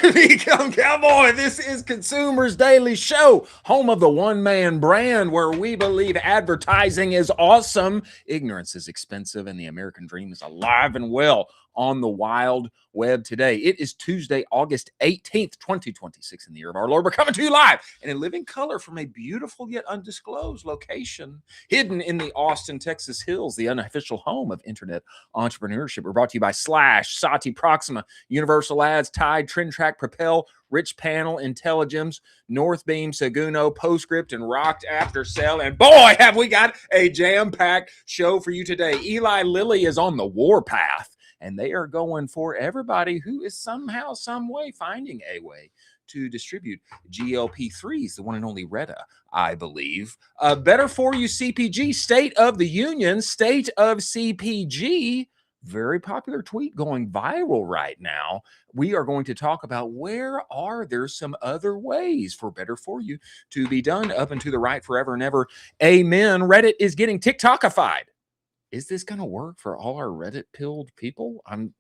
to the Ecomm Cowboy. This is Consumers Daily Show, home of the one-man brand where we believe advertising is awesome, ignorance is expensive, and the American dream is alive and well on the wild web today. It is Tuesday, August 18th, 2026, in the year of our Lord. We're coming to you live and in living color from a beautiful yet undisclosed location hidden in the Austin, Texas hills, the unofficial home of internet entrepreneurship. We're brought to you by Slash, Sati, Proxima, Universal Ads, Tide, Trend Track, Propel, Rich Panel, Intelligence, Northbeam, Seguno, Postscript, and Rocked After Sale. And boy, have we got a jam-packed show for you today. Eli Lilly is on the Warpath, and they are going for everybody who is somehow, some way finding a way to distribute GLP-3s, the one and only Retta, I believe. Better for you CPG, State of the Union, State of CPG. Very popular tweet going viral right now. We are going to talk about where are there some other ways for better for you to be done up and to the right forever and ever. Amen. Reddit is getting TikTokified. Is this going to work for all our Reddit-pilled people? I'm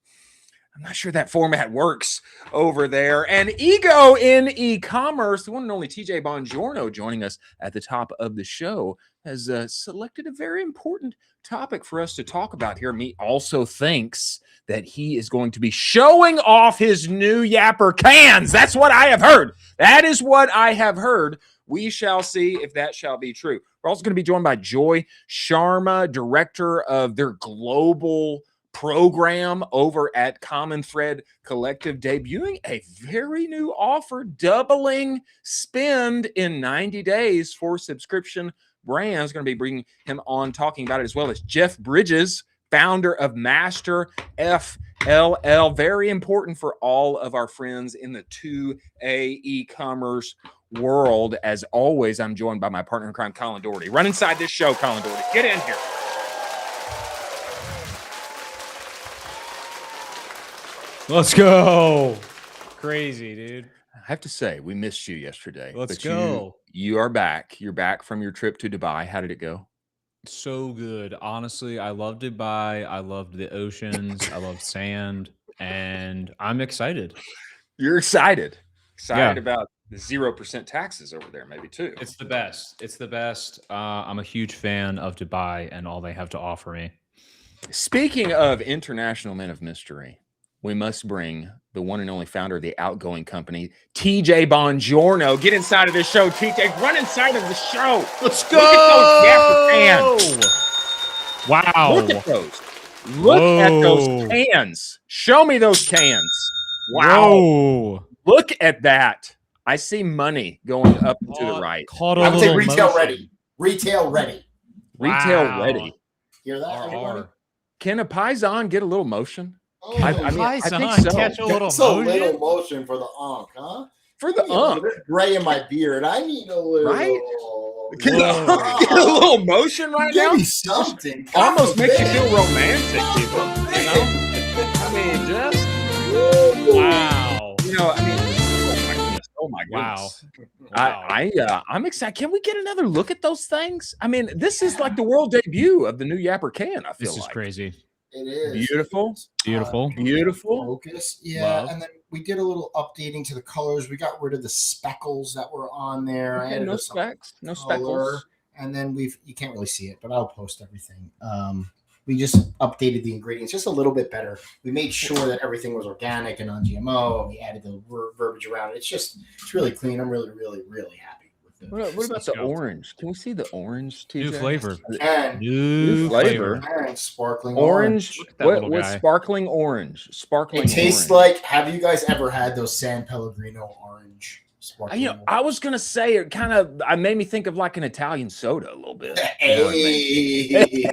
not sure that format works over there. And ego in e-commerce, the one and only TJ Bongiorno joining us at the top of the show, has selected a very important topic for us to talk about here. Me also thinks that he is going to be showing off his new Yapper cans. That's what I have heard. That is what I have heard. We shall see if that shall be true. We're also going to be joined by Joy Sharma, director of their global program over at Common Thread Collective, debuting a very new offer, doubling spend in 90 days for subscription brands. Going to be bringing him on, talking about it, as well as Jeff Bridges, founder of Master FLL. Very important for all of our friends in the 2A e-commerce world. As always, I'm joined by my partner in crime, Colin Dougherty. Run inside this show, Colin Dougherty. Get in here. Let's go. Crazy, dude. I have to say, we missed you yesterday. Let's go. You are back. You're back from your trip to Dubai. How did it go? So good. Honestly, I loved Dubai. I loved the oceans. I loved sand. And I'm excited. You're excited. Excited about the 0% taxes over there, maybe, too. It's the best. It's the best. I'm a huge fan of Dubai and all they have to offer me. Speaking of international men of mystery, we must bring the one and only founder of the Outgoing company, TJ Bongiorno. Get inside of this show, TJ. Run inside of the show. Let's go. Look at those Yapper cans. Wow. Look at those. Look at those cans. Show me those cans. Wow. Whoa. Look at that. I see money going up to the right. I would say retail ready. Retail ready. Retail ready. Hear that, everybody? Can a Paisan get a little motion? Oh, I think so. Catch a little little motion for the unk, huh? For the unk. There's gray in my beard. I need a little. Right? Get a little motion right now. Give me something. Almost makes you feel romantic, people. You know? I mean, just wow. You know, I mean, oh my goodness. Wow. I'm excited. Can we get another look at those things? I mean, this is like the world debut of the new Yapper can. I feel this is crazy. It is beautiful, beautiful. Focus, yeah. Love. And then we did a little updating to the colors. We got rid of the speckles that were on there. Okay, no specks, no speckles. And then you can't really see it, but I'll post everything. We just updated the ingredients just a little bit better. We made sure that everything was organic and non-GMO, and we added the verbiage around it. It's really clean. I'm really, really, really happy. What about the orange? Can we see the orange, TJ? New flavor. And new flavor. And sparkling orange. What's sparkling orange? Sparkling It tastes like, have you guys ever had those San Pellegrino orange sparkling orange? I was going to say, it kind of made me think of like an Italian soda a little bit. Hey.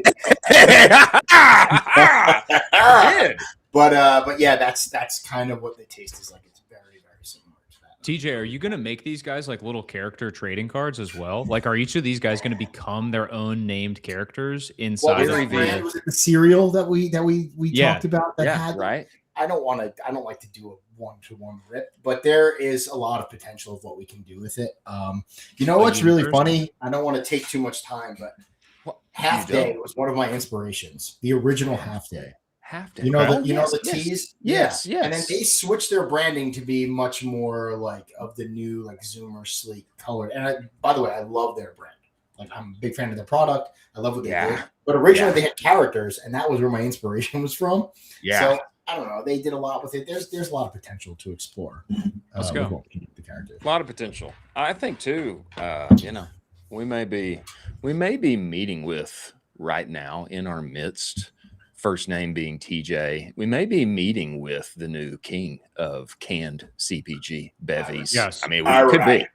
But yeah, that's kind of what the taste is like. It's very, very similar to that. TJ, are you going to make these guys like little character trading cards as well? Like, are each of these guys going to become their own named characters inside of the cereal that we talked about? Right. I don't like to do a one-to-one rip, but there is a lot of potential of what we can do with it. You know what's really funny? I don't want to take too much time, but Half Day was one of my inspirations. The original Half Day. Have to. You know Oh, the yes, the yes, tees? yes, Yeah. And then yes. they switched their branding to be much more like of the new like Zoomer sleek colored. And by the way, I love their brand. Like I'm a big fan of their product. I love what they did. But originally they had characters, and that was where my inspiration was from. Yeah. So I don't know. They did a lot with it. There's a lot of potential to explore. Let's go. The characters. A lot of potential. I think too. You know, we may be meeting with right now in our midst. First name being TJ. We may be meeting with the new king of canned CPG bevies. Yes. I mean, we could be.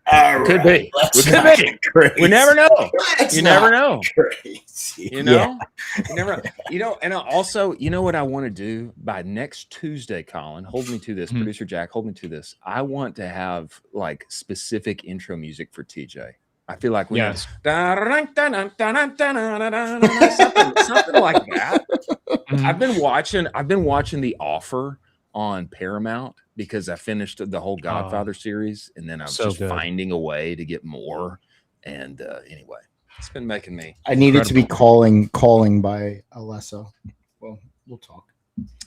Could be. We could be. Crazy. We never know. Let's You never not know. Crazy. You know, you never know. You know, and also, you know what I want to do by next Tuesday, Colin, hold me to this, producer Jack, hold me to this. I want to have like specific intro music for TJ. I feel like we need something like that. I've been watching The Offer on Paramount because I finished the whole Godfather series, and then I was just finding a way to get more. And anyway, it's been making me. I needed to be calling by Alesso. Well, we'll talk.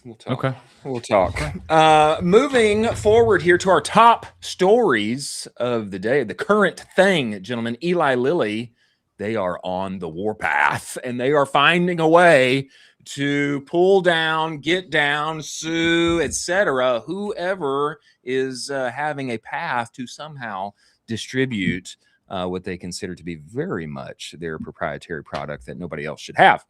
We'll talk. Okay. We'll talk. Moving forward here to our top stories of the day. The current thing, gentlemen, Eli Lilly, they are on the warpath, and they are finding a way to pull down, get down, sue, etc. Whoever is having a path to somehow distribute what they consider to be very much their proprietary product that nobody else should have.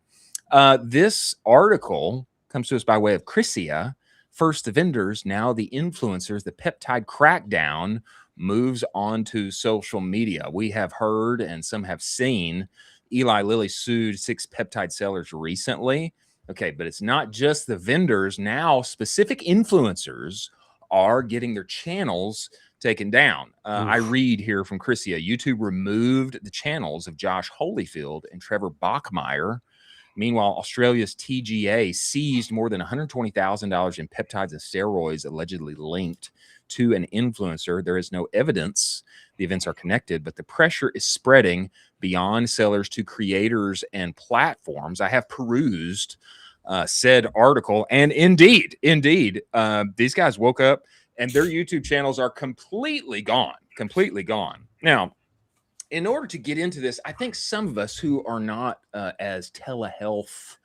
This article comes to us by way of Crisia. First the vendors, now the influencers. The peptide crackdown moves on to social media. We have heard, and some have seen, Eli Lilly sued 6 peptide sellers recently. Okay, but it's not just the vendors. Now specific influencers are getting their channels taken down. I read here from Crisia, YouTube removed the channels of Josh Holyfield and Trevor Bachmeyer. Meanwhile, Australia's TGA seized more than $120,000 in peptides and steroids allegedly linked to an influencer. There is no evidence the events are connected, but the pressure is spreading beyond sellers to creators and platforms. I have perused said article, and indeed, these guys woke up and their YouTube channels are completely gone. Now, in order to get into this, I think some of us who are not as telehealth,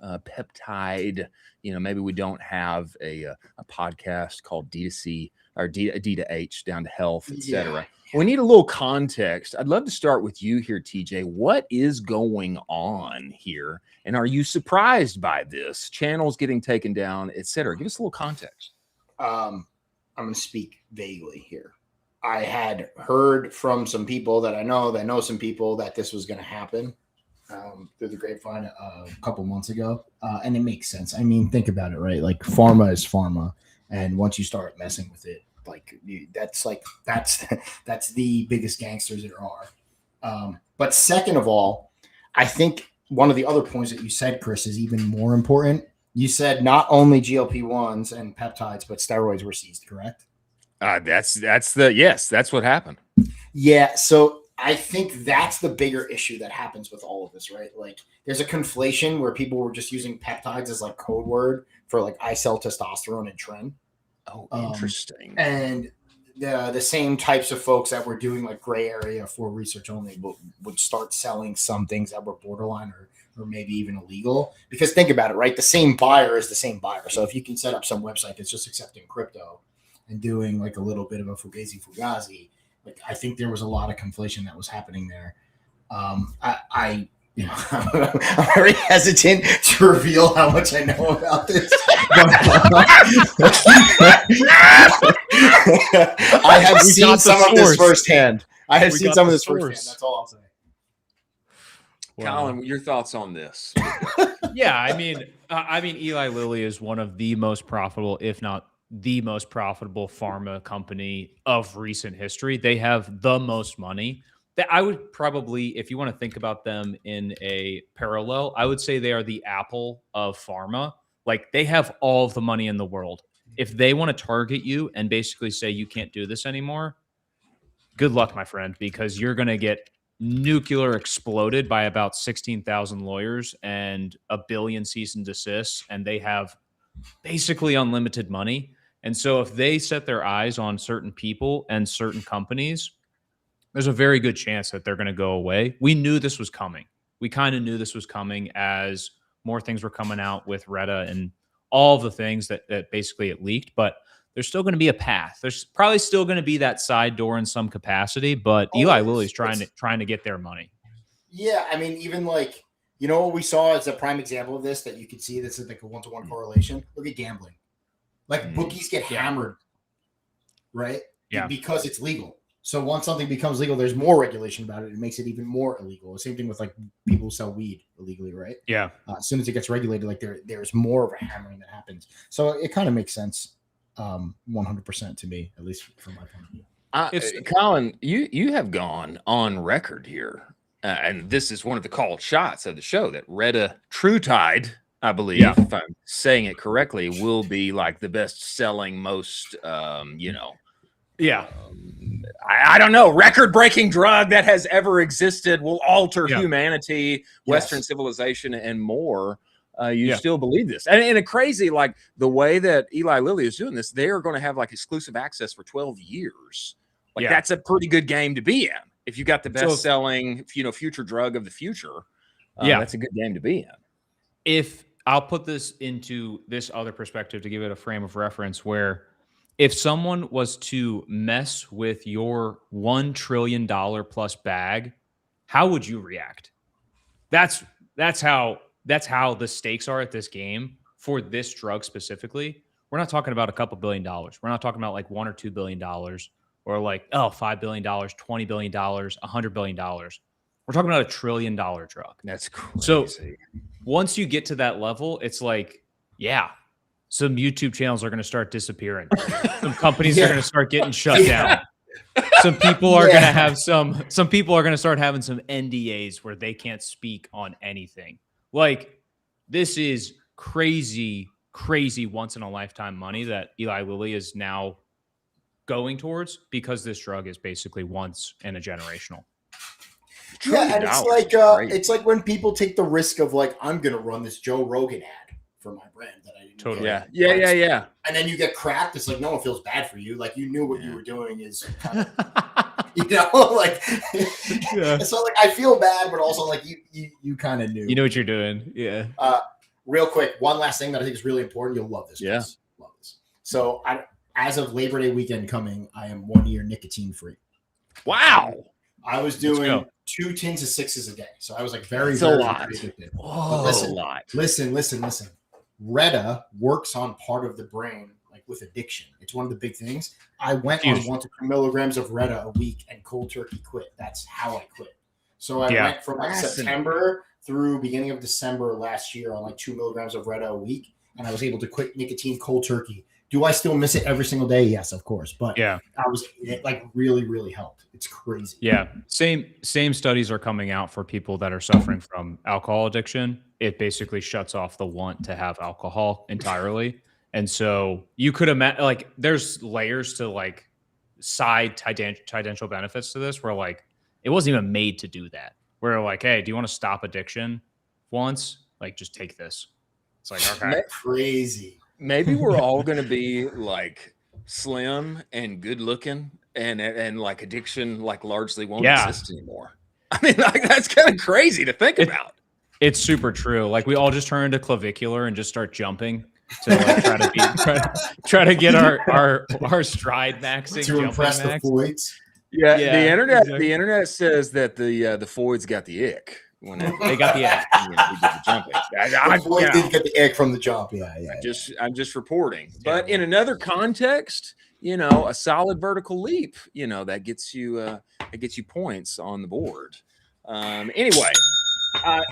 peptide, you know, maybe we don't have a podcast called D2C or D to H, down to health, etc. We need a little context. I'd love to start with you here, TJ. What is going on here? And are you surprised by this? Channels getting taken down, etc. Give us a little context. I'm going to speak vaguely here. I had heard from some people that know some people that this was going to happen through the grapevine a couple months ago. And it makes sense. I mean, think about it, right? Like pharma is pharma. And once you start messing with it, that's the biggest gangsters there are. But second of all, I think one of the other points that you said, Chris, is even more important. You said not only GLP-1s and peptides, but steroids were seized, correct? That's what happened. Yeah. So I think that's the bigger issue that happens with all of this, right? Like there's a conflation where people were just using peptides as like code word for like I sell testosterone and tren. Oh, interesting. And the same types of folks that were doing like gray area for research only would start selling some things that were borderline or maybe even illegal. Because think about it, right? The same buyer is the same buyer. So if you can set up some website that's just accepting crypto and doing like a little bit of a fugazi, like I think there was a lot of conflation that was happening there. I'm very hesitant to reveal how much I know about this. I have seen some of this firsthand. That's all I'll say. Wow. Colin, your thoughts on this? Yeah, I mean, Eli Lilly is one of the most profitable, if not the most profitable pharma company of recent history. They have the most money. That I would probably, if you want to think about them in a parallel, I would say they are the Apple of pharma. Like they have all of the money in the world. If they want to target you and basically say you can't do this anymore, good luck, my friend, because you're going to get nuclear exploded by about 16,000 lawyers and a billion cease and desists, and they have basically unlimited money. And so if they set their eyes on certain people and certain companies, there's a very good chance that they're going to go away. We knew this was coming. We kind of knew this was coming as more things were coming out with Retta and all of the things that basically it leaked, but there's still going to be a path. There's probably still going to be that side door in some capacity, but Eli Lilly's trying to get their money. Yeah, I mean, even like, you know what we saw as a prime example of this, that you could see this is like a one-to-one correlation. Look at gambling. Like bookies get hammered, right? Yeah. Because it's legal. So once something becomes legal, there's more regulation about it. It makes it even more illegal. The same thing with like people who sell weed illegally, right? Yeah. As soon as it gets regulated, like there's more of a hammering that happens. So it kind of makes sense, 100% to me, at least from my point of view. Colin, you have gone on record here, and this is one of the called shots of the show, that Retta TrueTide, I believe, if I'm saying it correctly, will be like the best-selling, most, I don't know, record-breaking drug that has ever existed, will alter humanity, Western civilization, and more. You still believe this? And a crazy, like the way that Eli Lilly is doing this, they are going to have like exclusive access for 12 years. Like that's a pretty good game to be in. If you got the best-selling, future drug of the future, that's a good game to be in. If I'll put this into this other perspective to give it a frame of reference, where if someone was to mess with your $1 trillion plus bag, how would you react? That's how the stakes are at this game for this drug specifically. We're not talking about a couple $2 billion. We're not talking about like $1 or $2 billion or like, $5 billion, $20 billion, $100 billion. We're talking about $1 trillion drug. That's crazy. So once you get to that level, it's like, some YouTube channels are going to start disappearing. Some companies are going to start getting shut down. Some people are going to have some people are going to start having some NDAs where they can't speak on anything. Like, this is crazy once in a lifetime money that Eli Lilly is now going towards, because this drug is basically once in a generational. Yeah, and it's like when people take the risk of like, I'm going to run this Joe Rogan ad for my brand that I didn't totally. Yeah. And then you get cracked. It's like, no one feels bad for you. Like, you knew what you were doing is kind of, like, so like, I feel bad, but also like you kind of knew. You know what you're doing. Yeah. Real quick, one last thing that I think is really important. You'll love this. Yeah. Love this. So as of Labor Day weekend coming, I am 1 year nicotine free. Wow. I was doing 2 tins of 6s a day. So I was like very a lot. addicted. Whoa, listen, a lot. Listen. Retta works on part of the brain, like with addiction. It's one of the big things. I went on 1 to 2 milligrams of Retta a week and cold turkey quit. That's how I quit. So I went from like September through beginning of December last year on like 2 milligrams of Retta a week. And I was able to quit nicotine cold turkey. Do I still miss it every single day? Yes, of course. But it like really, really helped. It's crazy. Yeah. Same studies are coming out for people that are suffering from alcohol addiction. It basically shuts off the want to have alcohol entirely. And so you could imagine, like, there's layers to like side tangential benefits to this, where like it wasn't even made to do that. Where like, hey, do you want to stop addiction once? Like, just take this. It's like, okay. That's crazy. Maybe we're all going to be like slim and good looking, and like addiction like largely won't exist anymore. I mean, like, that's kind of crazy to think about. It's super true. Like, we all just turn into clavicular and just start jumping to like try to get our stride maxing to impress the Foids. Yeah, the internet says that the Foids got the ick. When they got the egg. He did the jumping. I did get the egg from the jump. I'm just reporting. But in another context, a solid vertical leap, that gets you points on the board. Anyway,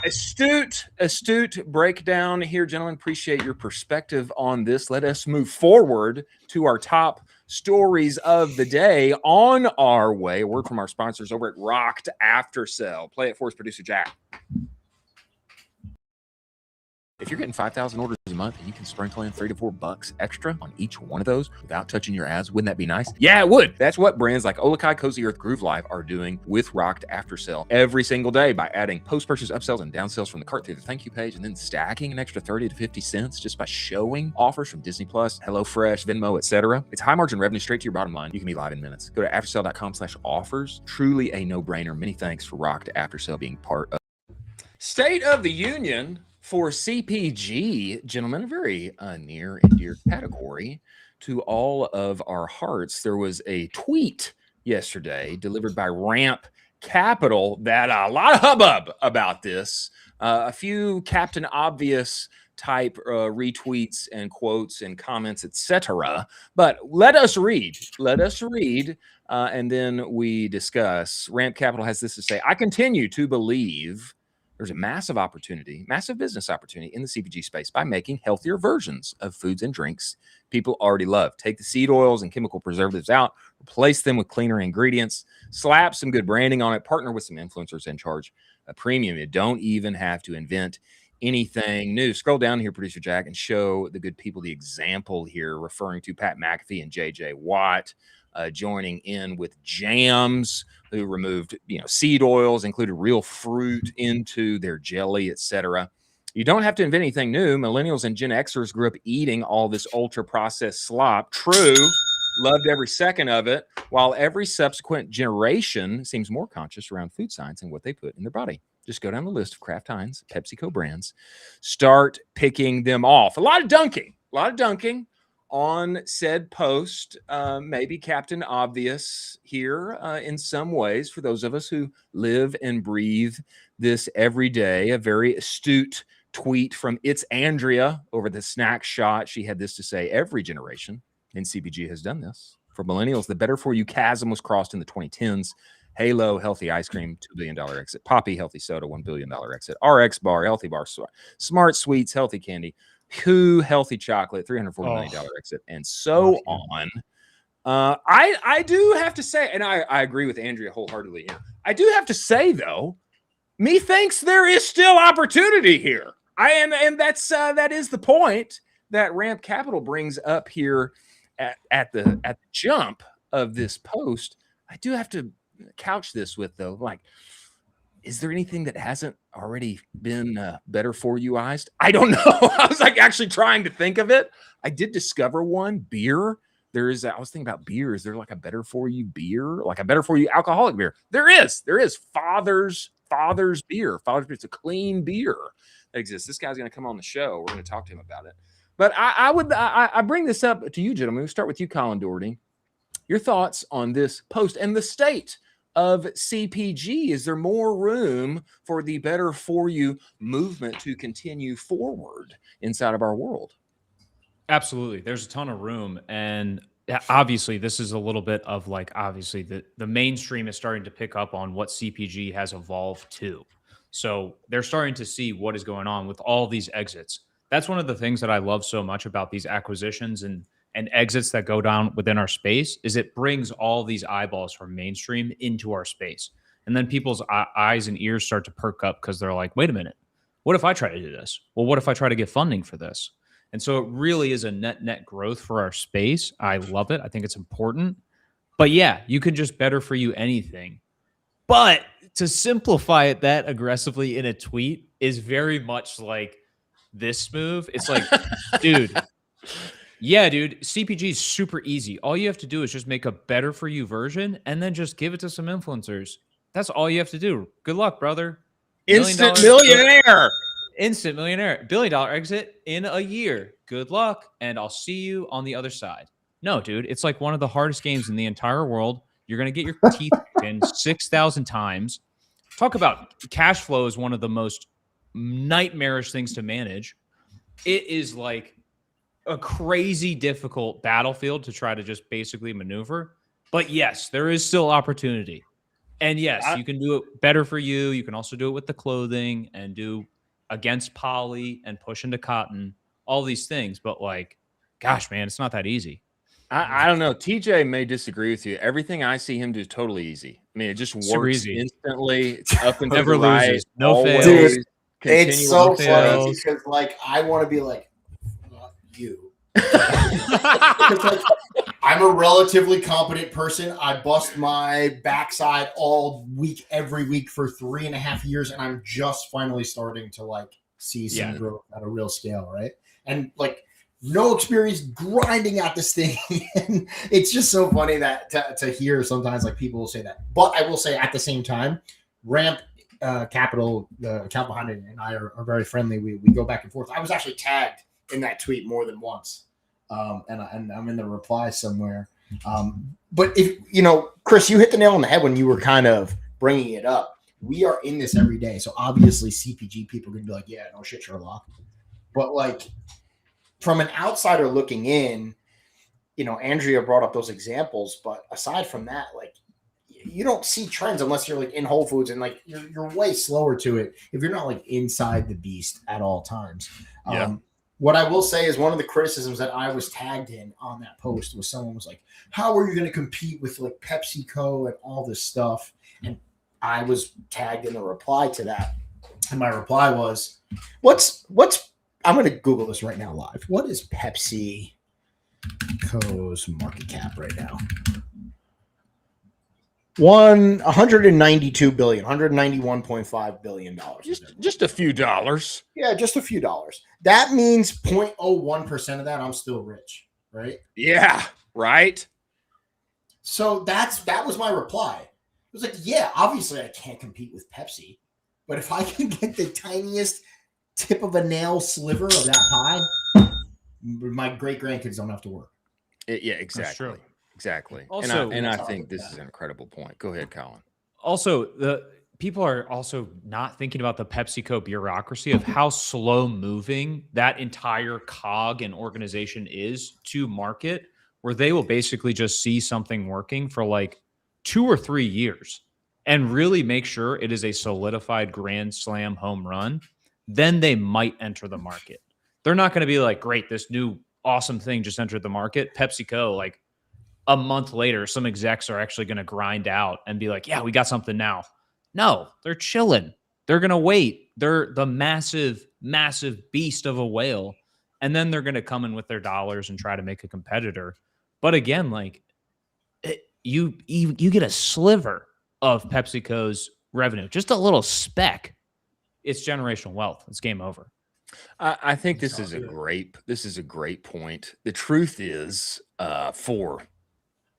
astute breakdown here, gentlemen. Appreciate your perspective on this. Let us move forward to our top stories of the day. On our way, a word from our sponsors over at Rocked After Sale. Play it for us, producer Jack. If you're getting 5,000 orders a month and you can sprinkle in $3 to $4 extra on each one of those without touching your ads, wouldn't that be nice? Yeah, it would. That's what brands like Olakai, Cozy Earth, Groove Life are doing with Rocked After Sale every single day by adding post-purchase upsells and downsells from the cart through the thank you page, and then stacking an extra 30 to 50 cents just by showing offers from Disney Plus, HelloFresh, Venmo, etc. It's high margin revenue straight to your bottom line. You can be live in minutes. Go to aftersale.com/offers. Truly a no-brainer. Many thanks for Rocked After Sale being part of State of the Union for CPG, gentlemen, a very near and dear category to all of our hearts. There was a tweet yesterday delivered by Ramp Capital that a lot of hubbub about this. A few Captain Obvious type retweets and quotes and comments, etc. But let us read, and then we discuss. Ramp Capital has this to say: I continue to believe there's a massive opportunity, massive business opportunity in the CPG space by making healthier versions of foods and drinks people already love. Take the seed oils and chemical preservatives out, replace them with cleaner ingredients, slap some good branding on it, partner with some influencers, and charge a premium. You don't even have to invent anything new. Scroll down here, Producer Jack, and show the good people the example here, referring to Pat McAfee and JJ Watt. Joining in with jams, who removed seed oils, included real fruit into their jelly, etc. You don't have to invent anything new. Millennials and Gen Xers grew up eating all this ultra-processed slop. True, loved every second of it, while every subsequent generation seems more conscious around food science and what they put in their body. Just go down the list of Kraft Heinz, PepsiCo brands. Start picking them off. A lot of dunking on said post. Maybe Captain Obvious here in some ways for those of us who live and breathe this every day. A very astute tweet from It's Andrea over the snack shot. She had this to say: every generation in CPG has done this. For millennials, the better for you chasm was crossed in the 2010s. Halo, healthy ice cream, $2 billion exit. Poppy, healthy soda, $1 billion exit. RX bar, healthy bar. Smart sweets, healthy candy. Who, healthy chocolate, $340 million exit, and so on. I do have to say, and I agree with Andrea wholeheartedly here. I do have to say, though, methinks there is still opportunity here. And that is the point that Ramp Capital brings up here at the jump of this post. I do have to couch this with, though, like, is there anything that hasn't already been better for you-ized? I don't know. I was like actually trying to think of it. I did discover one, beer. I was thinking about beer. Is there like a better for you beer? Like a better for you alcoholic beer? There is. Father's beer. Father's beer. It's a clean beer that exists. This guy's going to come on the show. We're going to talk to him about it. But I bring this up to you, gentlemen. We'll start with you, Colin Dougherty. Your thoughts on this post and the state of CPG. Is there more room for the better for you movement to continue forward inside of our world? Absolutely. There's a ton of room. And obviously, this is a little bit of like, obviously, the mainstream is starting to pick up on what CPG has evolved to. So they're starting to see what is going on with all these exits. That's one of the things that I love so much about these acquisitions and exits that go down within our space, is it brings all these eyeballs from mainstream into our space. And then people's eyes and ears start to perk up because they're like, wait a minute, what if I try to do this? Well, what if I try to get funding for this? And so it really is a net growth for our space. I love it. I think it's important. But yeah, you can just better for you anything. But to simplify it that aggressively in a tweet is very much like this move. It's like, dude, yeah, dude, CPG is super easy. All you have to do is just make a better for you version and then just give it to some influencers. That's all you have to do. Good luck, brother. Instant millionaire. Instant millionaire. $1 billion exit in a year. Good luck. And I'll see you on the other side. No, dude, it's like one of the hardest games in the entire world. You're going to get your teeth in 6,000 times. Talk about cash flow is one of the most nightmarish things to manage. It is like a crazy difficult battlefield to try to just basically maneuver. But yes, there is still opportunity. And yes, you can do it better for you. You can also do it with the clothing and do against poly and push into cotton, all these things. But like, gosh, man, it's not that easy. I don't know. TJ may disagree with you. Everything I see him do is totally easy. I mean, it just works instantly. It's up and never right, loses. No fails. fails. It's so funny sales. because, like, I want to be like, not you. Because, like, I'm a relatively competent person. I bust my backside all week, every week for 3.5 years, and I'm just finally starting to, like, see some growth at a real scale, right? And, like, no experience grinding out this thing. And it's just so funny that to hear sometimes, like, people will say that. But I will say at the same time, Ramp Capital, the account behind it, and I are very friendly. We go back and forth. I was actually tagged in that tweet more than once. And I'm in the reply somewhere. But if Chris, you hit the nail on the head when you were kind of bringing it up. We are in this every day, so obviously CPG people are gonna be like, "Yeah, no shit, Sherlock." But, like, from an outsider looking in, Andrea brought up those examples. But aside from that, like, you don't see trends unless you're, like, in Whole Foods, and, like, you're way slower to it if you're not, like, inside the beast at all times. Yeah. What I will say is one of the criticisms that I was tagged in on that post was someone was like, how are you going to compete with, like, PepsiCo and all this stuff? And I was tagged in the reply to that. And my reply was, I'm going to Google this right now live. What is PepsiCo's market cap right now? 192 billion, $191.5 billion. Just a few dollars. Yeah, just a few dollars. That means 0.01% of that, I'm still rich, right? Yeah, right. So that was my reply. It was like, yeah, obviously I can't compete with Pepsi, but if I can get the tiniest tip of a nail sliver of that pie, my great grandkids don't have to work. Yeah, exactly. That's true. Exactly. Also, and I think this is an incredible point. Go ahead, Colin. Also, the people are also not thinking about the PepsiCo bureaucracy of how slow moving that entire cog and organization is to market, where they will basically just see something working for like 2 or 3 years and really make sure it is a solidified grand slam home run. Then they might enter the market. They're not going to be like, great, this new awesome thing just entered the market. PepsiCo, like, a month later, some execs are actually going to grind out and be like, yeah, we got something now. No, they're chilling. They're going to wait. They're the massive, massive beast of a whale. And then they're going to come in with their dollars and try to make a competitor. But again, like, you get a sliver of PepsiCo's revenue, just a little speck. It's generational wealth. It's game over. I think this is a great point. The truth is, for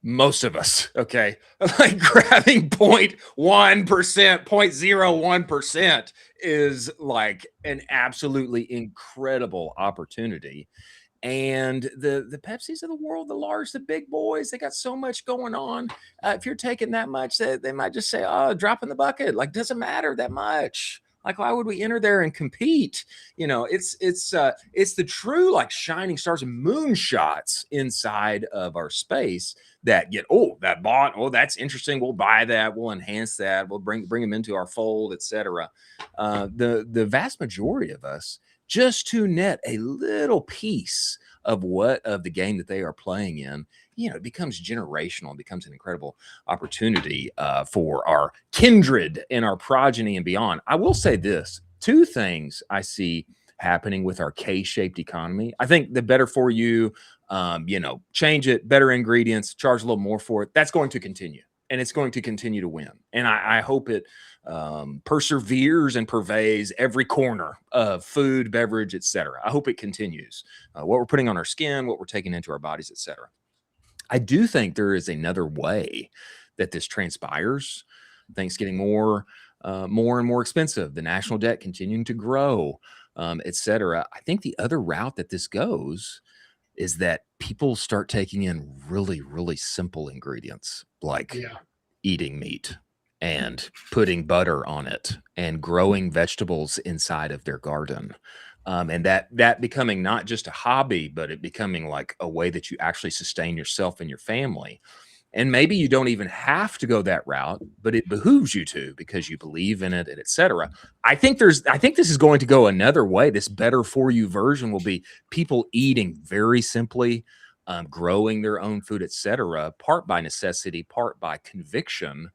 most of us, okay, like, grabbing 0.1%, 0.01% is like an absolutely incredible opportunity. And the Pepsis of the world, the large, the big boys, they got so much going on. If you're taking that much, they might just say, oh, drop in the bucket. Like, doesn't matter that much. Like, why would we enter there and compete? It's the true, like, shining stars and moonshots inside of our space that get, that bought, that's interesting. We'll buy that. We'll enhance that. We'll bring them into our fold, etc. The vast majority of us, just to net a little piece of the game that they are playing in, it becomes generational. It becomes an incredible opportunity for our kindred and our progeny and beyond. I will say this: 2 things I see happening with our K-shaped economy. I think the better for you, change it, better ingredients, charge a little more for it. That's going to continue, and it's going to continue to win. And I hope it perseveres and pervades every corner of food, beverage, etc. I hope it continues. What we're putting on our skin, what we're taking into our bodies, etc. I do think there is another way that this transpires. Things getting more and more expensive, the national debt continuing to grow, etc. I think the other route that this goes is that people start taking in really, really simple ingredients, like eating meat and putting butter on it and growing vegetables inside of their garden. And that becoming not just a hobby, but it becoming like a way that you actually sustain yourself and your family. And maybe you don't even have to go that route, but it behooves you to because you believe in it, and et cetera. I think this is going to go another way. This better for you version will be people eating very simply, growing their own food, et cetera, part by necessity, part by conviction.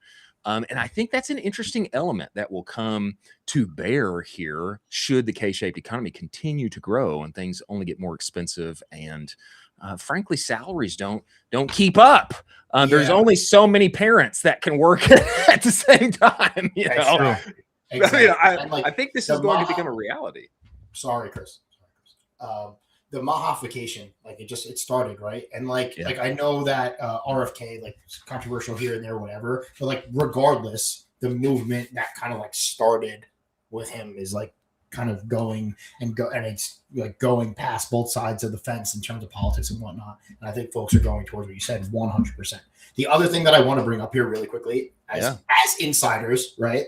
And I think that's an interesting element that will come to bear here should the K-shaped economy continue to grow and things only get more expensive and frankly, salaries don't keep up. There's only so many parents that can work at the same time. You know, Exactly. I think this is going to become a reality. Sorry, Chris. The Mahafication, like it started, right? And like I know that RFK, like controversial here and there, whatever. But like regardless, the movement that kind of like started with him is like kind of going and it's like going past both sides of the fence in terms of politics and whatnot. And I think folks are going towards what you said 100%. The other thing that I want to bring up here really quickly, as insiders, right?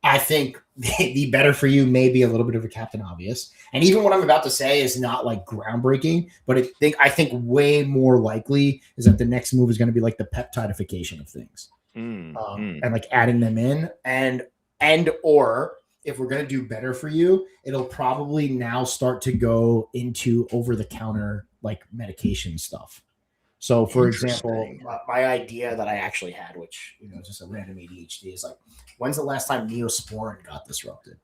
I think the better for you may be a little bit of a Captain Obvious. And even what I'm about to say is not like groundbreaking, but I think way more likely is that the next move is going to be like the peptidification of things. And like adding them in and or if we're going to do better for you, it'll probably now start to go into over-the-counter like medication stuff. So, for example, my idea that I actually had, which, you know, just a random ADHD, is like, when's the last time Neosporin got disrupted?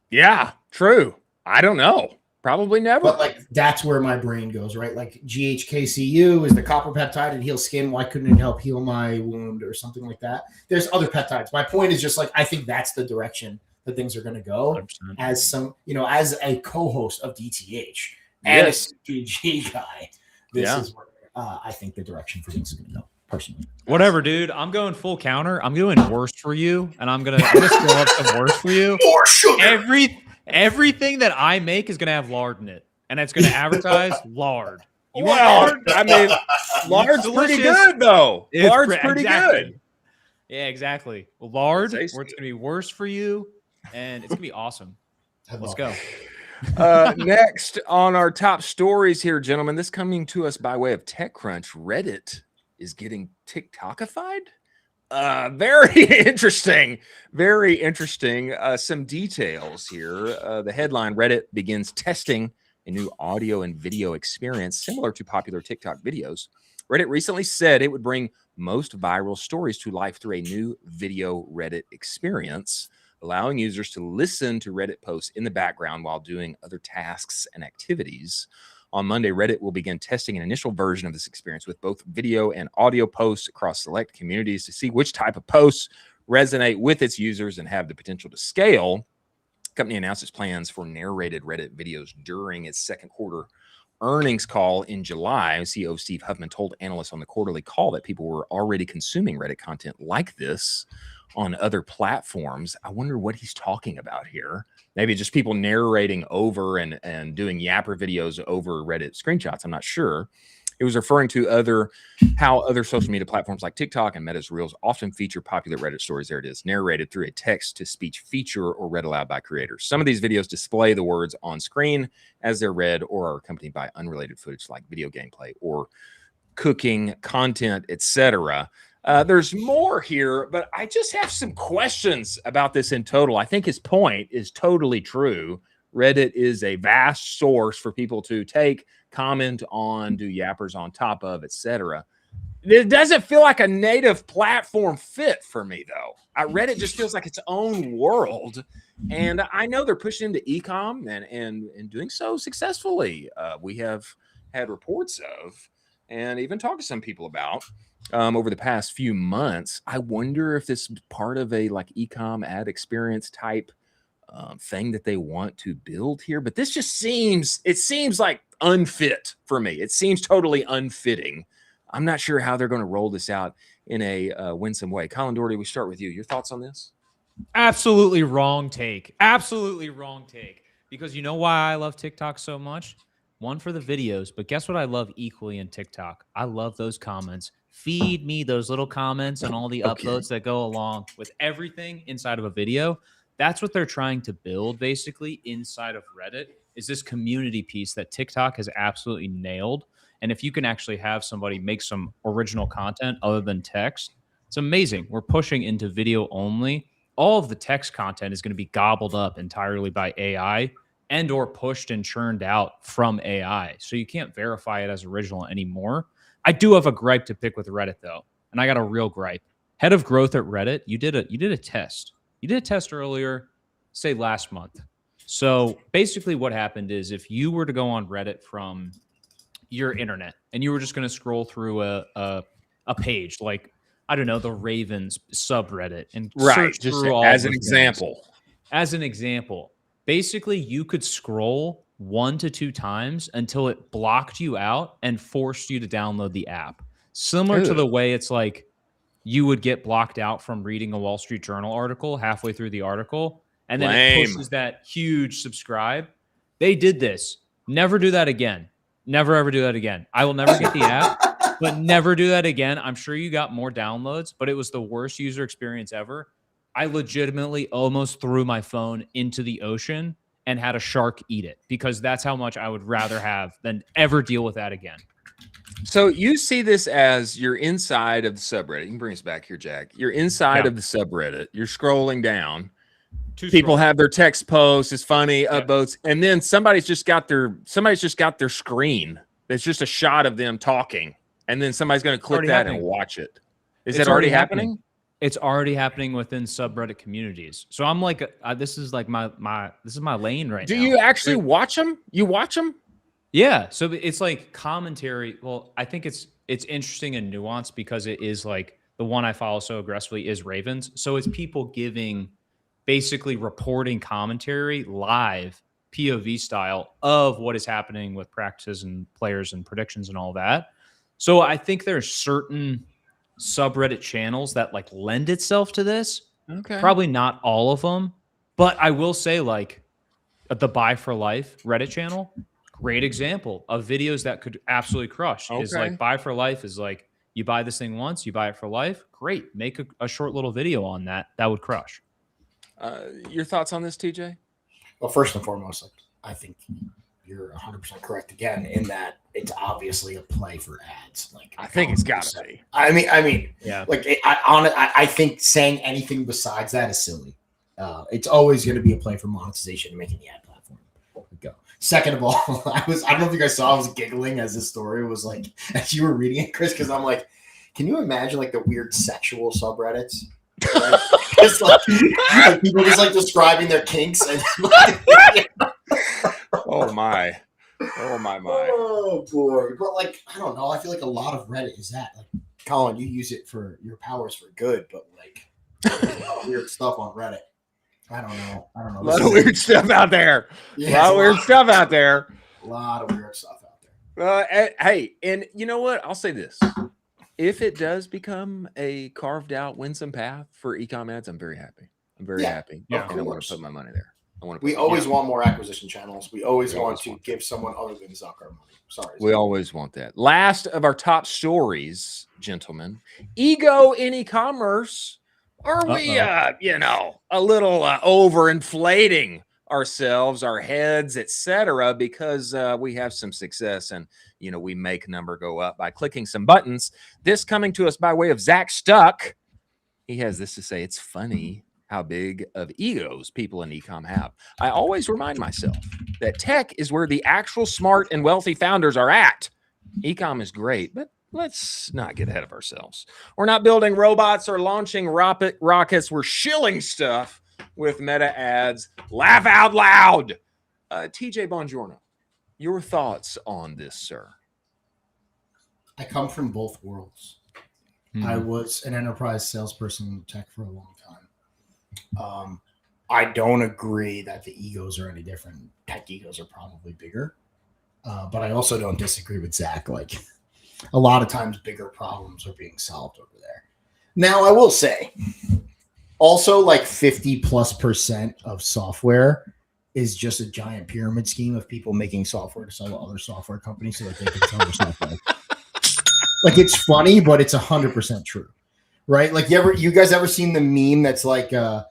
Yeah, true. I don't know. Probably never. But like, that's where my brain goes, right? Like GHKCU is the copper peptide and heal skin. Why couldn't it help heal my wound or something like that? There's other peptides. My point is just like, I think that's the direction that things are going to go 100%. As some, you know, as a co-host of DTH and a CPG guy. This is where I think the direction for things is going to go, personally. Whatever, dude. I'm going full counter. I'm doing worse for you, and I'm gonna scroll up some worse for you. More sugar. Everything that I make is gonna have lard in it, and it's gonna advertise lard. You want lard? I mean, lard's pretty good, though. Lard's pretty good. Yeah, exactly. Well, lard, where it's gonna be worse for you, and it's gonna be awesome. Let's go. Next on our top stories here, gentlemen, this coming to us by way of TechCrunch. Reddit is getting TikTokified. Very interesting. Very interesting. Some details here. The headline: Reddit begins testing a new audio and video experience similar to popular TikTok videos. Reddit recently said it would bring most viral stories to life through a new video Reddit experience, allowing users to listen to Reddit posts in the background while doing other tasks and activities. On Monday, Reddit will begin testing an initial version of this experience with both video and audio posts across select communities to see which type of posts resonate with its users and have the potential to scale. The company announced its plans for narrated Reddit videos during its second quarter earnings call in July. CEO Steve Huffman told analysts on the quarterly call that people were already consuming Reddit content like this on other platforms. I wonder what he's talking about here. Maybe just people narrating over and doing yapper videos over Reddit screenshots. I'm not sure. It was referring to how other social media platforms like TikTok and Meta's Reels often feature popular Reddit stories. There it is, narrated through a text-to-speech feature or read aloud by creators. Some of these videos display the words on screen as they're read or are accompanied by unrelated footage like video gameplay or cooking content, etc. There's more here, but I just have some questions about this in total. I think his point is totally true. Reddit is a vast source for people to take, comment on, do yappers on top of, etc. It doesn't feel like a native platform fit for me, though. Reddit just feels like its own world, and I know they're pushing into e-com and doing so successfully. We have had reports of, and even talked to some people about, over the past few months. I wonder if this is part of a like e-com ad experience type thing that they want to build here. But this just seems like unfit for me. It seems totally unfitting. I'm not sure how they're going to roll this out in a winsome way. Colin Dougherty, we start with you. Your thoughts on this? Absolutely wrong take. Absolutely wrong take. Because you know why I love TikTok so much? One, for the videos, but guess what I love equally in TikTok? I love those comments. Feed me those little comments and all the upvotes that go along with everything inside of a video. That's what they're trying to build basically inside of Reddit, is this community piece that TikTok has absolutely nailed. And if you can actually have somebody make some original content other than text, it's amazing. We're pushing into video only. All of the text content is going to be gobbled up entirely by AI and or pushed and churned out from AI. So you can't verify it as original anymore. I do have a gripe to pick with Reddit, though, and I got a real gripe. head of growth at Reddit, you did a test. You did a test earlier, say last month. So basically what happened is if you were to go on Reddit from your internet and you were just going to scroll through a page like, I don't know, the Ravens subreddit and search just through all as the an things. example. As an example, basically you could scroll 1 to 2 times until it blocked you out and forced you to download the app. Similar to the way it's like you would get blocked out from reading a Wall Street Journal article halfway through the article, and then it pushes that huge subscribe. They did this. Never do that again. Never, ever do that again. I will never get the app, but never do that again. I'm sure you got more downloads, but it was the worst user experience ever. I legitimately almost threw my phone into the ocean and had a shark eat it because that's how much I would rather have than ever deal with that again. So you see this as you're inside of the subreddit. You can bring us back here, Jack. You're inside of the subreddit. You're scrolling down. People have their text posts. It's funny, upvotes, and then somebody's just got their screen. It's just a shot of them talking, and then somebody's going to click that and watch it. Is that already happening? It's already happening within subreddit communities. So I'm like, this is like my lane right now. Do you actually watch them? You watch them? Yeah. So it's like commentary. Well, I think it's interesting and nuanced because it is like the one I follow so aggressively is Ravens. So it's people giving basically reporting commentary live POV style of what is happening with practices and players and predictions and all that. So I think there's certain subreddit channels that like lend itself to this. Okay. Probably not all of them, but I will say like the Buy for Life Reddit channel, great example of videos that could absolutely crush. Is like Buy for Life is like you buy this thing once, you buy it for life. Great. Make a short little video on that. That would crush. Your thoughts on this, TJ? Well, first and foremost, I think you're 100% correct again in that it's obviously a play for ads. Like I think it's got to be. I mean, yeah. Like I think saying anything besides that is silly. It's always going to be a play for monetization and making the ad platform go. Second of all, I don't know if you guys saw, I was giggling as this story was like as you were reading it, Chris, because I'm like, can you imagine like the weird sexual subreddits? Right? It's like people just like describing their kinks and oh my. Oh boy. But like I don't know, I feel like a lot of Reddit is that. Like Colin, you use it for your powers for good, but like there's a lot of weird stuff on Reddit. I don't know. A lot of weird stuff out there. Yeah, a lot of weird stuff out there. A lot of weird stuff out there. Hey, and you know what? I'll say this. If it does become a carved out winsome path for Ecomm ads, I'm very happy. I'm very happy. Yeah. And I want to put my money there. We always want more acquisition channels. We always want to give someone other than Zuck our money. Sorry. We always want that. Last of our top stories, gentlemen. Ego in e-commerce. Are we, a little overinflating ourselves, our heads, etc., because we have some success and, we make number go up by clicking some buttons. This coming to us by way of Zach Stuck. He has this to say. It's funny how big of egos people in e-com have. I always remind myself that tech is where the actual smart and wealthy founders are at. E-com is great, but let's not get ahead of ourselves. We're not building robots or launching rockets. We're shilling stuff with meta ads. Laugh out loud. TJ Bongiorno, your thoughts on this, sir? I come from both worlds. I was an enterprise salesperson in tech for a long time. I don't agree that the egos are any different. Tech egos are probably bigger. But I also don't disagree with Zach. Like, a lot of times bigger problems are being solved over there. Now, I will say, also like 50+% of software is just a giant pyramid scheme of people making software to sell to other software companies so that they can sell their software. Like, it's funny, but it's 100% true, right? Like, you guys ever seen the meme that's like, I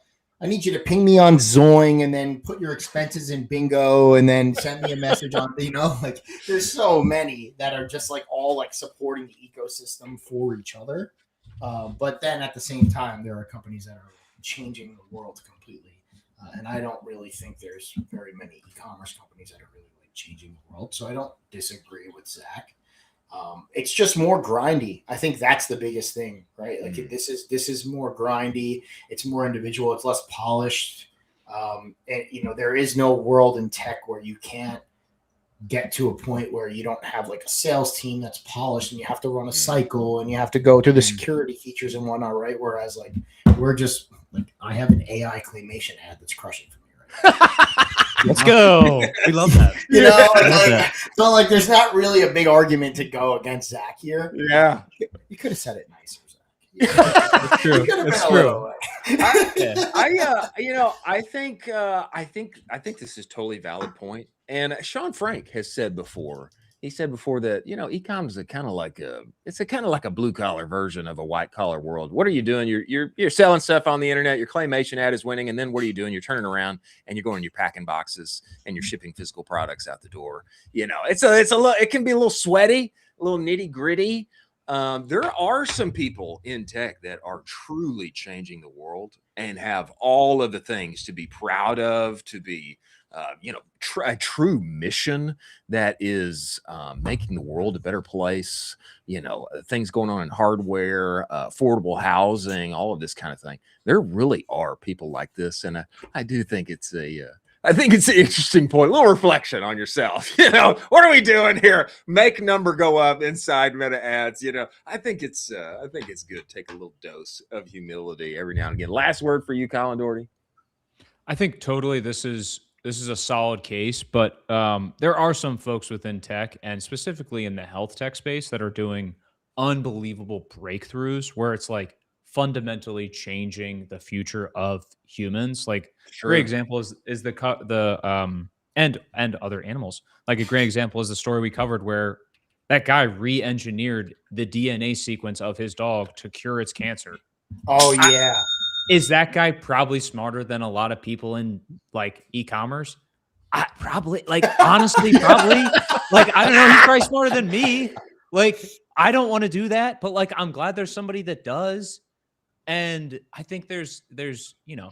need you to ping me on Zoing and then put your expenses in Bingo and then send me a message on, like there's so many that are just like all like supporting the ecosystem for each other. But then at the same time, there are companies that are changing the world completely. And I don't really think there's very many e-commerce companies that are really like changing the world. So I don't disagree with Zach. It's just more grindy. I think that's the biggest thing, right? Like this is more grindy. It's more individual. It's less polished. And there is no world in tech where you can't get to a point where you don't have like a sales team that's polished and you have to run a cycle and you have to go through the security features and whatnot, right? Whereas like we're just like, I have an AI claymation ad that's crushing for me right now. Let's go. We love that. So like there's not really a big argument to go against Zach here. Yeah. You could have said it nicer, Zach. It's true. It's true. I think this is totally valid point. And Sean Frank has said before. He said before that e-com is kind of like a blue collar version of a white collar world. What are you doing? You're selling stuff on the internet. Your claymation ad is winning, and then what are you doing? You're turning around and you're going, you're packing boxes and you're shipping physical products out the door. It can be a little sweaty, a little nitty gritty. There are some people in tech that are truly changing the world and have all of the things to be proud of, to be, a true mission that is making the world a better place. Things going on in hardware, affordable housing, all of this kind of thing. There really are people like this, and I do think it's I think it's an interesting point. A little reflection on yourself. What are we doing here? Make number go up inside meta ads. I think it's good. Take a little dose of humility every now and again. Last word for you, Colin Dougherty. I think totally this is a solid case, but there are some folks within tech and specifically in the health tech space that are doing unbelievable breakthroughs where it's like fundamentally changing the future of humans. Like great example is and other animals. Like a great example is the story we covered where that guy re-engineered the DNA sequence of his dog to cure its cancer. Oh yeah. Is that guy probably smarter than a lot of people in like e-commerce? Probably, like honestly, probably. Like I don't know, he's probably smarter than me. Like I don't want to do that, but like I'm glad there's somebody that does. And I think there's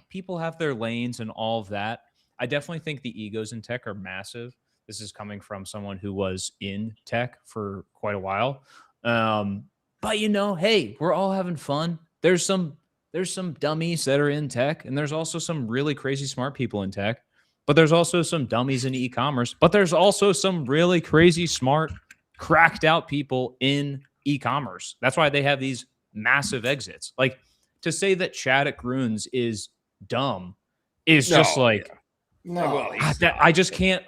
people have their lanes and all of that. I definitely think the egos in tech are massive. This is coming from someone who was in tech for quite a while. But hey, we're all having fun. There's some dummies that are in tech, and there's also some really crazy smart people in tech, but there's also some dummies in e-commerce, but there's also some really crazy smart, cracked out people in e-commerce. That's why they have these massive exits. Like to say that Chad at Grunes is dumb is just like, no, I just can't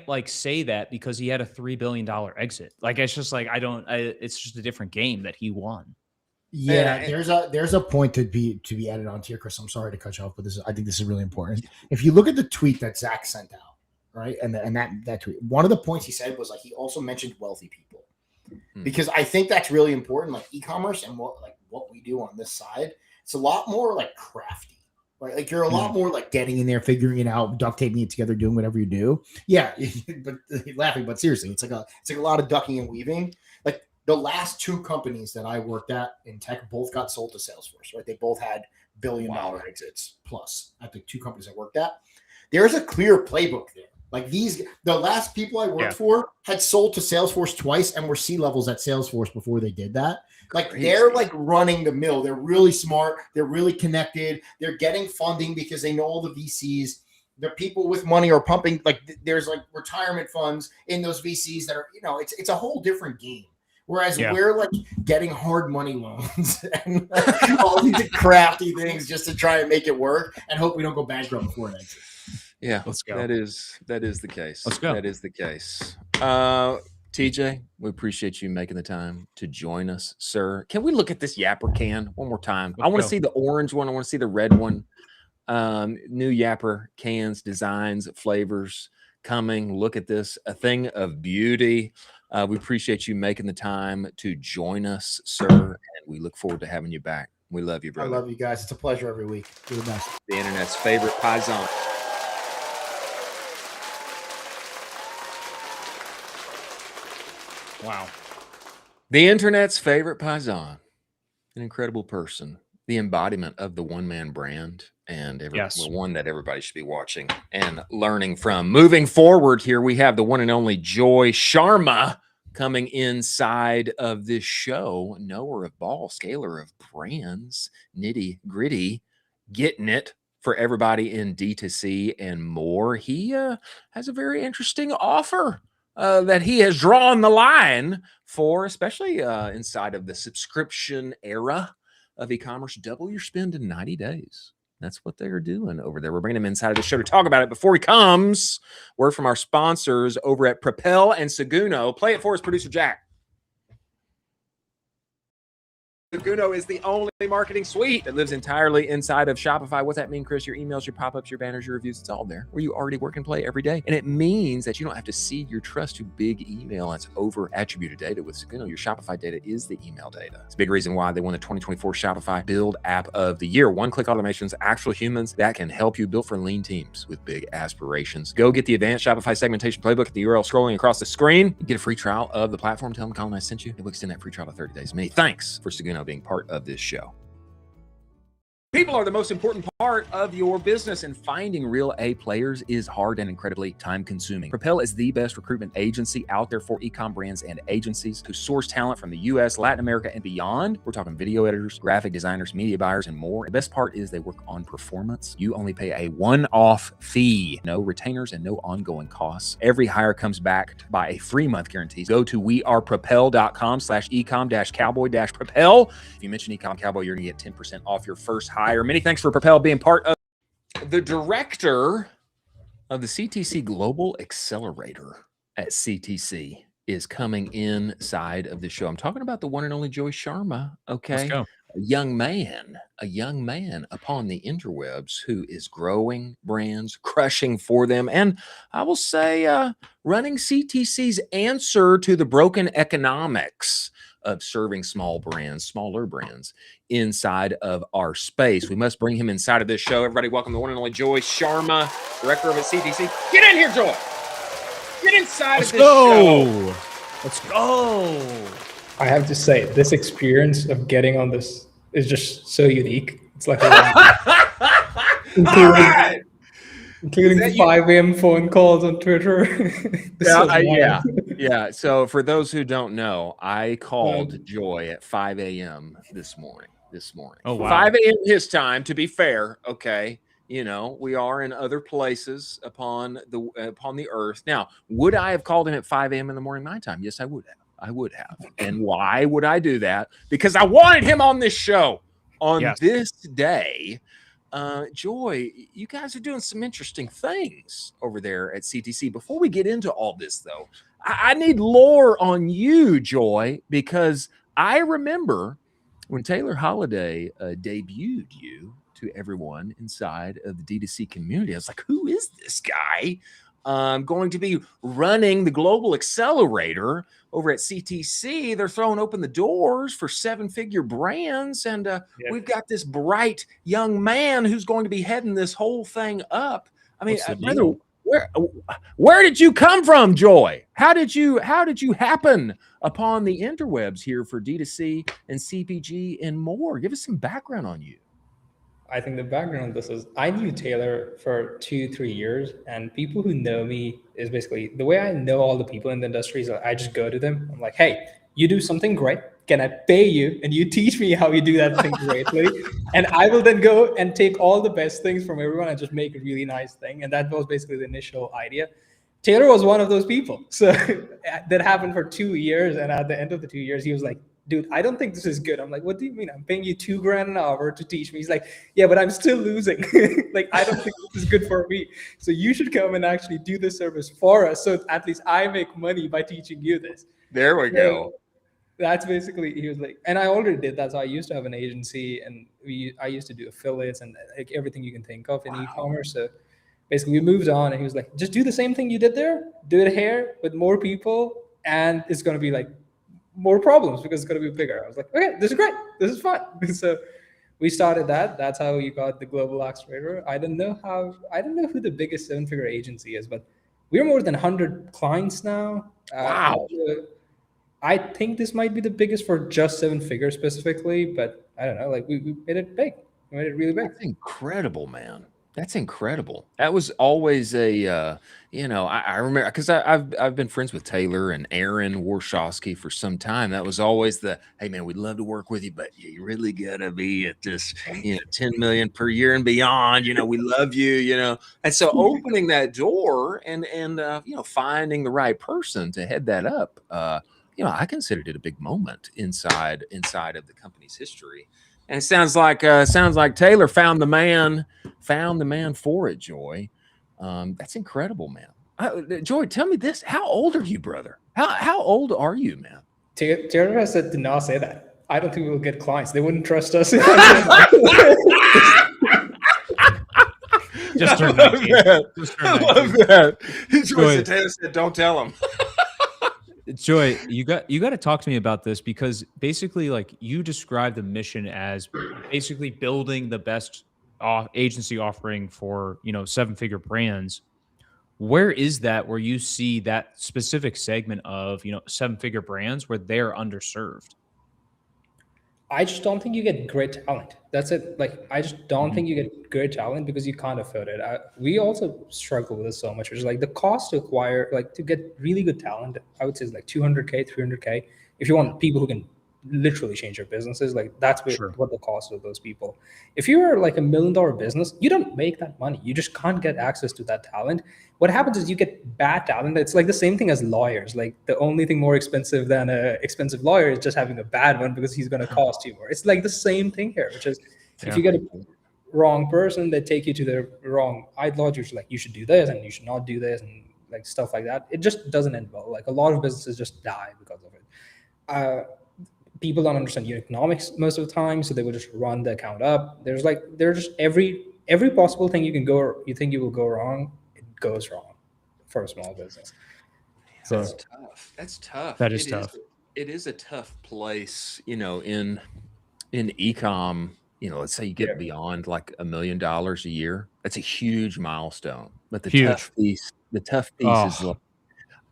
like say that because he had a $3 billion exit. Like, it's just like, it's just a different game that he won. Yeah, there's a point to be added on here, Chris. I'm sorry to cut you off, but I think this is really important. If you look at the tweet that Zach sent out, right, and that tweet, one of the points he said was like he also mentioned wealthy people, because I think that's really important. Like e-commerce and what we do on this side, it's a lot more like crafty, right? Like you're a lot more like getting in there, figuring it out, duct taping it together, doing whatever you do. Yeah, but laughing, but seriously, it's like a lot of ducking and weaving, like. The last two companies that I worked at in tech both got sold to Salesforce, right? They both had $1 billion exits plus at the two companies I worked at. There's a clear playbook there. Like the last people I worked for had sold to Salesforce twice and were C-levels at Salesforce before they did that. Like they're like running the mill. They're really smart. They're really connected. They're getting funding because they know all the VCs. The people with money are pumping. Like there's like retirement funds in those VCs that are, it's a whole different game. Whereas we're like getting hard money loans and all these crafty things just to try and make it work and hope we don't go bankrupt before an exit. Yeah, let's go. That is the case. Let's go. That is the case. TJ, we appreciate you making the time to join us, sir. Can we look at this Yapper can one more time? I want to see the orange one. I want to see the red one. New Yapper cans, designs, flavors coming. Look at this, a thing of beauty. We appreciate you making the time to join us, sir, and we look forward to having you back. We love you, brother. I love you guys. It's a pleasure every week. You're the best. The internet's favorite paisan. Wow. The internet's favorite paisan, an incredible person, the embodiment of the one-man brand, and one that everybody should be watching and learning from. Moving forward here, we have the one and only Joy Sharma Coming inside of this show, knower of ball, scaler of brands, nitty gritty, getting it for everybody in D2C and more. He has a very interesting offer that he has drawn the line for, especially inside of the subscription era of e-commerce. Double your spend in 90 days. That's what they're doing over there. We're bringing him inside of the show to talk about it. Before he comes, word from our sponsors over at Propel and Seguno. Play it for us, producer Jack. Seguno is the only marketing suite that lives entirely inside of Shopify. What's that mean, Chris? Your emails, your pop-ups, your banners, your reviews, it's all there where you already work and play every day. And it means that you don't have to seed your trust to big email. That's over-attributed data. With Seguno, your Shopify data is the email data. It's a big reason why they won the 2024 Shopify Build App of the Year. One-click automations, actual humans that can help you build for lean teams with big aspirations. Go get the advanced Shopify segmentation playbook at the URL scrolling across the screen. You get a free trial of the platform. Tell them Colin I sent you. It will extend that free trial to 30 days. Many thanks for Seguno being part of this show. People are the most important part of your business, and finding real A players is hard and incredibly time consuming. Propel is the best recruitment agency out there for e-com brands and agencies who source talent from the US, Latin America, and beyond. We're talking video editors, graphic designers, media buyers, and more. The best part is they work on performance. You only pay a one-off fee, no retainers and no ongoing costs. Every hire comes backed by a free month guarantee. Go to wearepropel.com/ecom-cowboy-propel. If you mention Ecomm Cowboy, you're gonna get 10% off your first hire. Many thanks for Propel being part of. The director of the CTC Global Accelerator at CTC is coming inside of the show. I'm talking about the one and only Joey Sharma. Okay. Let's go. A young man upon the interwebs who is growing brands, crushing for them. And I will say, running CTC's answer to the broken economics of serving smaller brands inside of our space. We must bring him inside of this show. Everybody, welcome the one and only Joey Sharma, director of a CTC. Get in here, Joey. Get inside of this show. Let's go. I have to say, this experience of getting on this is just so unique. It's like including 5 a.m. phone calls on Twitter. Yeah. So for those who don't know, I called Joy at 5 a.m. this morning. Oh, wow. 5 a.m. his time, to be fair. Okay. You know, we are in other places upon the earth. Now, would I have called him at 5 a.m. in the morning my time? Yes, I would have. And why would I do that? Because I wanted him on this show on this day. Joy, you guys are doing some interesting things over there at CTC. Before we get into all this, though, I need lore on you, Joy, because I remember when Taylor Holiday debuted you to everyone inside of the D2C community. I was like, who is this guy? Going to be running the Global Accelerator over at CTC. They're throwing open the doors for 7-figure brands. And we've got this bright young man who's going to be heading this whole thing up. I mean, brother, where did you come from, Joy? How did you happen upon the interwebs here for D2C and CPG and more? Give us some background on you. I think the background of this is I knew Taylor for 2-3 years, and people who know me is basically the way I know all the people in the industry is like, I just go to them. I'm like, hey, you do something great. Can I pay you? And you teach me how you do that thing greatly. And I will then go and take all the best things from everyone and just make a really nice thing. And that was basically the initial idea. Taylor was one of those people. So that happened for 2 years. And at the end of the 2 years, he was like, dude, I don't think this is good. I'm like, what do you mean? I'm paying you $2,000 an hour to teach me. He's like, yeah, but I'm still losing. Like, I don't think this is good for me. So you should come and actually do this service for us. So at least I make money by teaching you this. There we go. That's basically, he was like, and I already did that. So I used to have an agency, and I used to do affiliates and like everything you can think of in e-commerce. So basically we moved on, and he was like, just do the same thing you did there, do it here with more people, and it's going to be like more problems because it's going to be bigger. I was like, okay, this is great. This is fun. So we started that. That's how we got the Global Accelerator. I don't know who the biggest 7-figure agency is, but we're more than 100 clients now. Wow. I think this might be the biggest for just 7 figures specifically, but I don't know. Like we made it big. We made it really big. That's incredible, man. That's incredible. That was always a, I remember because I've been friends with Taylor and Aaron Warshawski for some time. That was always hey man, we'd love to work with you, but you really gotta be at this, 10 million per year and beyond. We love you, and so opening that door and finding the right person to head that up, I considered it a big moment inside of the company's history. And it sounds like Taylor found the man for it, Joy. That's incredible, man. Joy, tell me this: how old are you, brother? How old are you, man? Taylor has said to not say that. I don't think we'll get clients. They wouldn't trust us. Just turned I love 19. that. Just I turned love 19. that. Joy Joy. said, Taylor said, "Don't tell him." Joy, you got to talk to me about this, because basically, like, you described the mission as basically building the best agency offering for 7-figure brands. Where is that, where you see that specific segment of 7-figure brands where they're underserved? I just don't think you get great talent. That's it. Like, I just don't think you get great talent because you can't afford it. We also struggle with this so much, which is like the cost to acquire, like to get really good talent, I would say is like 200K, 300K. If you want people who can literally change your businesses, like that's Sure. what the cost of those people. If you're like $1 million business, you don't make that money. You just can't get access to that talent. What happens is you get bad talent. It's like the same thing as lawyers. Like, the only thing more expensive than an expensive lawyer is just having a bad one, because he's going to cost you more. It's like the same thing here, which is if you get a wrong person, they take you to the wrong ideology, like you should do this and you should not do this, and like stuff like that. It just doesn't end well. Like, a lot of businesses just die because of it. People don't understand unit economics most of the time, so they will just run the account up. There's just every possible thing you think you will go wrong, it goes wrong for a small business. So That's tough. That's tough. That is tough. It is a tough place, in ecom. Let's say you get beyond like $1 million a year. That's a huge milestone. But the tough piece is, look,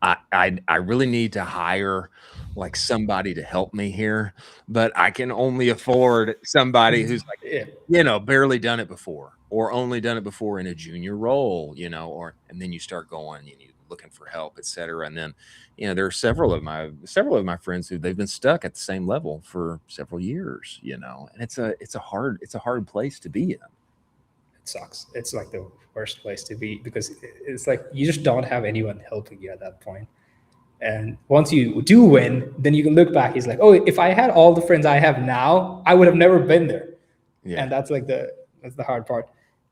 I really need to hire like somebody to help me here, but I can only afford somebody who's like, barely done it before, or only done it before in a junior role, and then you start going, looking for help, etc. And then, there are several of my friends who they've been stuck at the same level for several years, and it's a hard place to be in. It sucks. It's like the worst place to be, because it's like you just don't have anyone helping you at that point. And once you do win, then you can look back. He's like, oh, if I had all the friends I have now, I would have never been there. Yeah. And that's the hard part.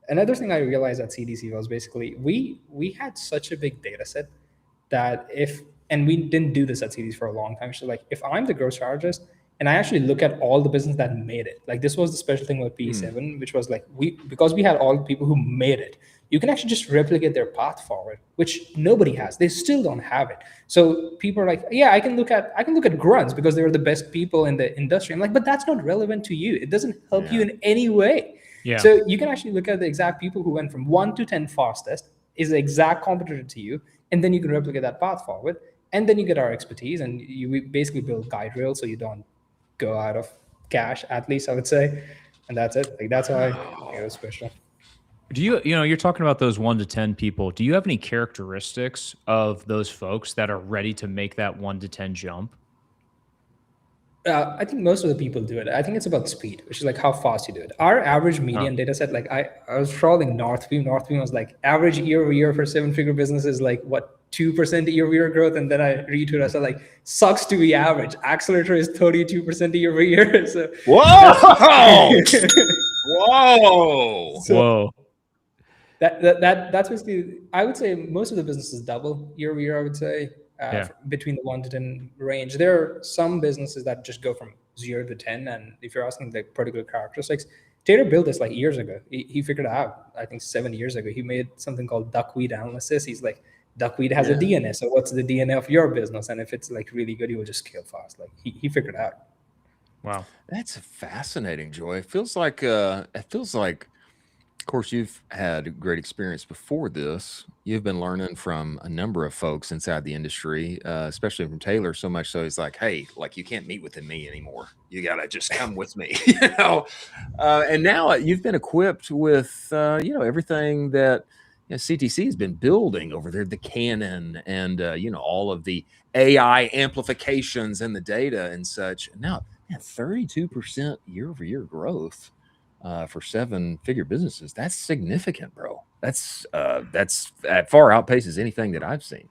Another thing I realized at CTC was basically we had such a big data set that and we didn't do this at CTC for a long time. So like, if I'm the growth strategist and I actually look at all the business that made it, like this was the special thing with P7, which was like, because we had all the people who made it, you can actually just replicate their path forward, which nobody has. They still don't have it. So people are like, yeah, I can look at grunts because they were the best people in the industry. I'm like, but that's not relevant to you. It doesn't help you in any way. Yeah. So you can actually look at the exact people who went from 1 to 10 fastest, is the exact competitor to you, and then you can replicate that path forward. And then you get our expertise, and we basically build guide rails so you don't go out of cash, at least I would say. And that's it. Like, that's why it was special. Do you're talking about those 1 to 10 people. Do you have any characteristics of those folks that are ready to make that 1 to 10 jump? I think most of the people do it. I think it's about speed, which is like how fast you do it. Our average median data set, like I was trawling Northview. Northview was like average year over year for 7-figure businesses, like what, 2% year over year growth. And then I retweeted, I said like, sucks to be average. Accelerator is 32% year over year. So whoa, whoa, so whoa. That's basically, I would say most of the businesses double year over year, I would say. Between the 1 to 10 range. There are some businesses that just go from 0 to 10. And if you're asking like particular characteristics, Taylor built this like years ago. He figured it out, I think 7 years ago. He made something called duckweed analysis. He's like, duckweed has a DNA. So what's the DNA of your business? And if it's like really good, he will just scale fast. Like he figured it out. Wow. That's fascinating, Joy. It feels like course, you've had great experience before this. You've been learning from a number of folks inside the industry, especially from Taylor, so much so he's like, hey, like you can't meet with me anymore. You got to just come with me, and now you've been equipped with, everything that CTC has been building over there, the Canon and, all of the AI amplifications and the data and such. Now, 32% year-over-year growth. For 7-figure businesses, that's significant, bro. That far outpaces anything that I've seen.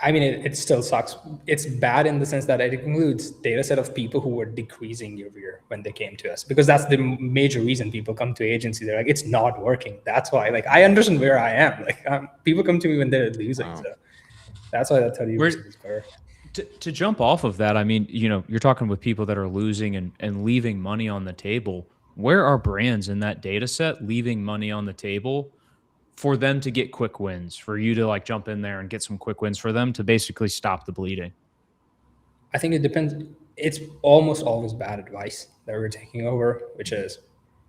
I mean, it still sucks. It's bad in the sense that it includes data set of people who were decreasing year over year when they came to us, because that's the major reason people come to agencies. They're like, it's not working. That's why. Like, I understand where I am. Like, people come to me when they're losing. Wow. So that's why that 30% is better. To jump off of that, I mean, you're talking with people that are losing and leaving money on the table. Where are brands in that data set leaving money on the table for them to get quick wins, for you to like jump in there and get some quick wins for them to basically stop the bleeding? I think it depends. It's almost always bad advice that we're taking over, which is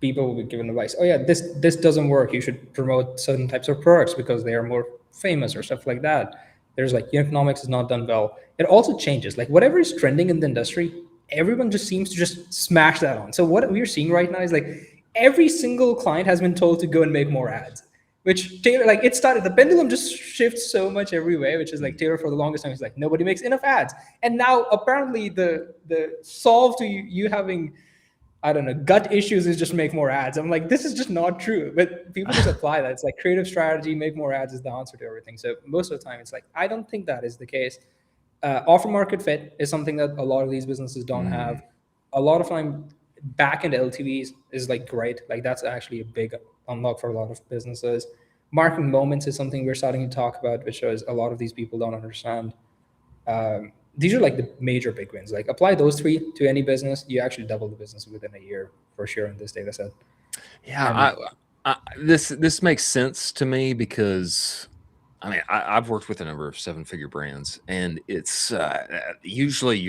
people will be given advice. Oh yeah, this doesn't work. You should promote certain types of products because they are more famous or stuff like that. There's like unit economics is not done well. It also changes. Like whatever is trending in the industry, everyone just seems to just smash that on. So what we're seeing right now is like every single client has been told to go and make more ads, which Taylor, like it started, the pendulum just shifts so much every way, which is like Taylor for the longest time is like, nobody makes enough ads. And now apparently the solve to you having, I don't know, gut issues is just make more ads. I'm like, this is just not true. But people just apply that. It's like creative strategy, make more ads is the answer to everything. So most of the time it's like, I don't think that is the case. Offer market fit is something that a lot of these businesses don't have. A lot of time back-end LTVs is like great. Like that's actually a big unlock for a lot of businesses. Marketing moments is something we're starting to talk about, which shows a lot of these people don't understand. These are like the major big wins. Like apply those three to any business, you actually double the business within a year for sure in this data set. Yeah, this makes sense to me because I mean, I've worked with a number of 7-figure brands, and it's usually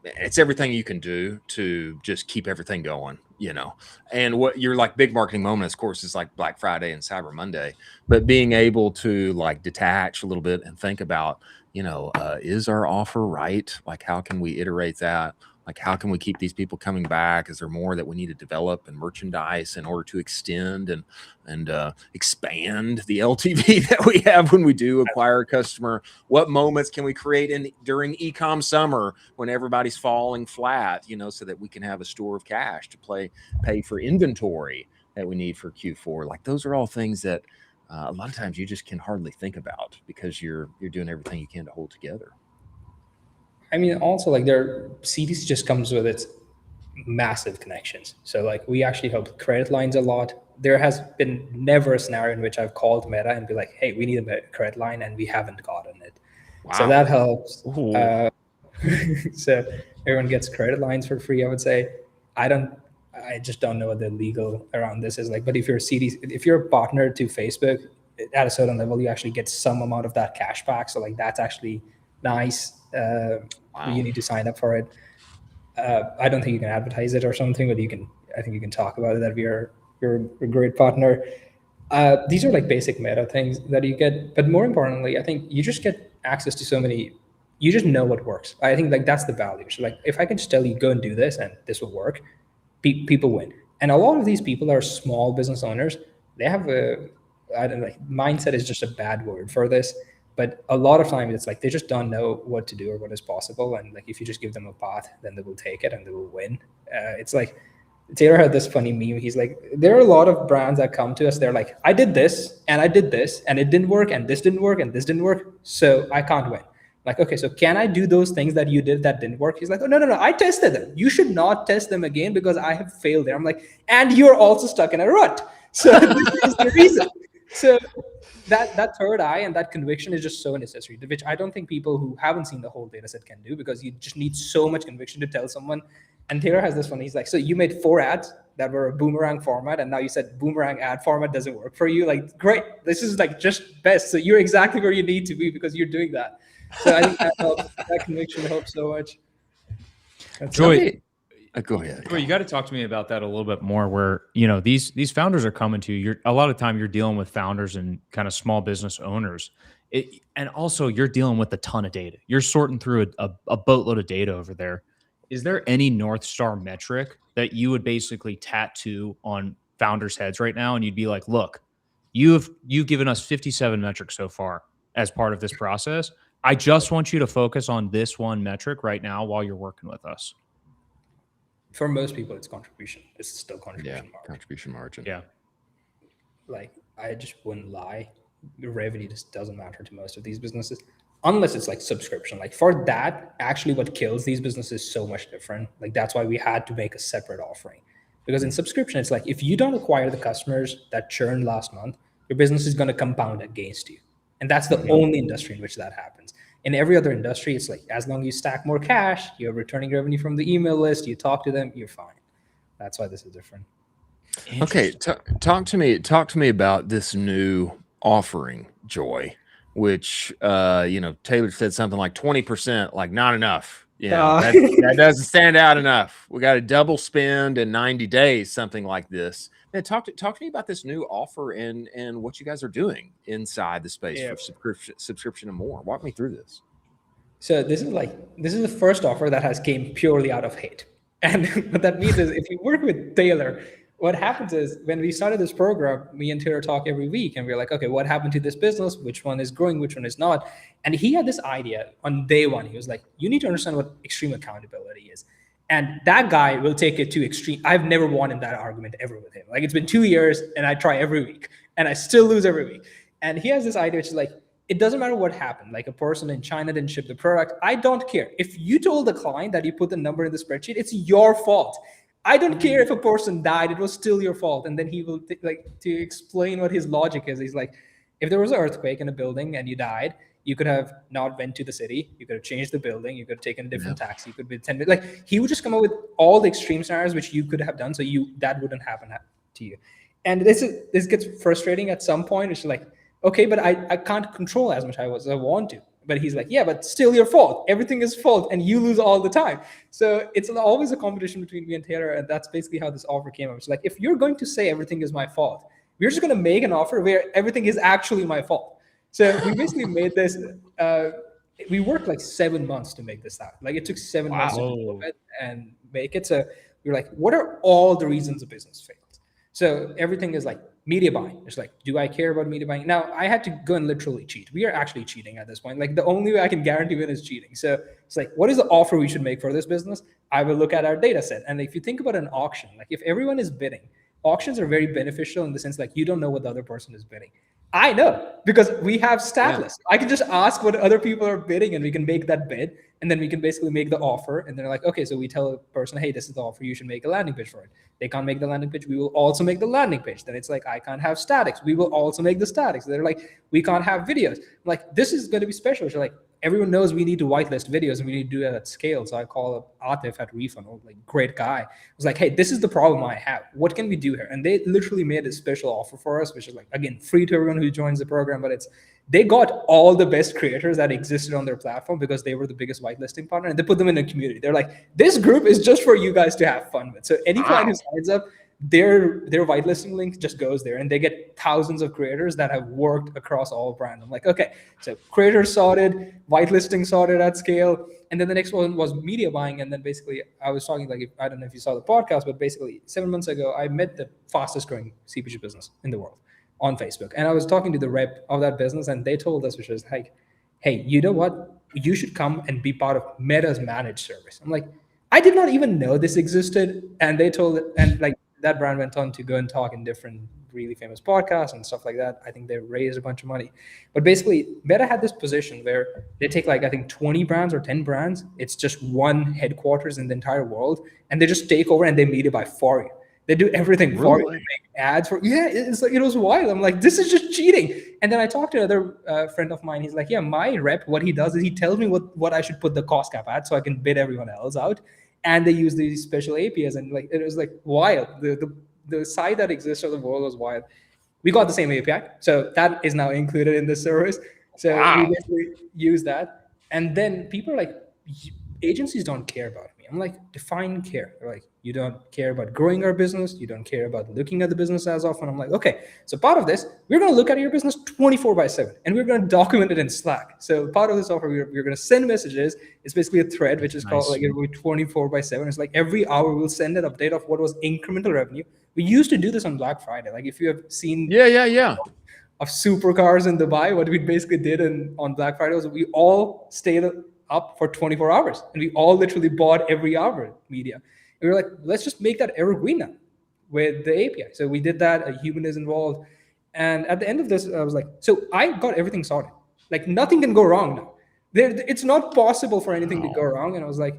it's everything you can do to just keep everything going, and what you're like big marketing moments, of course, is like Black Friday and Cyber Monday, but being able to like detach a little bit and think about, is our offer right? Like, how can we iterate that? Like, how can we keep these people coming back? Is there more that we need to develop and merchandise in order to extend and expand the LTV that we have when we do acquire a customer? What moments can we create during Ecomm summer when everybody's falling flat, so that we can have a store of cash to pay for inventory that we need for Q4? Like, those are all things that a lot of times you just can hardly think about because you're doing everything you can to hold together. I mean, also like their CTC just comes with its massive connections. So like we actually help credit lines a lot. There has been never a scenario in which I've called Meta and be like, hey, we need a credit line, and we haven't gotten it. Wow. So that helps. So everyone gets credit lines for free, I would say. I just don't know what the legal around this is like, but if you're a partner to Facebook at a certain level, you actually get some amount of that cash back. So like that's actually nice. Wow. You need to sign up for it. I don't think you can advertise it or something, but I think you can talk about it that you're a great partner. These are like basic Meta things that you get, but more importantly, I think you just get access to so many, you just know what works. I think like that's the value. So like if I can just tell you, go and do this and this will work, people win. And a lot of these people are small business owners. They have mindset is just a bad word for this. But a lot of times it's like they just don't know what to do or what is possible. And like if you just give them a path, then they will take it and they will win. It's like Taylor had this funny meme. He's like, there are a lot of brands that come to us. They're like, I did this and I did this and it didn't work and this didn't work and this didn't work. So I can't win. Like, okay, so can I do those things that you did that didn't work? He's like, oh, no, I tested them. You should not test them again because I have failed there. I'm like, and you're also stuck in a rut. So this is the reason. So that third eye and that conviction is just so necessary, which I don't think people who haven't seen the whole data set can do, because you just need so much conviction to tell someone. And Taylor has this one. He's like, so you made 4 ads that were a boomerang format, and now you said boomerang ad format doesn't work for you. Like, great. This is like just best. So you're exactly where you need to be because you're doing that. So I think that helps. That conviction helps so much. Joy, Go ahead. Well, you got to talk to me about that a little bit more. Where these founders are coming to you. A lot of time you're dealing with founders and kind of small business owners, and also you're dealing with a ton of data. You're sorting through a boatload of data over there. Is there any North Star metric that you would basically tattoo on founders' heads right now, and you'd be like, "Look, you've given us 57 metrics so far as part of this process. I just want you to focus on this one metric right now while you're working with us." For most people, it's contribution. It's still contribution margin. Contribution margin. Yeah. Like, I just wouldn't lie. The revenue just doesn't matter to most of these businesses unless it's like subscription. Like, for that, actually what kills these businesses is so much different. Like, that's why we had to make a separate offering, because in subscription, it's like, if you don't acquire the customers that churned last month, your business is going to compound against you. And that's the only industry in which that happens. In every other industry, it's like, as long as you stack more cash, you're returning revenue from the email list, you talk to them, you're fine. That's why this is different. Okay, talk to me about this new offering, Joy, which Taylor said something like 20%, like not enough. That doesn't stand out enough. We got a double spend in 90 days, something like this. Man, talk to me about this new offer and what you guys are doing inside the space for subscription and more. Walk me through this. So this is the first offer that has came purely out of hate. And what that means is, if you work with Taylor, what happens is, when we started this program, me and Taylor talk every week, and we're like, okay, what happened to this business? Which one is growing? Which one is not? And he had this idea on day one. He was like, you need to understand what extreme accountability is. And that guy will take it to extreme. I've never won in that argument ever with him. Like, it's been 2 years and I try every week and I still lose every week. And he has this idea, which is like, it doesn't matter what happened. Like, a person in China didn't ship the product. I don't care. If you told the client that you put the number in the spreadsheet, it's your fault. I don't care if a person died, it was still your fault. And then he will to explain what his logic is. He's like, if there was an earthquake in a building and you died, you could have not went to the city. You could have changed the building. You could have taken a different taxi. You could be 10 minutes. Like, he would just come up with all the extreme scenarios which you could have done, so that wouldn't happen to you. And this gets frustrating at some point. It's like, okay, but I can't control as much as I want to. But he's like, yeah, but still your fault. Everything is fault, and you lose all the time. So it's always a competition between me and Taylor, and that's basically how this offer came up. It's like, if you're going to say everything is my fault, we're just going to make an offer where everything is actually my fault. So we basically made this. We worked like 7 months to make this out. Like, it took 7 months to develop it and make it. So we were like, what are all the reasons a business fails? So everything is like media buying. It's like, do I care about media buying? Now, I had to go and literally cheat. We are actually cheating at this point. Like, the only way I can guarantee win is cheating. So it's like, what is the offer we should make for this business? I will look at our data set. And if you think about an auction, like, if everyone is bidding, auctions are very beneficial in the sense, like, you don't know what the other person is bidding. I know, because we have stat lists. I can just ask what other people are bidding, and we can make that bid, and then we can basically make the offer. And they're like, okay, so we tell a person, hey, this is the offer. You should make a landing page for it. They can't make the landing page. We will also make the landing page. Then it's like, I can't have statics. We will also make the statics. They're like, we can't have videos. I'm like, this is going to be special. So like, everyone knows we need to whitelist videos, and we need to do that at scale. So I call up Atif at Refund, like, great guy. I was like, hey, this is the problem I have. What can we do here? And they literally made a special offer for us, which is like, again, free to everyone who joins the program. But they got all the best creators that existed on their platform because they were the biggest whitelisting partner, and they put them in a community. They're like, this group is just for you guys to have fun with. So any client who signs up, their whitelisting link just goes there, and they get thousands of creators that have worked across all brands. I'm like, okay, so creators sorted, whitelisting sorted at scale. And then the next one was media buying. And then basically I was talking, like, I don't know if you saw the podcast, but basically 7 months ago, I met the fastest growing CPG business in the world on Facebook. And I was talking to the rep of that business, and they told us, which was like, hey, you know what? You should come and be part of Meta's managed service. I'm like, I did not even know this existed. And they told it, and like, that brand went on to go and talk in different really famous podcasts and stuff like that. I think they raised a bunch of money. But basically, Meta had this position where they take, like, I think 20 brands or 10 brands. It's just one headquarters in the entire world. And they just take over and they media buy for you. They do everything for you. They make ads for, it's like, it was wild. I'm like, this is just cheating. And then I talked to another friend of mine. He's like, yeah, my rep, what he does is he tells me what I should put the cost cap at so I can bid everyone else out. And they use these special APIs, and like, it was like wild. The site that exists of the world was wild. We got the same API, so that is now included in the service. So we basically use that. And then people are like, agencies don't care about me. me. I'm like, define care. They're like, you don't care about growing our business. You don't care about looking at the business as often. I'm like, okay, so part of this, we're going to look at your business 24/7, and we're going to document it in Slack. So part of this offer, we're going to send messages. It's basically a thread, which is called like 24/7. It's like every hour we'll send an update of what was incremental revenue. We used to do this on Black Friday. Like if you have seen of supercars in Dubai, what we basically did on Black Friday was we all stayed up for 24 hours and we all literally bought every hour media. And we were like, let's just make that evergreen now with the API. So we did that. A human is involved. And at the end of this, I was like, so I got everything sorted. Like nothing can go wrong now. It's not possible for anything to go wrong. And I was like,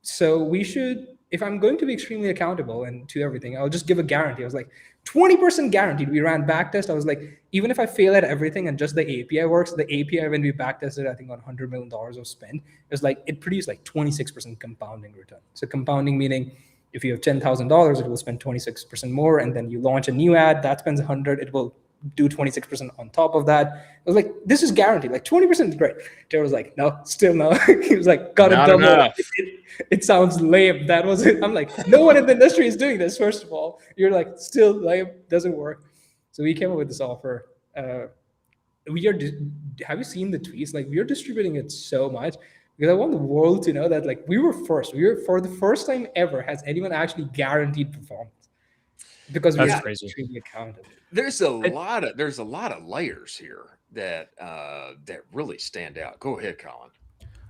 so we should, if I'm going to be extremely accountable and to everything, I'll just give a guarantee. I was like, 20% guaranteed. We ran back test. I was like, even if I fail at everything and just the API works, the API, when we back tested, I think on $100 million of spend, it was like, it produced like 26% compounding return. So compounding meaning if you have $10,000, it will spend 26% more. And then you launch a new ad that spends 100, it will do 26% on top of that. I was like, this is guaranteed. Like 20% is great. Taylor was like, no, still no. He was like, got it double. It sounds lame. That was it. I'm like, no one in the industry is doing this. First of all, you're like, still lame, doesn't work. So we came up with this offer. Have you seen the tweets? Like we are distributing it so much because I want the world to know that like we were first. For the first time ever has anyone actually guaranteed performance. Because we're extremely accountable. There's a lot of layers here that really stand out. Go ahead, Colin.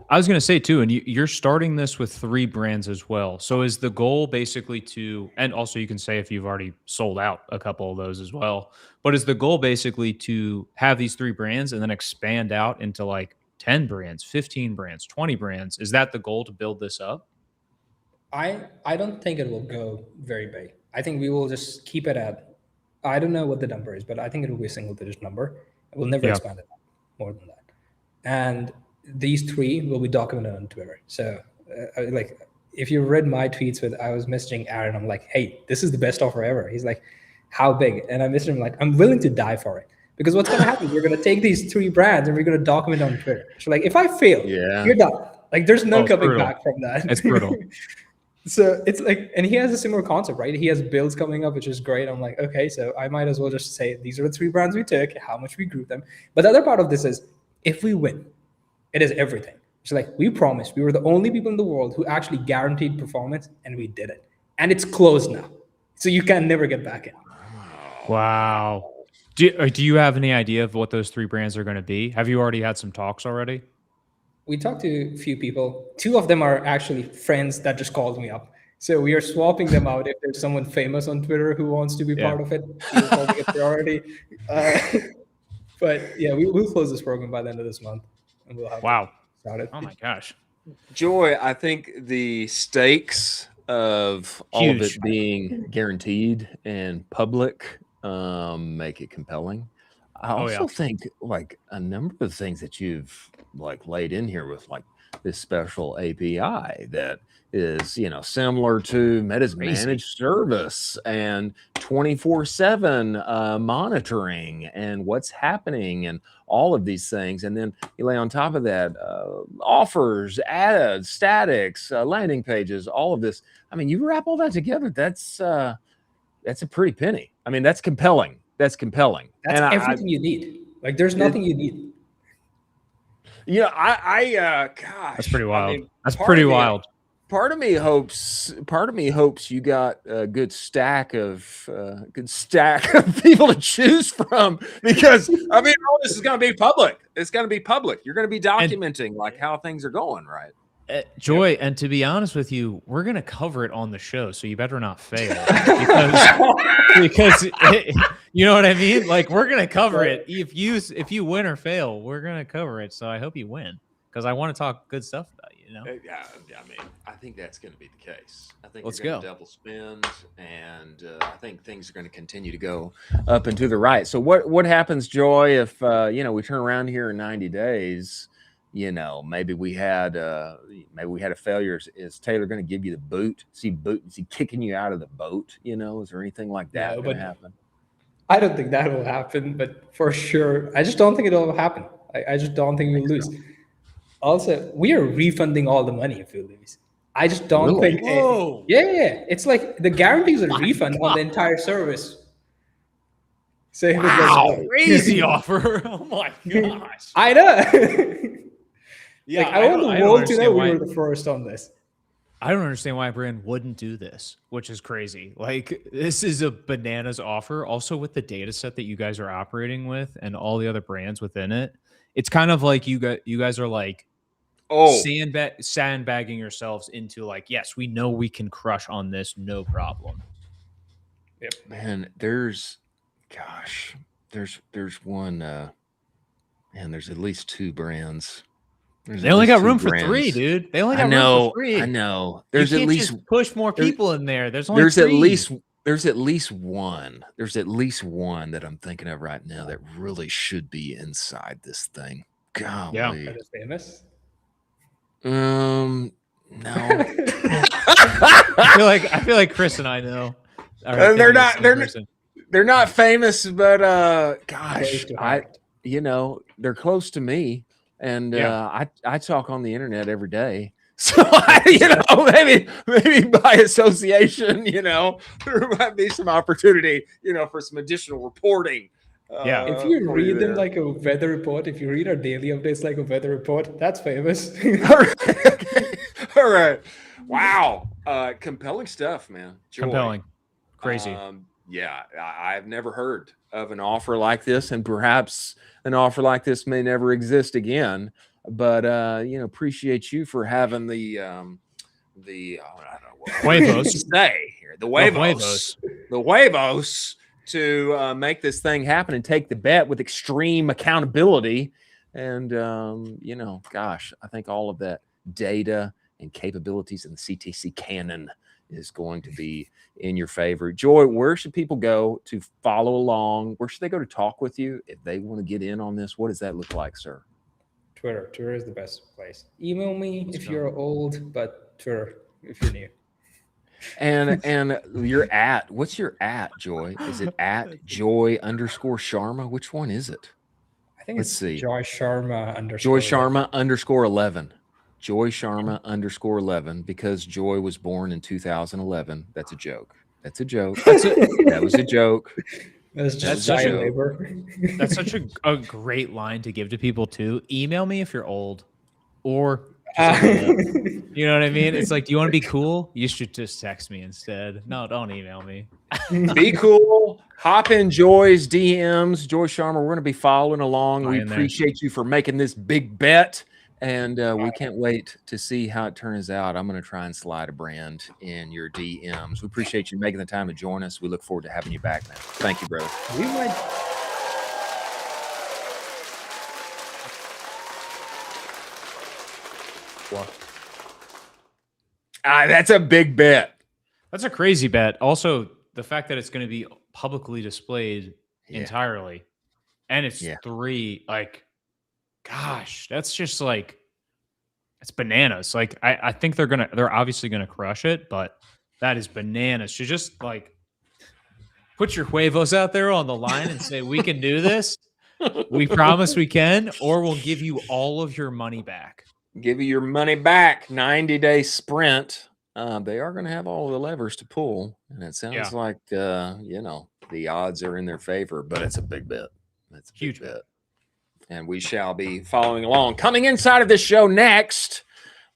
I was going to say too, and you're starting this with 3 brands as well. So is the goal basically to, and also you can say if you've already sold out a couple of those as well, but is the goal basically to have these 3 brands and then expand out into like 10 brands, 15 brands, 20 brands? Is that the goal to build this up? I don't think it will go very big. I think we will just keep it at, I don't know what the number is, but I think it will be a single digit number. We'll never expand it more than that. And these 3 will be documented on Twitter. So like if you read my tweets I was messaging Aaron, I'm like, hey, this is the best offer ever. He's like, how big? And I messaged him like, I'm willing to die for it. Because what's going to happen, we're going to take these 3 brands and we're going to document on Twitter. So like, if I fail, you're done. Like there's no coming back from that. It's brutal. So it's like, and he has a similar concept, right? He has builds coming up, which is great. I'm like, okay, so I might as well just say, these are the 3 brands we took, how much we grew them. But the other part of this is, if we win, it is everything. It's like, we promised, we were the only people in the world who actually guaranteed performance, and we did it. And it's closed now. So you can never get back in. Wow. Do you have any idea of what those 3 brands are going to be? Have you already had some talks already? We talked to a few people. 2 of them are actually friends that just called me up. So we are swapping them out. If there's someone famous on Twitter who wants to be part of it, we'll probably get priority. But yeah, we'll close this program by the end of this month. And we'll have started. Oh my gosh. Joy, I think the stakes of all of it being guaranteed and public make it compelling. I also think like a number of things that you've like laid in here with like this special API that is, similar to Meta's managed service and 24/7 monitoring and what's happening and all of these things. And then you lay on top of that offers, ads, statics, landing pages, all of this. I mean, you wrap all that together. That's a pretty penny. I mean, that's compelling. That's compelling. That's everything you need. Like there's nothing you need. Gosh, that's pretty wild. I mean, that's pretty wild. Part of me hopes you got a good stack of people to choose from, because I mean, all this is going to be public. It's going to be public. You're going to be documenting like how things are going, right? Joy, and to be honest with you, we're going to cover it on the show, so you better not fail. Because you know what I mean? Like, we're going to cover it. If you win or fail, we're going to cover it. So I hope you win, because I want to talk good stuff about you. Yeah, I mean, I think that's going to be the case. I think let's go double spend, and I think things are going to continue to go up and to the right. So what happens, Joy, if we turn around here in 90 days? Maybe we had a failure. Is Taylor going to give you the boot? Is he kicking you out of the boat? Is there anything like that going to happen? I don't think that will happen, but for sure, I just don't think it'll happen. I just don't think we'll lose. Also, we are refunding all the money if we lose. I just don't Really? think. Whoa. Yeah. It's like the guarantee is a refund on the entire service. So if it goes Wow. wrong. Crazy offer. Oh my gosh. I know. Yeah, like, I want the world to know we why, were the first on this. I don't understand why a brand wouldn't do this, which is crazy. Like, this is a bananas offer. Also, with the data set that you guys are operating with and all the other brands within it, it's kind of like you guys are like sandbagging yourselves into like, yes, we know we can crush on this, no problem. Yep. Man, there's one. Man, there's at least two brands. They only got room for 3, dude. They only got room for 3. I know. There's at least just push more people in there. There's only there's 3. there's at least one. There's at least one that I'm thinking of right now that really should be inside this thing. Golly. Yeah. That is famous. No. I feel like Chris and I know. They're not famous, but gosh, they're close to me, and I talk on the internet every day. So maybe by association, there might be some opportunity, for some additional reporting. If you read them like a weather report, if you read our daily updates like a weather report, that's famous. All right. Wow. Compelling stuff, man. Joy. Compelling. Crazy. Yeah, I've never heard of an offer like this, and perhaps an offer like this may never exist again. But appreciate you for having the I don't know what huevos to say here. The huevos to make this thing happen and take the bet with extreme accountability. And gosh, I think all of that data and capabilities in the CTC canon is going to be in your favor. Joy, where should people go to follow along? Where should they go to talk with you if they want to get in on this? What does that look like, sir? Twitter. Twitter is the best place. Email me if you're old, but Twitter if you're new. And what's your at, Joy? Is it at Joy_Sharma? Which one is it? I think it's Joy Sharma _ Joy Sharma _11. Joy Sharma _11, because Joy was born in 2011. That's a joke. That was a joke. That's such a great line to give to people too. Email me if you're old, or you know what I mean? It's like, do you want to be cool? You should just text me instead. No, don't email me. Be cool. Hop in Joy's DMs. Joy Sharma, we're going to be following along. We appreciate you for making this big bet. And we can't wait to see how it turns out. I'm going to try and slide a brand in your DMs. We appreciate you making the time to join us. We look forward to having you back, man. Thank you, brother. We might. That's a big bet. That's a crazy bet. Also, the fact that it's going to be publicly displayed entirely, and it's 3, like, gosh, that's just like, it's bananas. Like, I think they're obviously gonna crush it, but that is bananas. You just like put your huevos out there on the line and say, we can do this. We promise we can, or we'll give you all of your money back. Give you your money back. 90-day sprint. They are going to have all the levers to pull, and it sounds like the odds are in their favor, but it's a big bet. It's a huge bet. And we shall be following along. Coming inside of this show next,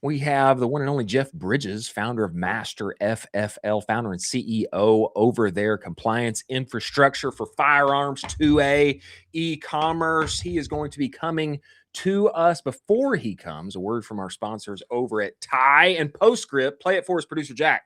we have the one and only Jeff Bridges, founder of Master FFL, founder and CEO over their compliance infrastructure for firearms, 2A, e-commerce. He is going to be coming to us. Before he comes, a word from our sponsors over at TIE and Postscript. Play it for us, producer Jack.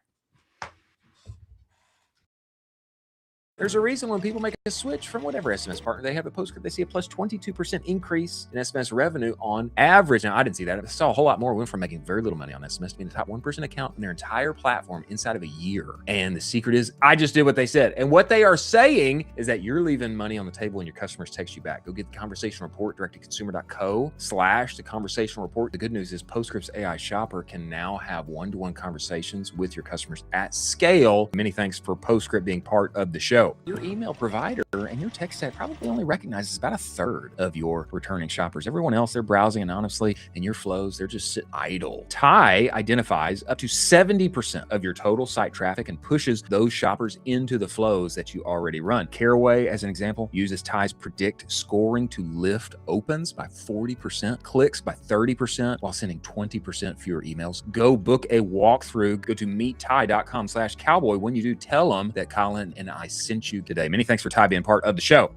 There's a reason when people make a switch from whatever SMS partner they have at Postscript, they see a plus 22% increase in SMS revenue on average. Now, I didn't see that. I saw a whole lot more. We went from making very little money on SMS to being the top 1% account in their entire platform inside of a year. And the secret is, I just did what they said. And what they are saying is that you're leaving money on the table and your customers text you back. Go get the conversation report, directtoconsumer.co/the conversation report. The good news is Postscript's AI shopper can now have one-to-one conversations with your customers at scale. Many thanks for Postscript being part of the show. show. Your email provider and your tech stack probably only recognizes about a third of your returning shoppers. Everyone else, they're browsing anonymously, and your flows, they're just sit idle. Tie identifies up to 70% of your total site traffic and pushes those shoppers into the flows that you already run. Caraway, as an example, uses Tie's predict scoring to lift opens by 40%, clicks by 30%, while sending 20% fewer emails. Go book a walkthrough. Go to meettie.com/cowboy. When you do, tell them that Colin and I sent you today. Many thanks for Tie being part of the show.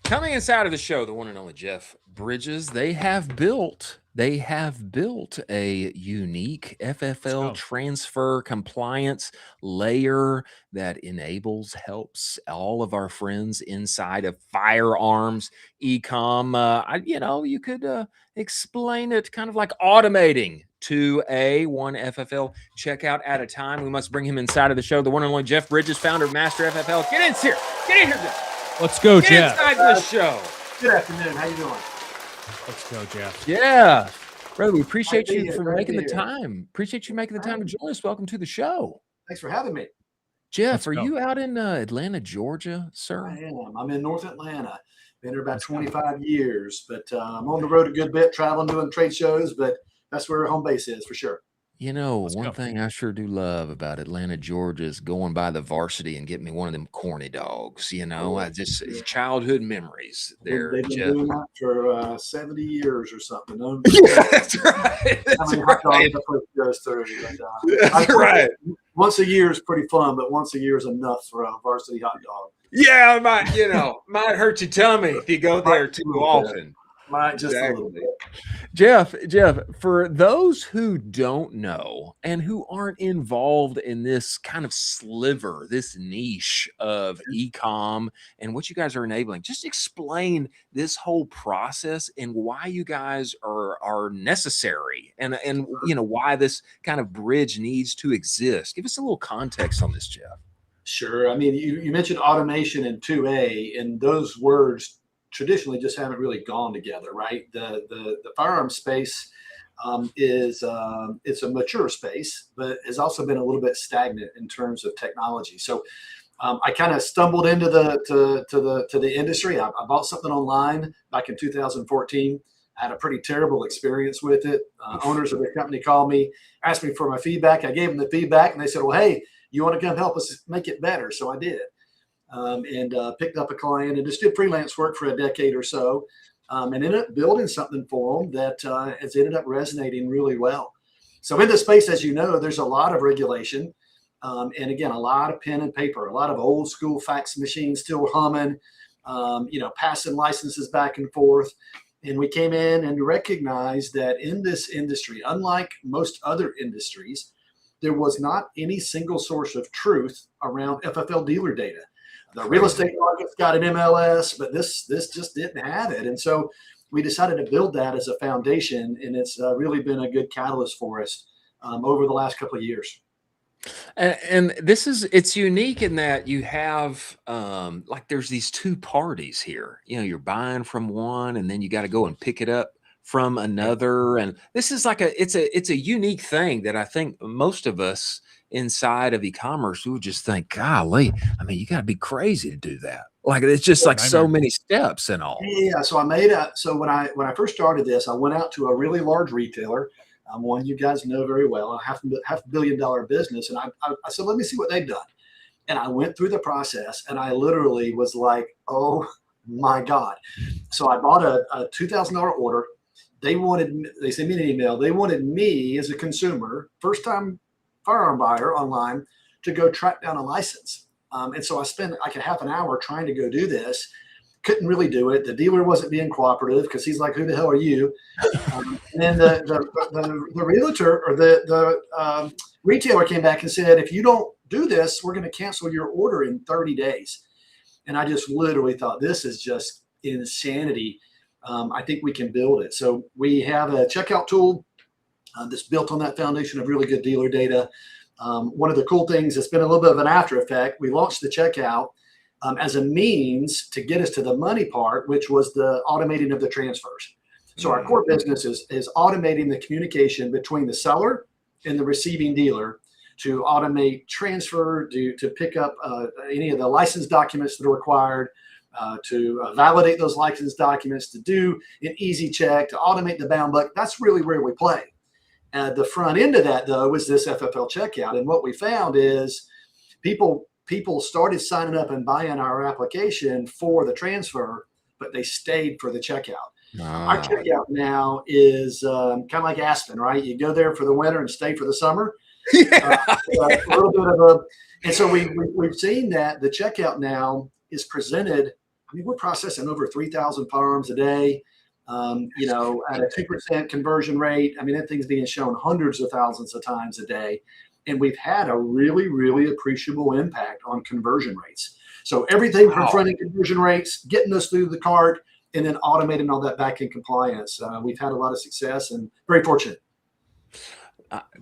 Coming inside of the show, the one and only Jeff Bridges. They have built a unique FFL transfer compliance layer that helps all of our friends inside of Firearms Ecomm. You could explain it kind of like automating to one FFL checkout at a time. We must bring him inside of the show. The one and only Jeff Bridges, founder of Master FFL. Get in here. Get in here, Jeff. Let's go, Get Jeff. inside the show. Good afternoon. How you doing? Let's go, Jeff. Yeah. Brother, we appreciate you for Great making to the be here. time. Appreciate you making the time to join us. Welcome to the show. Thanks for having me. Jeff, Let's are go. you out in Atlanta, Georgia, I sir? am. I'm in North Atlanta. Been here about 25 years, but I'm on the road a good bit, traveling, doing trade shows, but that's where home base is for sure. You know, Let's one go. thing I sure do love about Atlanta, Georgia is going by the varsity and getting me one of them corny dogs. It's childhood memories there, They've been Jeff. doing that for 70 years or something. Yeah, that's right. I mean, hot dogs the place goes through. But, That's right. Once a year is pretty fun, but once a year is enough for a varsity hot dog. Yeah, might hurt your tummy if you go there too often. Might just Exactly. a little bit. Jeff, for those who don't know and who aren't involved in this kind of sliver, this niche of e-com and what you guys are enabling, just explain this whole process and why you guys are necessary and why this kind of bridge needs to exist. Give us a little context on this, Jeff. Sure. I mean, you mentioned automation and 2A, and those words traditionally just haven't really gone together, right? The firearm space it's a mature space, but has also been a little bit stagnant in terms of technology. So I kind of stumbled into the industry. I bought something online back in 2014. I had a pretty terrible experience with it. Owners of the company called me, asked me for my feedback. I gave them the feedback, and they said, "Well, hey, you want to come help us make it better?" So I did. And picked up a client and just did freelance work for a decade or so, and ended up building something for them that has ended up resonating really well. So in this space, as you know, there's a lot of regulation, and again, a lot of pen and paper, a lot of old school fax machines still humming, passing licenses back and forth. And we came in and recognized that in this industry, unlike most other industries, there was not any single source of truth around FFL dealer data. The real estate market's got an MLS, but this just didn't have it. And so we decided to build that as a foundation, and it's really been a good catalyst for us over the last couple of years. And it's unique in that you have there's these two parties here. You're buying from one, and then you got to go and pick it up from another. And this is it's a unique thing that I think most of us inside of e-commerce who would just think, golly, I mean, you got to be crazy to do that. Like, it's just like so many steps and all. Yeah. So when I first started this, I went out to a really large retailer, one you guys know very well, a half $1 billion business. And I said, let me see what they've done. And I went through the process, and I literally was like, oh my God. So I bought a $2,000 order. They sent me an email. They wanted me as a consumer, first time firearm buyer online, to go track down a license. And so I spent like a half an hour trying to go do this. Couldn't really do it. The dealer wasn't being cooperative because he's like, who the hell are you? And then the realtor or the retailer came back and said, if you don't do this, we're going to cancel your order in 30 days. And I just literally thought, this is just insanity. I think we can build it. So we have a checkout tool that's built on that foundation of really good dealer data. One of the cool things, it's been a little bit of an after effect. We launched the checkout as a means to get us to the money part, which was the automating of the transfers. So our core business is automating the communication between the seller and the receiving dealer to automate transfer, to pick up any of the license documents that are required, to validate those license documents, to do an easy check, to automate the bound book. That's really where we play. The front end of that, though, is this FFL checkout. And what we found is people started signing up and buying our application for the transfer, but they stayed for the checkout. Our checkout now is kind of like Aspen, right? You go there for the winter and stay for the summer. Yeah. A little bit of a, and so we've seen that the checkout now is presented. I mean, we're processing over 3,000 firearms a day, you know, at a 2% conversion rate. I mean, that thing's being shown hundreds of thousands of times a day. And we've had a really, really appreciable impact on conversion rates. So everything from front-end conversion rates, getting us through the cart, and then automating all that back-end compliance. We've had a lot of success and very fortunate.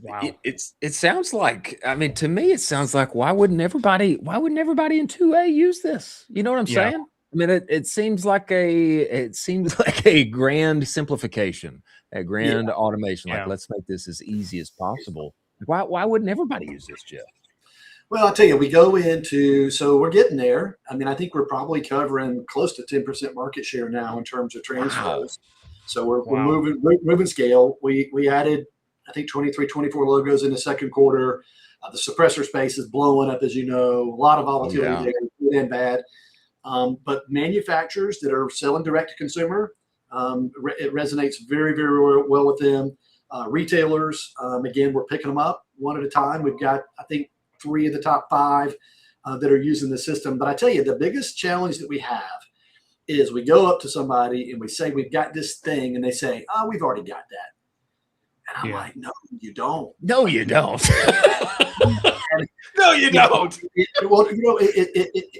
Wow. It sounds like, I mean, to me, it sounds like why wouldn't everybody in 2A use this? You know what I'm saying? I mean, it seems like a grand simplification, a grand automation. Like, let's make this as easy as possible. Why wouldn't everybody use this, Jeff? Well, I'll tell you, we go into, so we're getting there. I mean, I think we're probably covering close to 10% market share now in terms of transfers. Wow. So we're moving scale. We added, I think, 23, 24 logos in the second quarter. The suppressor space is blowing up, as you know. A lot of volatility there, good and bad. But manufacturers that are selling direct to consumer, it resonates very, very well with them. Retailers, again, we're picking them up one at a time. We've got, I think, 3 of the top 5 that are using the system. But I tell you, the biggest challenge that we have is we go up to somebody and we say, we've got this thing, and they say, oh, we've already got that. And I'm like, no, you don't. No, you don't. No, you don't. Well, you know,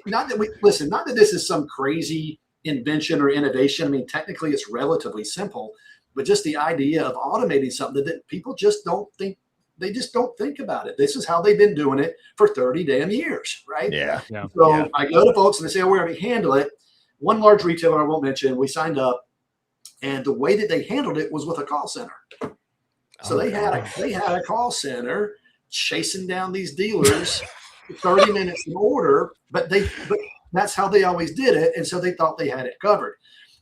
not that this is some crazy invention or innovation. I mean, technically it's relatively simple, but just the idea of automating something that people just don't think, they just don't think about it. This is how they've been doing it for 30 damn years, right? Yeah. So I go to folks and they say, oh, we're going to handle it. One large retailer I won't mention, we signed up, and the way that they handled it was with a call center. So they had a call center chasing down these dealers 30 minutes in order, but that's how they always did it. And so they thought they had it covered.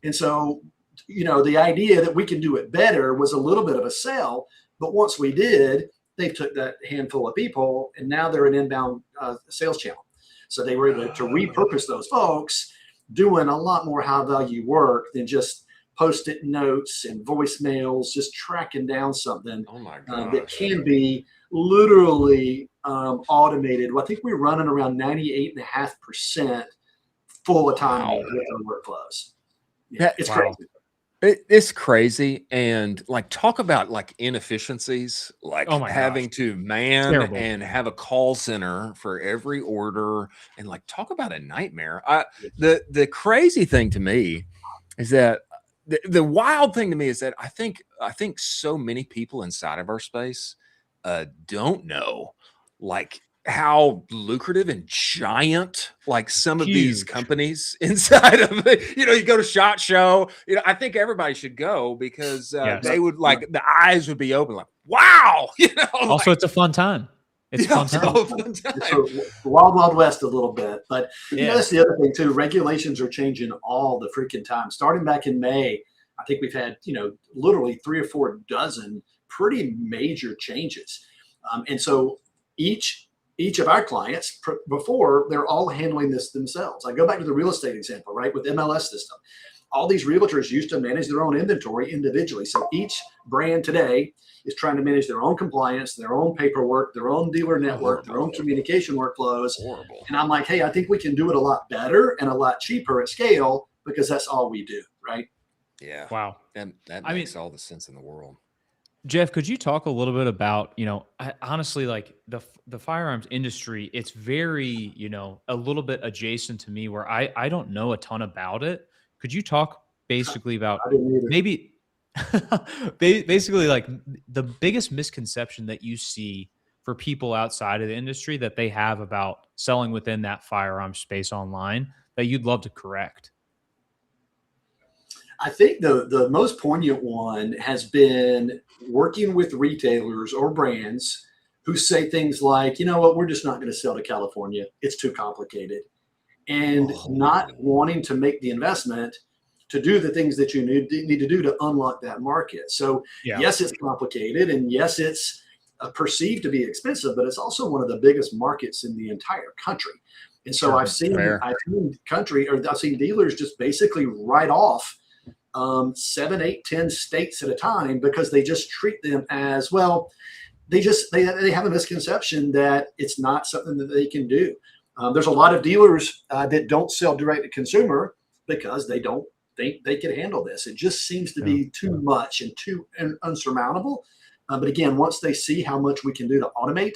And so, you know, the idea that we can do it better was a little bit of a sell. But once we did, they took that handful of people, and now they're an inbound sales channel. So they were able to repurpose those folks, doing a lot more high value work than just post-it notes and voicemails, just tracking down something that can be literally automated. Well, I think we're running around 98.5% full autonomy with our workflows. Yeah, it's crazy. It's crazy. And like, talk about like inefficiencies, like having to man and have a call center for every order, and like, talk about a nightmare. The crazy thing to me is that the wild thing to me is that I think so many people inside of our space don't know like how lucrative and giant like some of these companies inside of it. You know, you go to SHOT Show, you know, I think everybody should go because they would like, the eyes would be open like, wow, you know. Also, it's a fun time. It's fun time. It's a wild, wild west a little bit. But you know, that's the other thing too. Regulations are changing all the freaking time. Starting back in May, I think we've had, you know, literally 3 or 4 dozen pretty major changes. And so each of our clients before, they're all handling this themselves. I go back to the real estate example, right? With MLS system, all these realtors used to manage their own inventory individually. So each brand today is trying to manage their own compliance, their own paperwork, their own dealer network, their own communication workflows. And I'm like, hey, I think we can do it a lot better and a lot cheaper at scale because that's all we do, right? Yeah. Wow. And that makes all the sense in the world. Jeff, could you talk a little bit about, you know, honestly, like the firearms industry, it's very, you know, a little bit adjacent to me where I don't know a ton about it. Could you talk basically about maybe basically like the biggest misconception that you see for people outside of the industry that they have about selling within that firearm space online that you'd love to correct? I think the most poignant one has been working with retailers or brands who say things like, you know what, we're just not going to sell to California. It's too complicated. And not wanting to make the investment to do the things that you need to do to unlock that market. So yes, it's complicated, and yes, it's perceived to be expensive, but it's also one of the biggest markets in the entire country. And so I've seen dealers just basically write off 7, 8, 10 states at a time because they just treat them as, well, they have a misconception that it's not something that they can do. There's a lot of dealers that don't sell direct to consumer because they don't think they can handle this. It just seems to be too much and too unsurmountable. But again, once they see how much we can do to automate,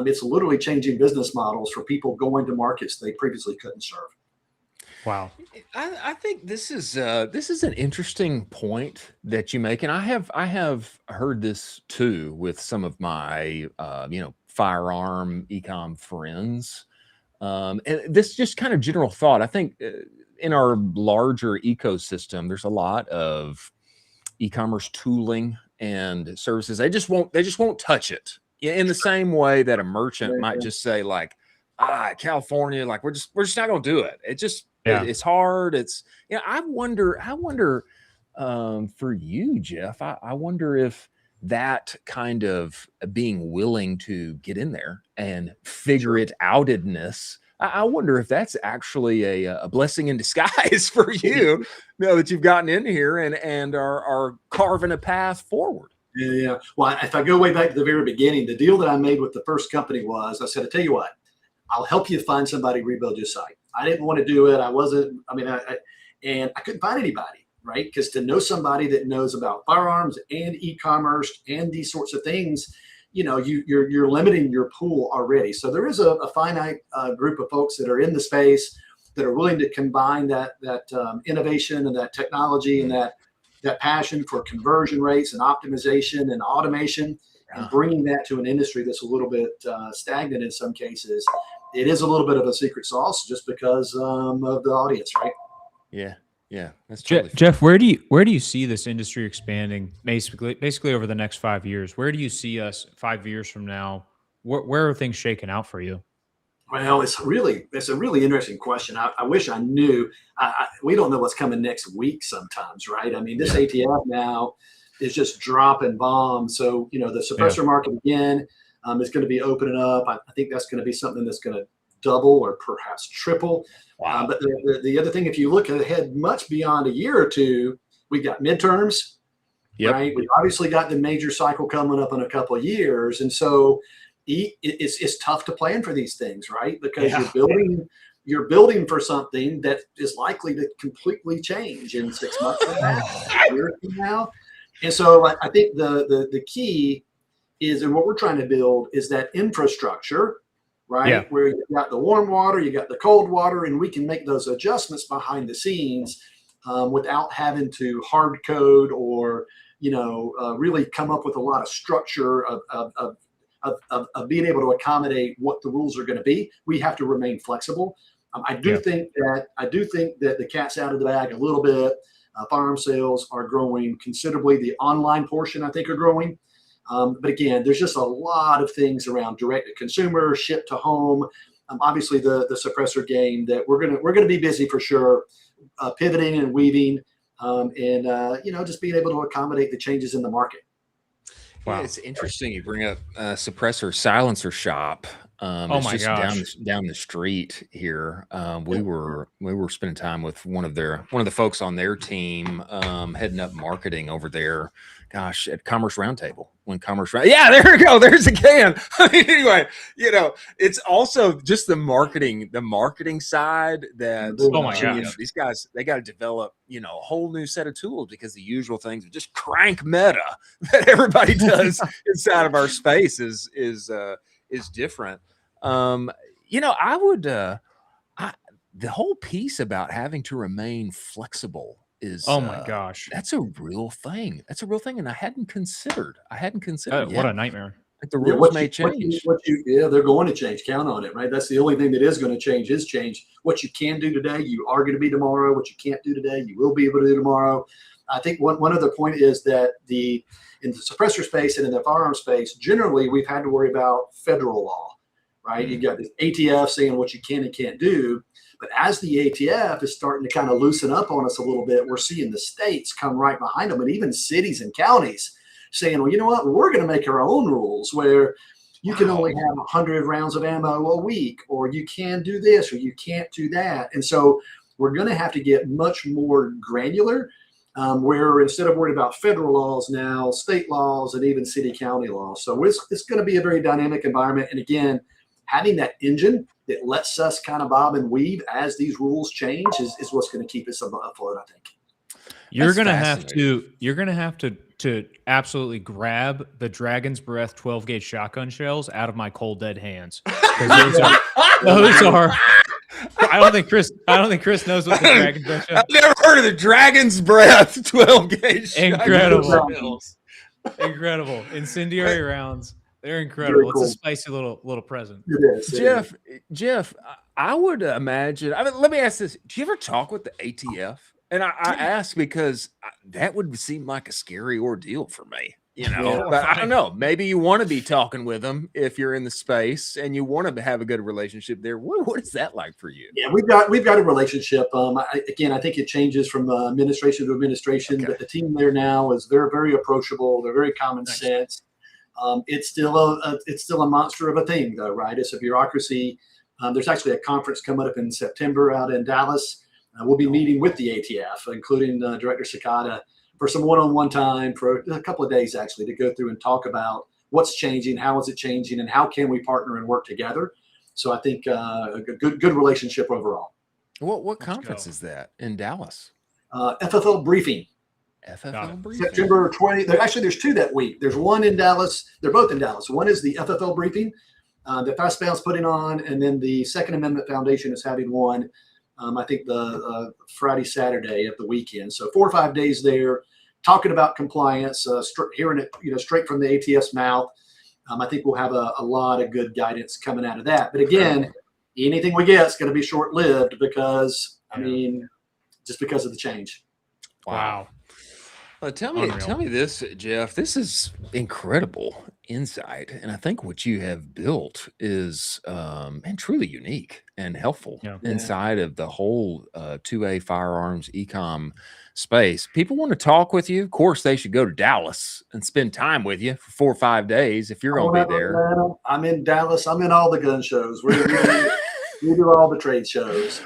it's literally changing business models for people going to markets they previously couldn't serve. Wow. I think this is an interesting point that you make, and I have heard this too with some of my firearm ecom friends, and this just kind of general thought. I think in our larger ecosystem, there's a lot of e-commerce tooling and services. They just won't touch it in the same way that a merchant might just say like, California, like we're just not gonna do it. It just it's hard. It's I wonder for you, Jeff, I wonder if that kind of being willing to get in there and figure it outedness, I wonder if that's actually a blessing in disguise for you, now that you've gotten in here and are carving a path forward. Yeah. Well, if I go way back to the very beginning, the deal that I made with the first company was, I said, I tell you what, I'll help you find somebody to rebuild your site. I didn't want to do it. And I couldn't find anybody, right? Because to know somebody that knows about firearms and e-commerce and these sorts of things, you're limiting your pool already. So there is a finite group of folks that are in the space that are willing to combine that innovation and that technology and that passion for conversion rates and optimization and automation, and bringing that to an industry that's a little bit stagnant in some cases. It is a little bit of a secret sauce just because of the audience, right? Yeah, that's totally Jeff. Where do you see this industry expanding basically over the next 5 years? Where do you see us 5 years from now? Where are things shaking out for you? Well, it's a really interesting question. I wish I knew. We don't know what's coming next week sometimes, right? I mean, this ATF now is just dropping bombs. So, the suppressor market again is going to be opening up. I think that's going to be something that's going to double or perhaps triple. Wow. But the other thing, if you look ahead much beyond a year or two, we got midterms, right? We've obviously got the major cycle coming up in a couple of years. And so it's tough to plan for these things, right? Because you're building for something that is likely to completely change in 6 months from now, a year from now. And so I think the key is, and what we're trying to build is that infrastructure, right? Yeah. Where you got the warm water, you got the cold water, and we can make those adjustments behind the scenes without having to hard code or, really come up with a lot of structure of being able to accommodate what the rules are going to be. We have to remain flexible. I do think that the cat's out of the bag a little bit. Firearm sales are growing considerably. The online portion, I think, are growing. But again, there's just a lot of things around direct to consumer, ship to home. Obviously, the suppressor game that we're gonna be busy for sure, pivoting and weaving, and just being able to accommodate the changes in the market. Wow. Yeah, it's interesting you bring up suppressor silencer shop. Oh my gosh! Down the street here, we were spending time with one of the folks on their team, heading up marketing over there. Gosh, at Commerce Roundtable. Yeah, there we go. There's a can. Anyway, it's also just the marketing side that. Oh my gosh! These guys, they got to develop a whole new set of tools, because the usual things of just crank meta that everybody does inside of our space is different. I would the whole piece about having to remain flexible is, oh my gosh, that's a real thing. And I hadn't considered what a nightmare. Like the rules may change. They're going to change. Count on it, right? That's the only thing that is going to change is change. What you can do today, you are going to be tomorrow. What you can't do today, you will be able to do tomorrow. I think one other point is that in the suppressor space and in the firearm space, generally we've had to worry about federal law, right? You've got the ATF saying what you can and can't do. But as the ATF is starting to kind of loosen up on us a little bit, we're seeing the states come right behind them, and even cities and counties saying, well, you know what, we're going to make our own rules where you can only have 100 rounds of ammo a week, or you can do this, or you can't do that. And so we're going to have to get much more granular, where instead of worried about federal laws now, state laws, and even city county laws. So it's going to be a very dynamic environment. And again, having that engine that lets us kind of bob and weave as these rules change is what's going to keep us afloat, I think. You're going to have to absolutely grab the Dragon's Breath 12 gauge shotgun shells out of my cold dead hands. Those are I don't think Chris knows what the Dragon's Breath shells. I've never heard of the Dragon's Breath 12 gauge. Incredible. Incredible. Incendiary rounds. They're incredible. Cool. It's a spicy little present. It is. Jeff, I would imagine. Let me ask this: do you ever talk with the ATF? And I ask because that would seem like a scary ordeal for me. But I don't know. Maybe you want to be talking with them if you're in the space and you want to have a good relationship there. What is that like for you? Yeah, we've got a relationship. I think it changes from administration to administration, but the team there now is very approachable. They're very common sense. It's still a monster of a thing, though, right? It's a bureaucracy. There's actually a conference coming up in September out in Dallas. We'll be meeting with the ATF, including Director Cicada, for some one-on-one time for a couple of days, actually, to go through and talk about what's changing, how is it changing, and how can we partner and work together. So I think a good relationship overall. What conference is that in Dallas? FFL Briefing. FFL Briefing. September 20. There's two that week. There's one in Dallas. They're both in Dallas. One is the FFL Briefing that Fastbound's putting on, and then the Second Amendment Foundation is having one. I think the Friday, Saturday of the weekend. So 4 or 5 days there, talking about compliance, hearing it straight from the ATF's mouth. I think we'll have a lot of good guidance coming out of that. But again, anything we get is going to be short-lived because just because of the change. Wow. Well, tell me this, Jeff. This is incredible insight, and I think what you have built is truly unique and helpful inside of the whole 2A firearms Ecomm space. People want to talk with you. Of course, they should go to Dallas and spend time with you for 4 or 5 days if you're going to be there. I'm in Dallas. I'm in all the gun shows. We do all the trade shows.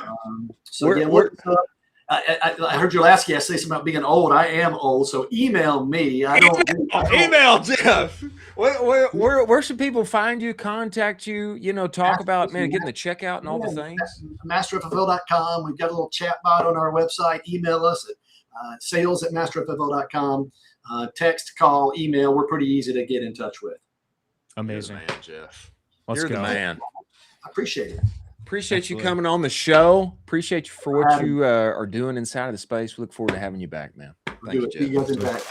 I heard your last guest say something about being old. I am old, so email me. Email Jeff. Where should people find you, contact you, talk about, getting the checkout and all the things? Masterofffl.com. We've got a little chat bot on our website. Email us at sales@masterofffl.com. Text, call, email. We're pretty easy to get in touch with. Amazing. You're the man, Jeff. You're the man. I appreciate it. Appreciate you coming on the show. Appreciate you for what you are doing inside of the space. We look forward to having you back, man. Thank you, Jeff. You guys are back.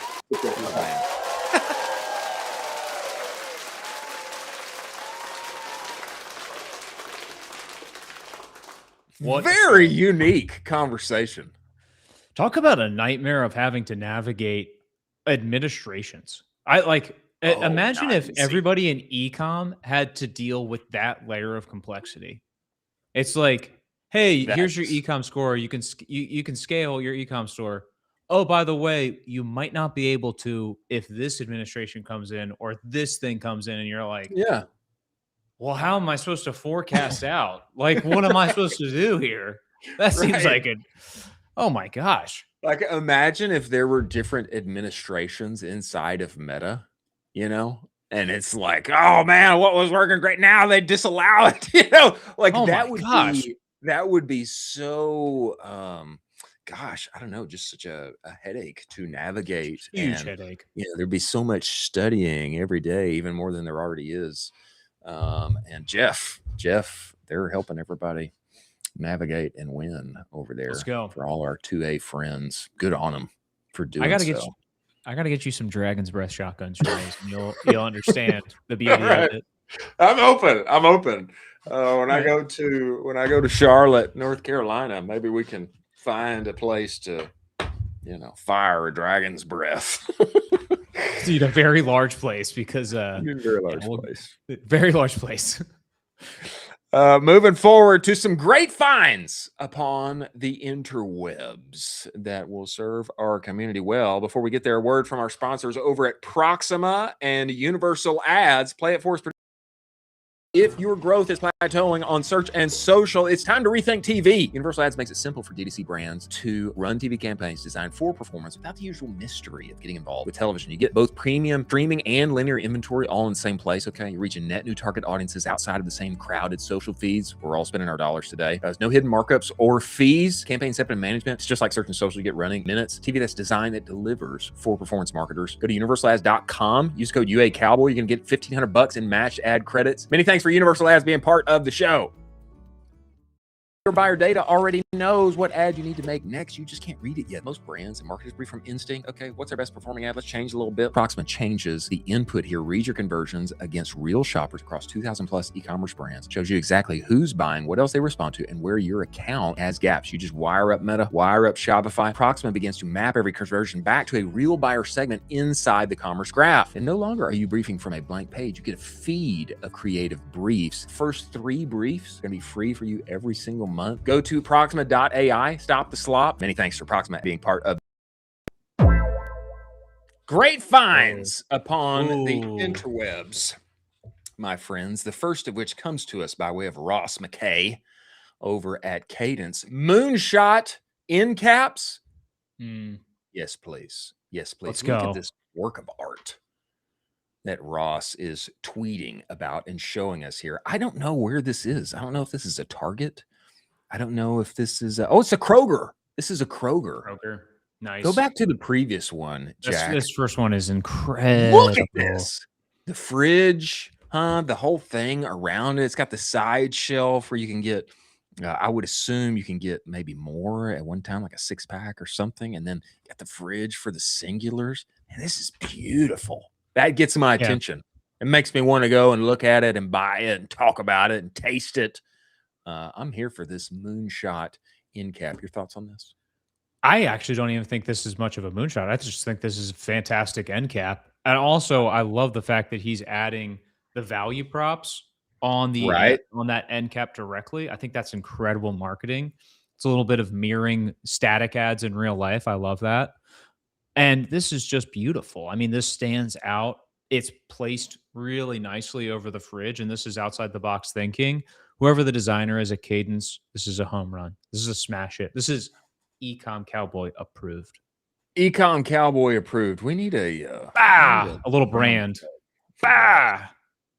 Very unique conversation. Talk about a nightmare of having to navigate administrations. Imagine if everybody in Ecomm had to deal with that layer of complexity. It's like, hey, here's your Ecomm score. You can scale your Ecomm store. Oh, by the way, you might not be able to if this administration comes in or this thing comes in, and you're like, yeah. Well, how am I supposed to forecast out? Like, what am I supposed to do here? That seems like oh my gosh. Like, imagine if there were different administrations inside of Meta, and it's like, oh man, what was working great now they disallow it, that would be so I don't know, just such a headache to navigate. Huge headache. There'd be so much studying every day, even more than there already is. And Jeff, they're helping everybody navigate and win over there. Let's go. For all our 2A friends. Good on them for doing I gotta get you some Dragon's Breath shotgun shells, and you'll understand the beauty of it. I'm open. When I go to Charlotte, North Carolina, maybe we can find a place to fire a dragon's breath. Dude, a very large place because Very large place. Very large place. Moving forward to some great finds upon the interwebs that will serve our community well. Before we get there, a word from our sponsors over at Proxima and Universal Ads. Play it for us. If your growth is plateauing on search and social, it's time to rethink TV. Universal Ads makes it simple for D2C brands to run TV campaigns designed for performance without the usual mystery of getting involved with television. You get both premium streaming and linear inventory all in the same place, okay? You're reaching net new target audiences outside of the same crowded social feeds. We're all spending our dollars today. There's no hidden markups or fees. Campaign separate management. It's just like search and social. You get running minutes. TV that's designed, that delivers for performance marketers. Go to universalads.com. Use code UA Cowboy. You're going to get $1,500 in matched ad credits. Many thanks for Universal Ads being part of the show. Your buyer data already knows what ad you need to make next. You just can't read it yet. Most brands and marketers brief from instinct. Okay, what's our best performing ad? Let's change a little bit. Proxima changes the input here. Read your conversions against real shoppers across 2,000 plus e-commerce brands. Shows you exactly who's buying, what else they respond to, and where your account has gaps. You just wire up Meta, wire up Shopify. Proxima begins to map every conversion back to a real buyer segment inside the commerce graph. And no longer are you briefing from a blank page. You get a feed of creative briefs. First 3 briefs are going to be free for you every single month. Go to Proxima.ai. Stop the slop. Many thanks for Proxima being part of great finds upon the interwebs, my friends. The first of which comes to us by way of Ross McKay over at Cadence. Moonshot end caps. Yes, please. Yes, please. Let's Look go. at this work of art that Ross is tweeting about and showing us here. I don't know where this is. I don't know if this is a Target. I don't know if this is it's a Kroger. This is a Kroger. Nice. Go back to the previous one, Jack. This first one is incredible. Look at this. The fridge, the whole thing around it. It's got the side shelf where you can get, I would assume you can get maybe more at one time, like a 6-pack or something. And then got the fridge for the singulars. And this is beautiful. That gets my attention. It makes me want to go and look at it and buy it and talk about it and taste it. I'm here for this moonshot end cap. Your thoughts on this? I actually don't even think this is much of a moonshot. I just think this is a fantastic end cap. And also, I love the fact that he's adding the value props on the on that end cap directly. I think that's incredible marketing. It's a little bit of mirroring static ads in real life. I love that. And this is just beautiful. I mean, this stands out. It's placed really nicely over the fridge, and this is outside the box thinking. Whoever the designer is at Cadence, this is a home run. This is a smash hit. This is Ecomm Cowboy approved. Ecomm Cowboy approved. We need a little brand.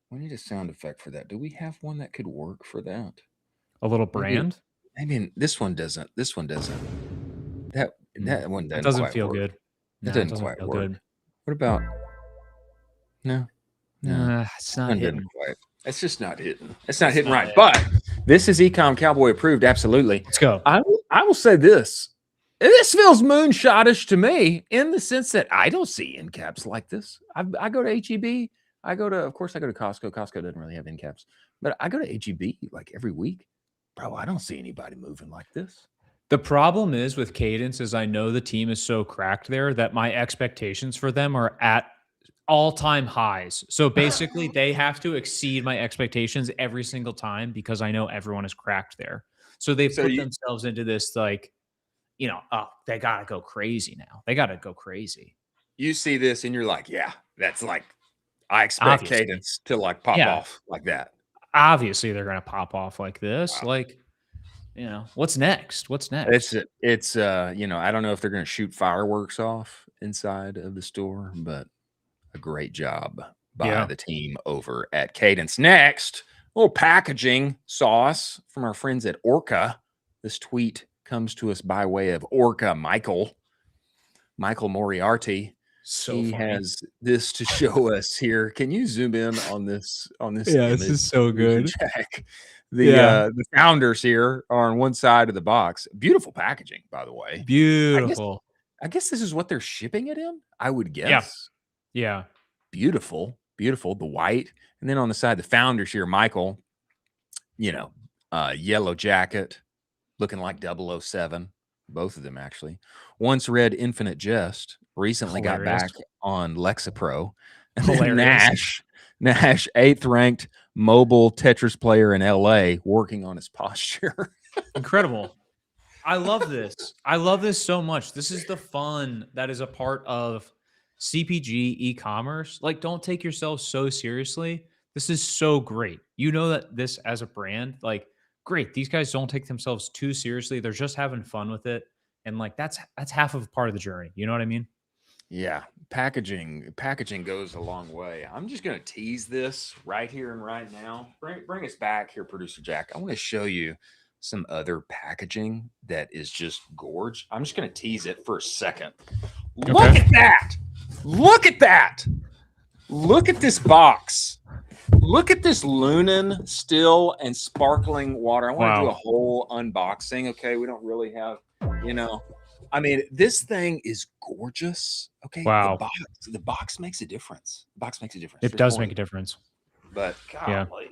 We need a sound effect for that. Do we have one that could work for that? A little brand? I mean, this one doesn't. This one doesn't. That one doesn't feel good. It doesn't quite work. Good. What about? No, it's not hitting. Quite. It's just not hitting. It's not hitting right. But this is Ecomm Cowboy approved. Absolutely. Let's go. I will say this. This feels moonshotish to me in the sense that I don't see end caps like this. I go to HEB. Of course, I go to Costco. Costco doesn't really have end caps, but I go to HEB like every week. Bro, I don't see anybody moving like this. The problem is with Cadence is I know the team is so cracked there that my expectations for them are at all-time highs. So basically they have to exceed my expectations every single time because I know everyone is cracked there. So they put themselves into this like, they got to go crazy now. They got to go crazy. You see this and you're like, yeah, that's like, I expect Cadence to like pop off like that. Obviously they're going to pop off like this. Wow. Like, what's next? What's next? It's I don't know if they're going to shoot fireworks off inside of the store, but a great job by the team over at Cadence. Next, a little packaging sauce from our friends at Orca. This tweet comes to us by way of Orca Michael Moriarty. So he funny. has this to show us here. Can you zoom in on this? Yeah, image? This is so good. Check. The founders here are on one side of the box. Beautiful packaging, by the way. Beautiful. I guess this is what they're shipping it in. I would guess. Yeah. Beautiful. The white. And then on the side, the founders here, Michael, yellow jacket, looking like 007. both of them actually. Once read Infinite Jest, recently got Hilarious. back on Lexapro. And then Hilarious. Nash, 8th ranked mobile Tetris player in LA, working on his posture. Incredible. I love this. I love this so much. This is the fun that is a part of CPG e-commerce. Like, don't take yourself so seriously. This is so great. You know that this as a brand, like, great. These guys don't take themselves too seriously. They're just having fun with it. And like that's half of part of the journey. You know what I mean? Yeah, packaging goes a long way. I'm just going to tease this right here and right now. Bring us back here, producer Jack. I want to show you some other packaging that is just gorge. I'm just going to tease it for a second. Look at that. Look at that. Look at this box. Look at this Lunan still and sparkling water. I want to do a whole unboxing. Okay, we don't really have, I mean, this thing is gorgeous. Okay. Wow. The box makes a difference. The box makes a difference. It does make a difference. But golly,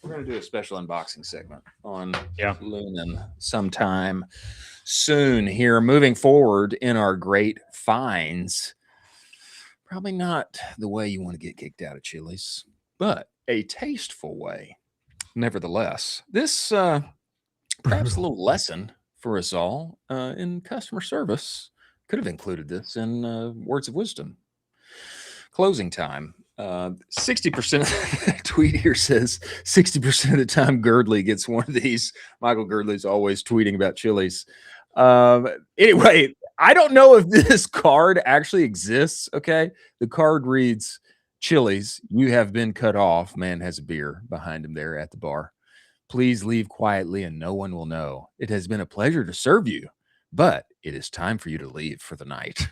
we're going to do a special unboxing segment on Lunan sometime soon here. Moving forward in our great finds. Probably not the way you want to get kicked out of Chili's, but a tasteful way. Nevertheless, this perhaps a little lesson for us all in customer service. Could have included this in words of wisdom. Closing time. 60% of the tweet here says 60% of the time Girdley gets one of these. Michael Girdley's always tweeting about Chili's. Anyway, I don't know if this card actually exists. Okay. The card reads, Chili's, you have been cut off. Man has a beer behind him there at the bar. Please leave quietly and no one will know. It has been a pleasure to serve you, but it is time for you to leave for the night.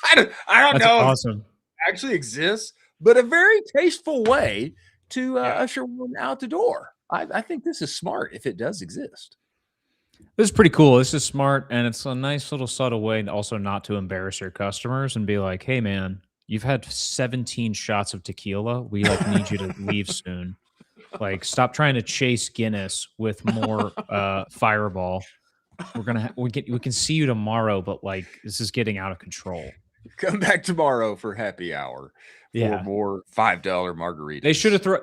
I don't know awesome. If it actually exists, but a very tasteful way to usher one out the door. I think this is smart if it does exist. This is pretty cool. This is smart, and it's a nice little subtle way also not to embarrass your customers and be like, hey, man, you've had 17 shots of tequila. We need you to leave soon. Like, stop trying to chase Guinness with more Fireball. We can see you tomorrow, but this is getting out of control. Come back tomorrow for happy hour for more $5 margaritas.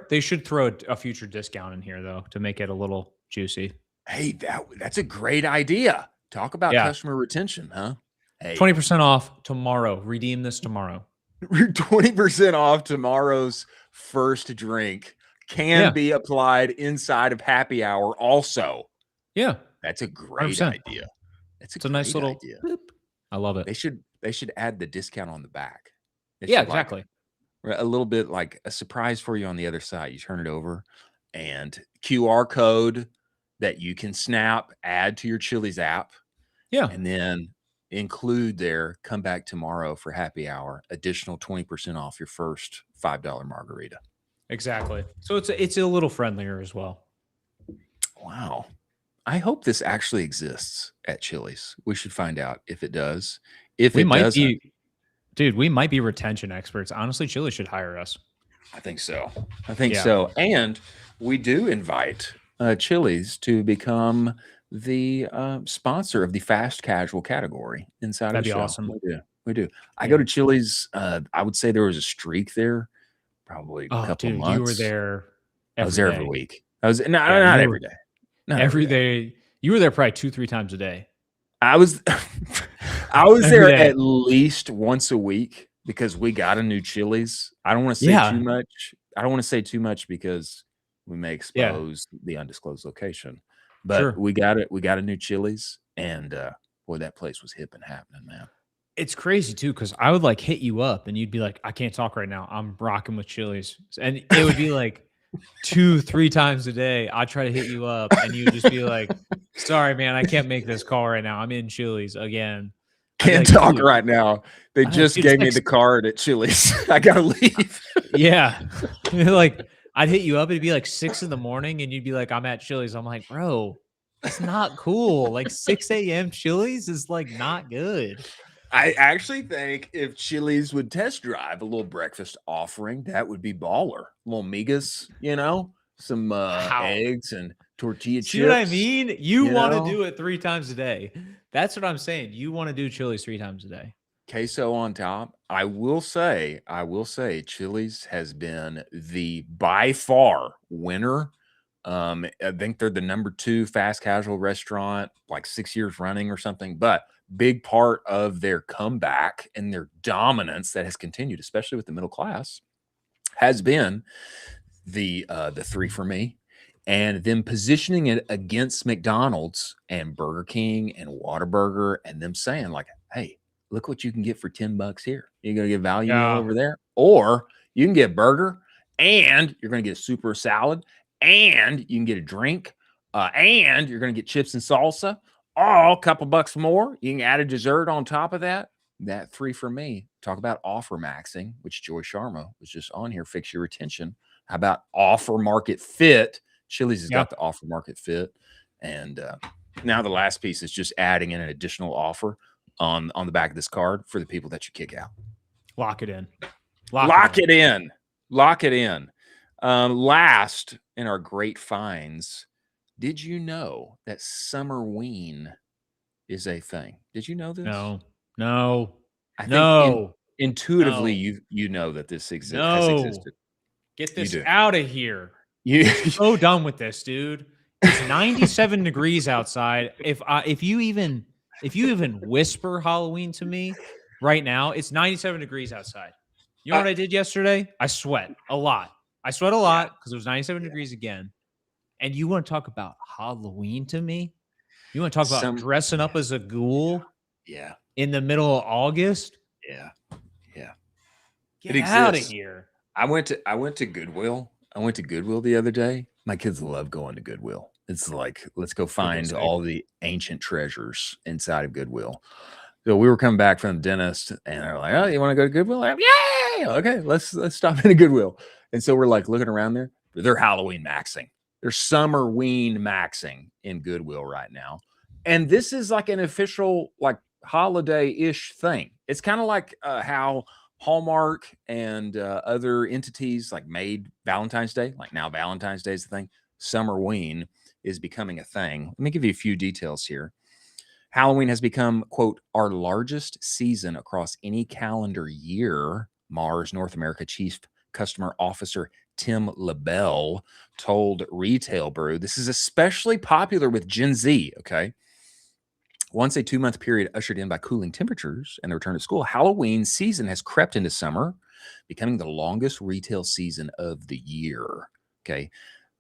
They should throw a future discount in here though to make it a little juicy. Hey, that's a great idea. Talk about customer retention, huh? Hey, 20% off tomorrow. Redeem this tomorrow. 20% off tomorrow's first drink can be applied inside of happy hour also. Yeah. That's a great 100%. idea. It's a nice little idea. Boop. I love it. They should add the discount on the back. Exactly. A little bit like a surprise for you on the other side. You turn it over and QR code that you can snap, add to your Chili's app. Yeah. And then include there, come back tomorrow for happy hour, additional 20% off your first $5 margarita. Exactly. So it's a little friendlier as well. Wow. I hope this actually exists at Chili's. We should find out if it does. If it doesn't, dude, we might be retention experts. Honestly, Chili's should hire us. I think so. So. And we do invite Chili's to become the sponsor of the fast casual category inside of the show. That'd be awesome. We do. I go to Chili's. I would say there was a streak there, probably a couple months. You were there. I was there every week. I was not every day. Every day. You were there probably 2-3 times a day. I was there at least once a week because we got a new Chili's. I don't want to say too much. I don't want to say too much because we may expose the undisclosed location. But we got it. We got a new Chili's, and boy, that place was hip and happening, man. It's crazy too because I would hit you up, and you'd be like, "I can't talk right now. I'm rocking with Chili's," and it would be 2-3 times a day. I'd try to hit you up, and you'd just be like, "Sorry, man, I can't make this call right now. I'm in Chili's again. Can't talk right now. They just gave me the card at Chili's. I gotta leave." Yeah, I'd hit you up. It'd be 6 a.m, and you'd be like, "I'm at Chili's." I'm like, "Bro, it's not cool. 6 a.m. Chili's is not good." I actually think if Chili's would test drive a little breakfast offering, that would be baller. A little migas, some eggs and tortilla chips. See what I mean? You want know? to do it 3 times a day. That's what I'm saying. You want to do Chili's 3 times a day. Queso on top. I will say, Chili's has been the by far winner. I think they're the number 2 fast casual restaurant, like 6 years running or something. But big part of their comeback and their dominance that has continued, especially with the middle class, has been the 3 for me, and them positioning it against McDonald's and Burger King and Whataburger, and them saying like, hey, look what you can get for $10 here. You're going to get value meal over there, or you can get a burger and you're going to get a super salad and you can get a drink and you're going to get chips and salsa, all a couple bucks more. You can add a dessert on top of that. That 3 for me. Talk about offer maxing, which Joy Sharma was just on here. Fix your attention. How about offer market fit? Chili's has got the offer market fit. And now the last piece is just adding in an additional offer on the back of this card for the people that you kick out. Lock it in. Lock it in. Lock it in. Last in our great finds, did you know that Summerween is a thing? Did you know this? No. I think intuitively you know that this has existed. Get this out of here. You so done with this, dude. It's 97 degrees outside. If you even whisper Halloween to me right now, it's 97 degrees outside. You know what I did yesterday? I sweat a lot. Because it was 97 degrees again. And you want to talk about Halloween to me? You want to talk about dressing up as a ghoul? Yeah. In the middle of August? Yeah. Get out of here. I went to Goodwill. I went to Goodwill the other day. My kids love going to Goodwill. It's like, let's go find all the ancient treasures inside of Goodwill. So we were coming back from the dentist, and they're like, "Oh, you want to go to Goodwill?" I'm, "Yay! Okay, let's stop in a Goodwill." And so we're like looking around there. They're Halloween maxing. They're Summerween maxing in Goodwill right now. And this is like an official like holiday-ish thing. It's kind of like how Hallmark and other entities like made Valentine's Day. Like now Valentine's Day is the thing. Summerween is becoming a thing. Let me give you a few details here. Halloween has become, quote, our largest season across any calendar year. Mars North America Chief Customer Officer Tim LaBelle told Retail Brew. This is especially popular with Gen Z, okay? Once a 2-month period ushered in by cooling temperatures and the return to school, Halloween season has crept into summer, becoming the longest retail season of the year. Okay.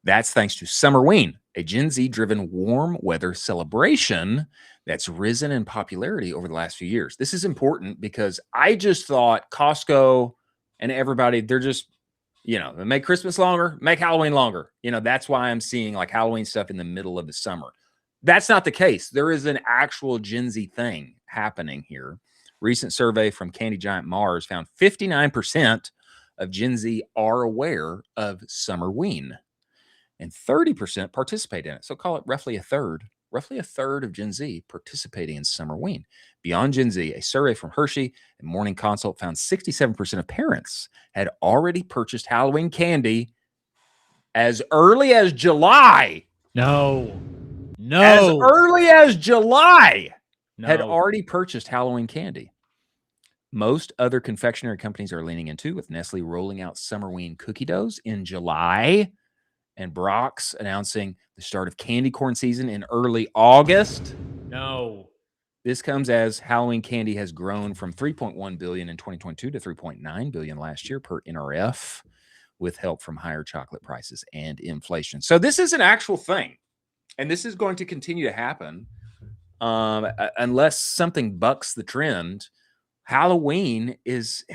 That's thanks to Summerween, a Gen Z-driven warm weather celebration that's risen in popularity over the last few years. This is important because I just thought Costco and everybody, they're just, make Christmas longer, make Halloween longer. That's why I'm seeing like Halloween stuff in the middle of the summer. That's not the case. There is an actual Gen Z thing happening here. Recent survey from candy giant Mars found 59% of Gen Z are aware of Summerween, and 30% participate in it. So call it roughly a third of Gen Z participating in Summerween. Beyond Gen Z, a survey from Hershey and Morning Consult found 67% of parents had already purchased Halloween candy as early as July. No. As early as July had already purchased Halloween candy. Most other confectionery companies are leaning into, with Nestle rolling out Summerween cookie doughs in July and Brock's announcing the start of candy corn season in early August. No. This comes as Halloween candy has grown from $3.1 billion in 2022 to $3.9 billion last year per NRF, with help from higher chocolate prices and inflation. So this is an actual thing. And this is going to continue to happen unless something bucks the trend. Halloween is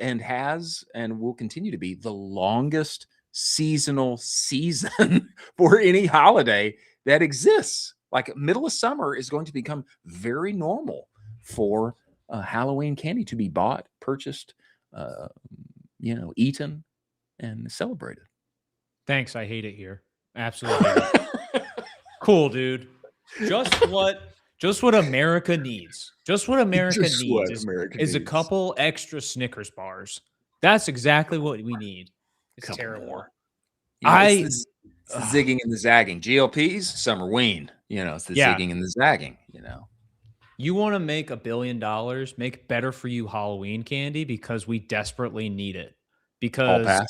and has and will continue to be the longest seasonal season for any holiday that exists. Like middle of summer is going to become very normal for Halloween candy to be bought, purchased, eaten, and celebrated. Thanks. I hate it here. Absolutely. Cool, dude. Just what America needs. Just what America needs is a couple extra Snickers bars. That's exactly what we need. It's terrible. It's the zigging and the zagging. GLPs, summer ween. You know, it's the zigging and the zagging. You know, you want to make $1 billion, make better for you Halloween candy because we desperately need it. Because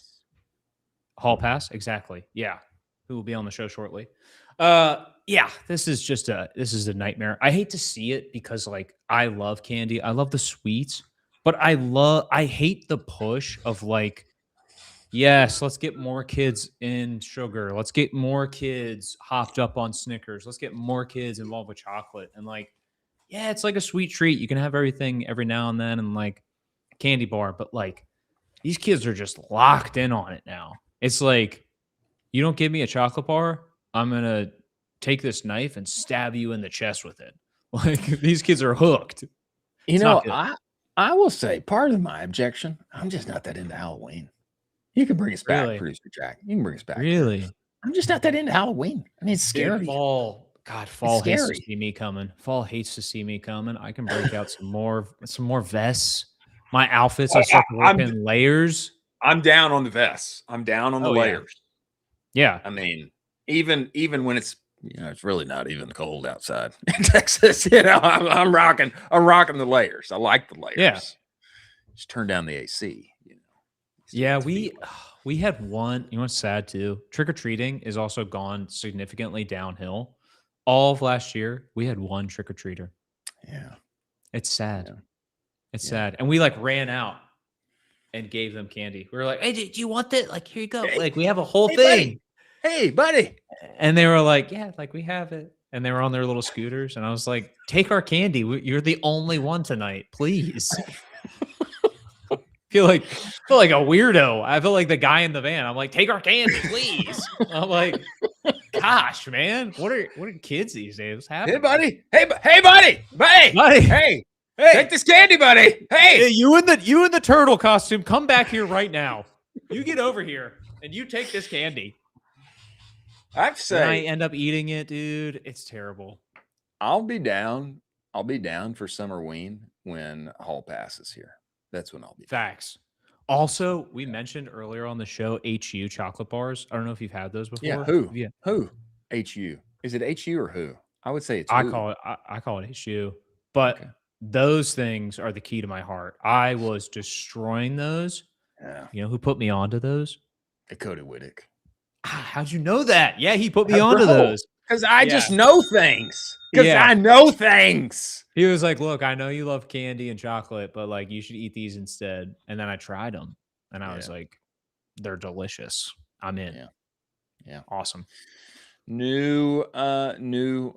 Hall Pass, exactly. Yeah, who will be on the show shortly. Yeah, this is a nightmare. I hate to see it because like I love candy, I love the sweets, but I hate the push of like, yes, let's get more kids in sugar, let's get more kids hopped up on Snickers, let's get more kids involved with chocolate, and like, yeah, it's like a sweet treat. You can have everything every now and then, and like candy bar, but like these kids are just locked in on it now. It's like, you don't give me a chocolate bar, I'm gonna take this knife and stab you in the chest with it. Like these kids are hooked. You know, I will say part of my objection, I'm just not that into Halloween. You can bring us back, Producer Jack. You can bring us back. Really? I'm just not that into Halloween. I mean, it's scary. Dude, fall hates to see me coming. Fall hates to see me coming. I can break out some more vests. My outfits, I start working layers. I'm down on the vests. I'm down on the layers. Yeah. I mean, even when it's, you know, it's really not even cold outside in Texas. You know, I'm rocking the layers. I like the layers. Yeah. Just turn down the AC. You know. Yeah, we had one. You know what's sad too? Trick or treating is also gone significantly downhill. All of last year, we had one trick or treater. Yeah, it's sad. Yeah. It's sad, and we like ran out and gave them candy. We were like, "Hey, do you want that? Like, here you go. Hey, like, we have a whole thing." Buddy. Hey, buddy. And they were like, "Yeah, like we have it." And they were on their little scooters, and I was like, "Take our candy. You're the only one tonight, please." feel like a weirdo. I feel like the guy in the van. I'm like, "Take our candy, please." I'm like, "Gosh, man, what are kids these days? What's happening?" Hey, buddy. Hey, buddy. Hey, take this candy, buddy. Hey, you in the turtle costume, come back here right now. You get over here and you take this candy. I end up eating it, dude. It's terrible. I'll be down for summer ween when Hall Pass is here. That's when I'll be. Facts. Also, we mentioned earlier on the show HU chocolate bars. I don't know if you've had those before. Yeah, who? HU. Is it HU or who? I would say it's I call it HU. But those things are the key to my heart. I was destroying those. Yeah. You know who put me onto those? Dakota Whittick. How'd you know that? Yeah, he put me onto those. Because I just know things. Because I know things. He was like, "Look, I know you love candy and chocolate, but like you should eat these instead." And then I tried them, and I was like, "They're delicious. I'm in." Yeah. Awesome. New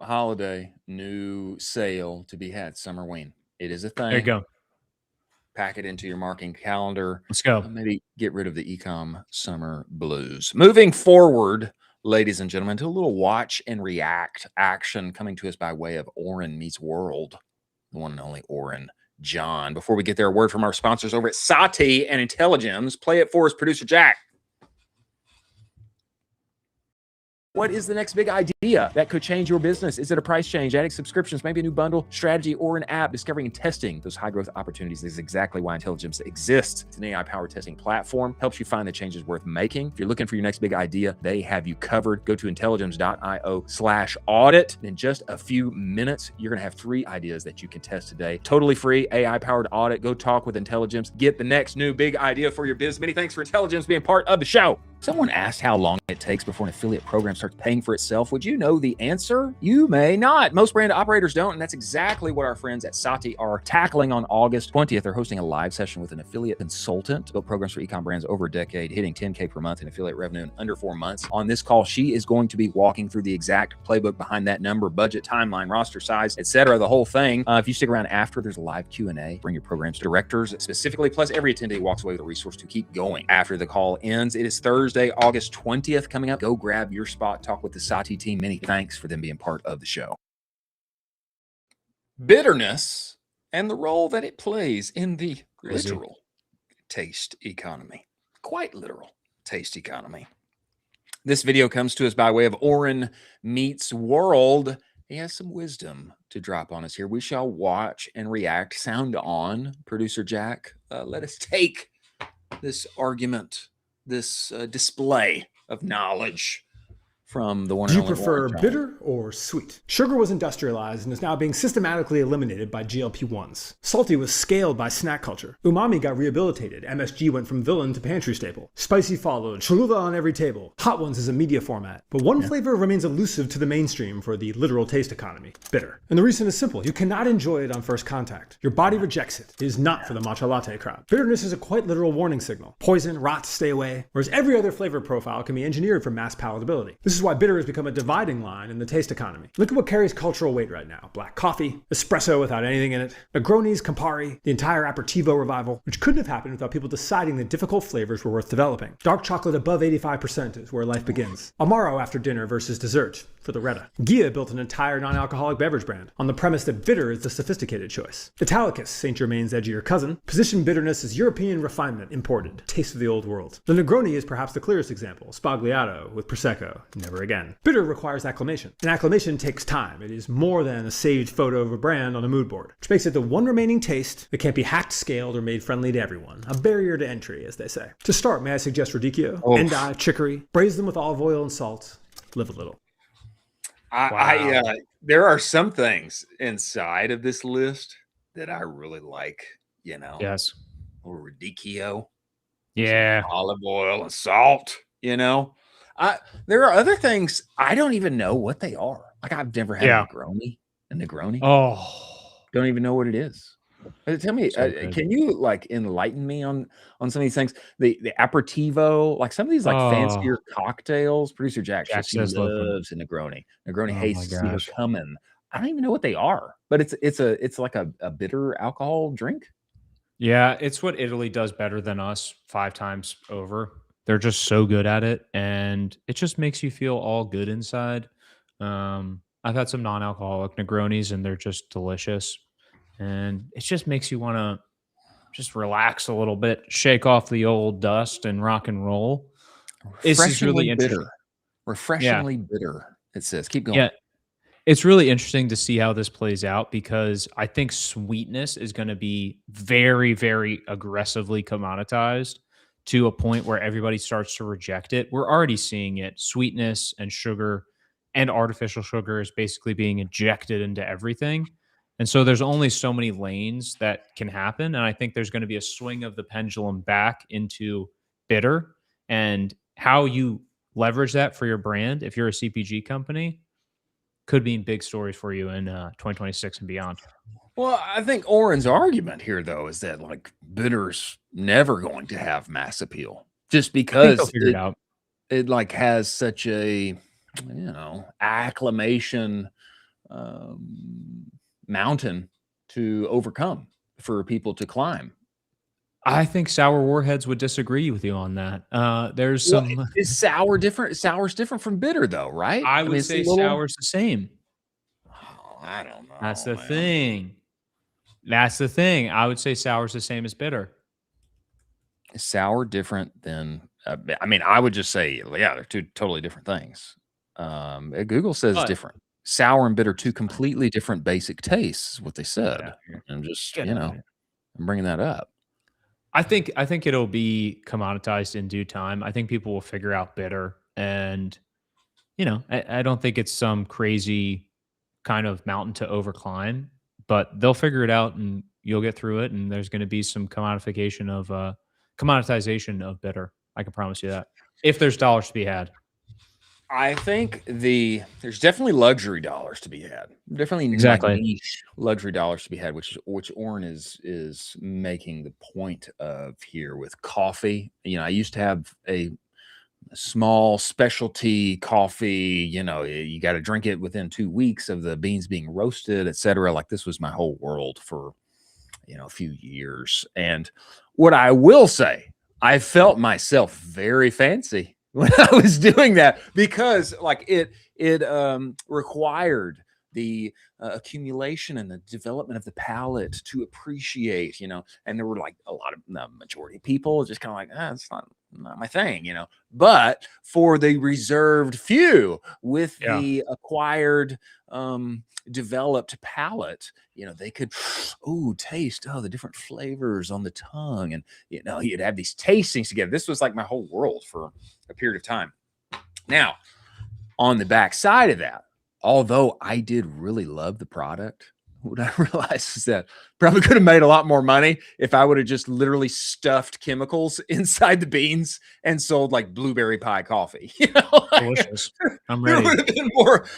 holiday, new sale to be had. Summer ween. It is a thing. There you go. Pack it into your marking calendar. Let's go. Maybe get rid of the Ecomm summer blues. Moving forward, ladies and gentlemen, to a little watch and react action coming to us by way of Oren Meets World, the one and only Oren John. Before we get there, a word from our sponsors over at Sati and Intelligems. Play it for us, Producer Jack. What is the next big idea that could change your business? Is it a price change, adding subscriptions, maybe a new bundle, strategy, or an app? Discovering and testing those high-growth opportunities is exactly why Intelligems exists. It's an AI-powered testing platform, helps you find the changes worth making. If you're looking for your next big idea, they have you covered. Go to intelligems.io/audit. In just a few minutes, you're going to have 3 ideas that you can test today. Totally free, AI-powered audit. Go talk with Intelligems. Get the next new big idea for your business. Many thanks for Intelligems being part of the show. Someone asked how long it takes before an affiliate program starts paying for itself. Would you know the answer? You may not. Most brand operators don't, and that's exactly what our friends at Sati are tackling on August 20th. They're hosting a live session with an affiliate consultant, built programs for e-com brands over a decade, hitting 10K per month in affiliate revenue in under 4 months. On this call, she is going to be walking through the exact playbook behind that number, budget, timeline, roster size, etc., the whole thing. If you stick around after, there's a live Q&A. Bring your programs directors specifically, plus every attendee walks away with a resource to keep going. After the call ends, it is Thursday, August 20th coming up. Go grab your spot, talk with the Sati team. Many thanks for them being part of the show. Bitterness and the role that it plays in the literal taste economy. Quite literal taste economy. This video comes to us by way of Oren Meets World. He has some wisdom to drop on us here. We shall watch and react. Sound on, Producer Jack. Let us take this argument, this display of knowledge from the one. Do you and only prefer Orange Giant. bitter or sweet? Sugar was industrialized and is now being systematically eliminated by GLP-1s. Salty was scaled by snack culture. Umami got rehabilitated. MSG went from villain to pantry staple. Spicy followed. Cholula on every table. Hot Ones is a media format. But one flavor remains elusive to the mainstream for the literal taste economy. Bitter. And the reason is simple. You cannot enjoy it on first contact. Your body rejects it. It is not for the matcha latte crowd. Bitterness is a quite literal warning signal. Poison, rot, stay away. Whereas every other flavor profile can be engineered for mass palatability. This is why bitter has become a dividing line in the taste economy. Look at what carries cultural weight right now. Black coffee, espresso without anything in it, Negronis, Campari, the entire aperitivo revival, which couldn't have happened without people deciding that difficult flavors were worth developing. Dark chocolate above 85% is where life begins. Amaro after dinner versus dessert for the Retta. Gia built an entire non-alcoholic beverage brand on the premise that bitter is the sophisticated choice. Italicus, St. Germain's edgier cousin, positioned bitterness as European refinement imported, taste of the old world. The Negroni is perhaps the clearest example. Spagliato with Prosecco, never again. Bitter requires acclimation, and acclimation takes time. It is more than a saved photo of a brand on a mood board, which makes it the one remaining taste that can't be hacked, scaled, or made friendly to everyone. A barrier to entry, as they say. To start, may I suggest Radicchio, endive, chicory, braise them with olive oil and salt, live a little. There are some things inside of this list that I really like, you know. Yes. Or Radicchio. Yeah. Olive oil and salt, you know. There are other things I don't even know what they are. Like I've never had a Negroni. Oh, Don't even know what it is. Tell me, can you like enlighten me on some of these things? The aperitivo, like some of these like fancier cocktails. Producer Jack says he loves a Negroni. Negroni hates to see her coming. I don't even know what they are, but it's like a bitter alcohol drink. Yeah, it's what Italy does better than us 5 times over. They're just so good at it, and it just makes you feel all good inside. I've had some non-alcoholic Negronis, and they're just delicious. And it just makes you want to just relax a little bit, shake off the old dust, and rock and roll. This is really interesting. Refreshingly bitter, it says. Keep going. Yeah, it's really interesting to see how this plays out because I think sweetness is going to be very, very aggressively commoditized to a point where everybody starts to reject it. We're already seeing it. Sweetness and sugar and artificial sugar is basically being injected into everything. And so there's only so many lanes that can happen. And I think there's going to be a swing of the pendulum back into bitter, and how you leverage that for your brand. If you're a CPG company, could mean big stories for you in 2026 and beyond. Well, I think Oren's argument here, though, is that like bitter's never going to have mass appeal just because it like has such a, acclamation mountain to overcome for people to climb. I think sour warheads would disagree with you on that. There's some is sour different. Sour's different from bitter, though, right? I would say sour's the same. Oh, I don't know. That's the thing. That's the thing. I would say sour's the same as bitter. Is sour different than? I would just say, yeah, they're two totally different things. Google says different. Sour and bitter, two completely different basic tastes, is what they said. I'm just, I'm bringing that up. I think it'll be commoditized in due time. I think people will figure out bitter, and I don't think it's some crazy kind of mountain to overclimb, but they'll figure it out, and you'll get through it. And there's going to be some commoditization of bitter. I can promise you that, if there's dollars to be had. I think there's definitely luxury dollars to be had. Definitely niche luxury dollars to be had, which Oren is making the point of here with coffee. I used to have a small specialty coffee. You got to drink it within 2 weeks of the beans being roasted, etc. Like this was my whole world for a few years. And what I will say, I felt myself very fancy when I was doing that, because like it required the accumulation and the development of the palate to appreciate, and there were like a lot of the majority of people just kind of like, it's not my thing, but for the reserved few with the acquired developed palate, they could taste the different flavors on the tongue, and you'd have these tastings together. This was like my whole world for a period of time. Now, on the backside of that, although I did really love the product, what I realized is that probably could have made a lot more money if I would have just literally stuffed chemicals inside the beans and sold like blueberry pie coffee. You know, Delicious. I'm there ready. would have been